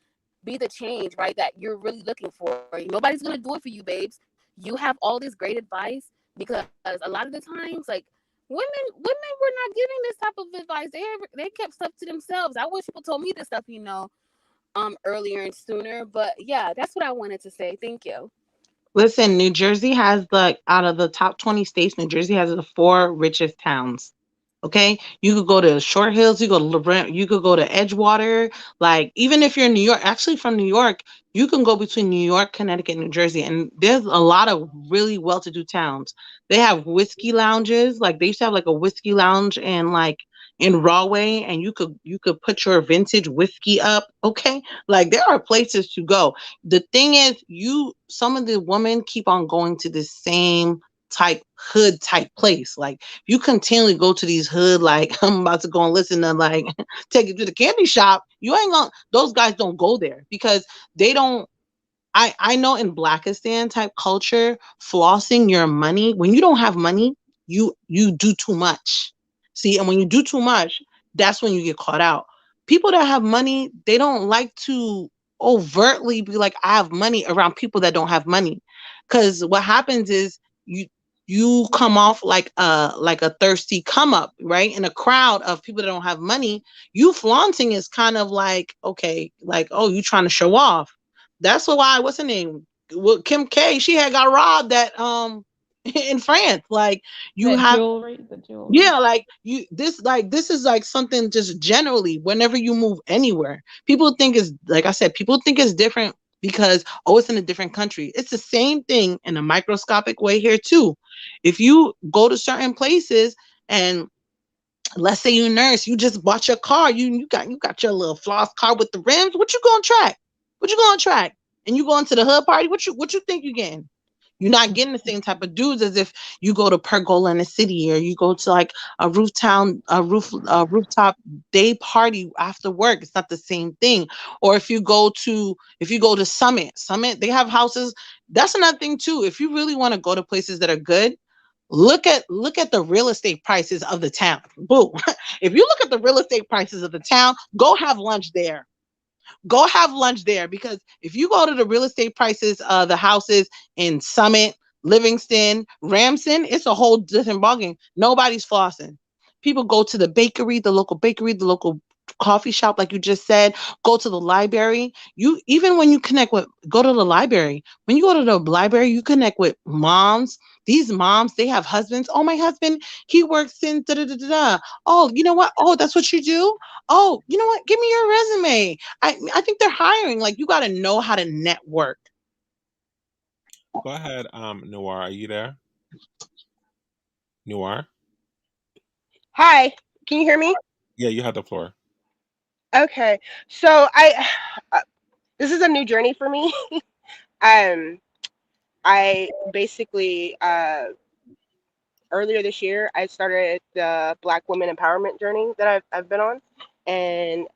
be the change, right? That you're really looking for. Nobody's gonna do it for you, babes. You have all this great advice because a lot of the times, like women were not giving this type of advice. They kept stuff to themselves. I wish people told me this stuff, earlier and sooner. But yeah, that's what I wanted to say. Thank you. Listen, New Jersey has out of the top 20 states, New Jersey has the four richest towns. Okay, you could go to Short Hills, you go to you could go to Edgewater. Like even if you're in New York, actually from New York, you can go between New York, Connecticut, New Jersey, and there's a lot of really well-to-do towns. They have whiskey lounges, like they used to have like a whiskey lounge in Rahway, and you could put your vintage whiskey up. Okay, like there are places to go. The thing is, some of the women keep on going to the same type hood type place. Like you continually go to these hood, like I'm about to go and listen to like take it to the candy shop. You ain't gonna those guys don't go there because they don't I know in Blackistan type culture, flossing your money, when you don't have money, you do too much. See, and when you do too much, that's when you get caught out. People that have money, they don't like to overtly be like, I have money around people that don't have money. Cause what happens is you come off like a thirsty come up, right? In a crowd of people that don't have money, you flaunting is kind of like, okay, like, oh, you trying to show off. That's why what's her name? Well, Kim K. She had got robbed at in France. Like you That have jewelry, the jewelry. yeah, like this is like something just generally whenever you move anywhere. People think it's like I said, people think it's different because it's in a different country. It's the same thing in a microscopic way here too. If you go to certain places and let's say you nurse, you just bought your car, you got your little floss car with the rims. What you gonna track? What you gonna track? And you going to the hood party? What you think you getting? You're not getting the same type of dudes as if you go to Pergola in the city or you go to like a rooftop day party after work. It's not the same thing. Or if you go to Summit, they have houses. That's another thing too. If you really want to go to places that are good, look at the real estate prices of the town. Boo. If you look at the real estate prices of the town, go have lunch there. Go have lunch there because if you go to the real estate prices of the houses in Summit, Livingston, Ramson, it's a whole different ballgame. Nobody's flossing. People go to the local coffee shop, like you just said. Go to the library. You even when you go to the library. When you go to the library, you connect with moms. These moms, they have husbands. Oh, my husband, he works in da da da da. Da. Oh, you know what? Oh, that's what you do. Oh, you know what? Give me your resume. I think they're hiring. Like you got to know how to network. Go ahead, Noir. Are you there? Noir? Hi, can you hear me? Yeah, you have the floor. Okay, so this is a new journey for me. um, I basically earlier this year I started the Black women empowerment journey that I've been on, and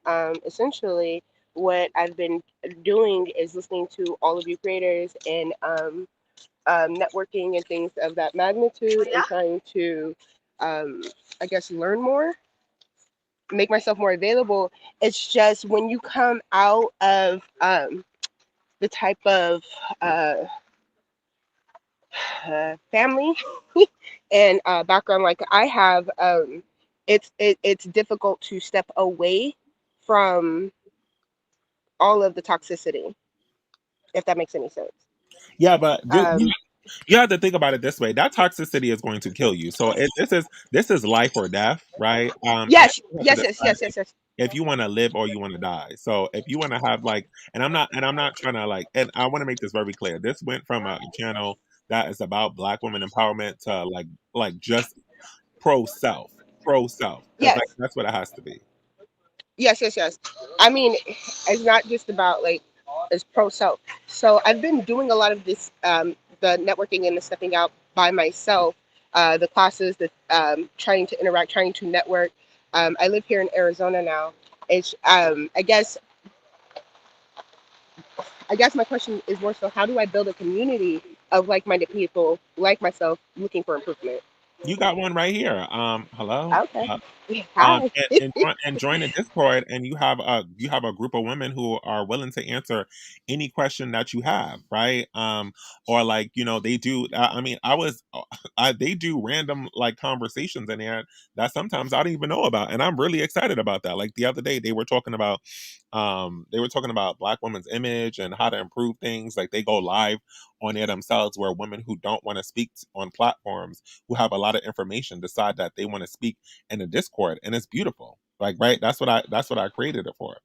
essentially what I've been doing is listening to all of you creators and networking and things of that magnitude, and trying to I guess learn more, make myself more available. It's just when you come out of the type of uh, family and background like I have, it's difficult to step away from all of the toxicity, if that makes any sense. Yeah, but Um, you have to think about it this way. That toxicity is going to kill you. So this is life or death, right? And yes, you have to yes, yes, decide yes, yes, yes. if you want to live or you want to die. So if you want to have like, and I'm not trying to like, and I want to make this very clear. This went from a channel that is about Black women empowerment to like just pro self, because like Yes. that's what it has to be. Yes. I mean, it's not just about like it's pro self. So I've been doing a lot of this, the networking and the stepping out by myself, the classes, the trying to interact, trying to network. I live here in Arizona now. It's I guess my question is more so how do I build a community of like-minded people like myself looking for improvement? You got one right here. Hello. Okay. Hi. And join the Discord, and you have a group of women who are willing to answer any question that you have, right? Or like they do. I mean, they do random like conversations in there that sometimes I don't even know about, and I'm really excited about that. Like the other day, they were talking about Black women's image and how to improve things. Like they go live on there themselves, where women who don't want to speak on platforms, who have a lot of information, decide that they want to speak in the Discord, and it's beautiful. Like, right? That's what I created it for.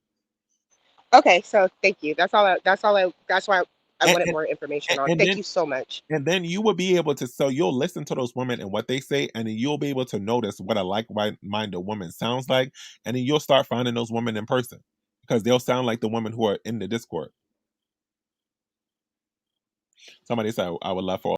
Okay, so thank you. That's why I And wanted and, more information on. and Thank then you so much. and then you will be able to, so you'll listen to those women and what they say, and then you'll be able to notice what a like-minded woman sounds like, and then you'll start finding those women in person, because they'll sound like the women who are in the Discord. Somebody said, I would love for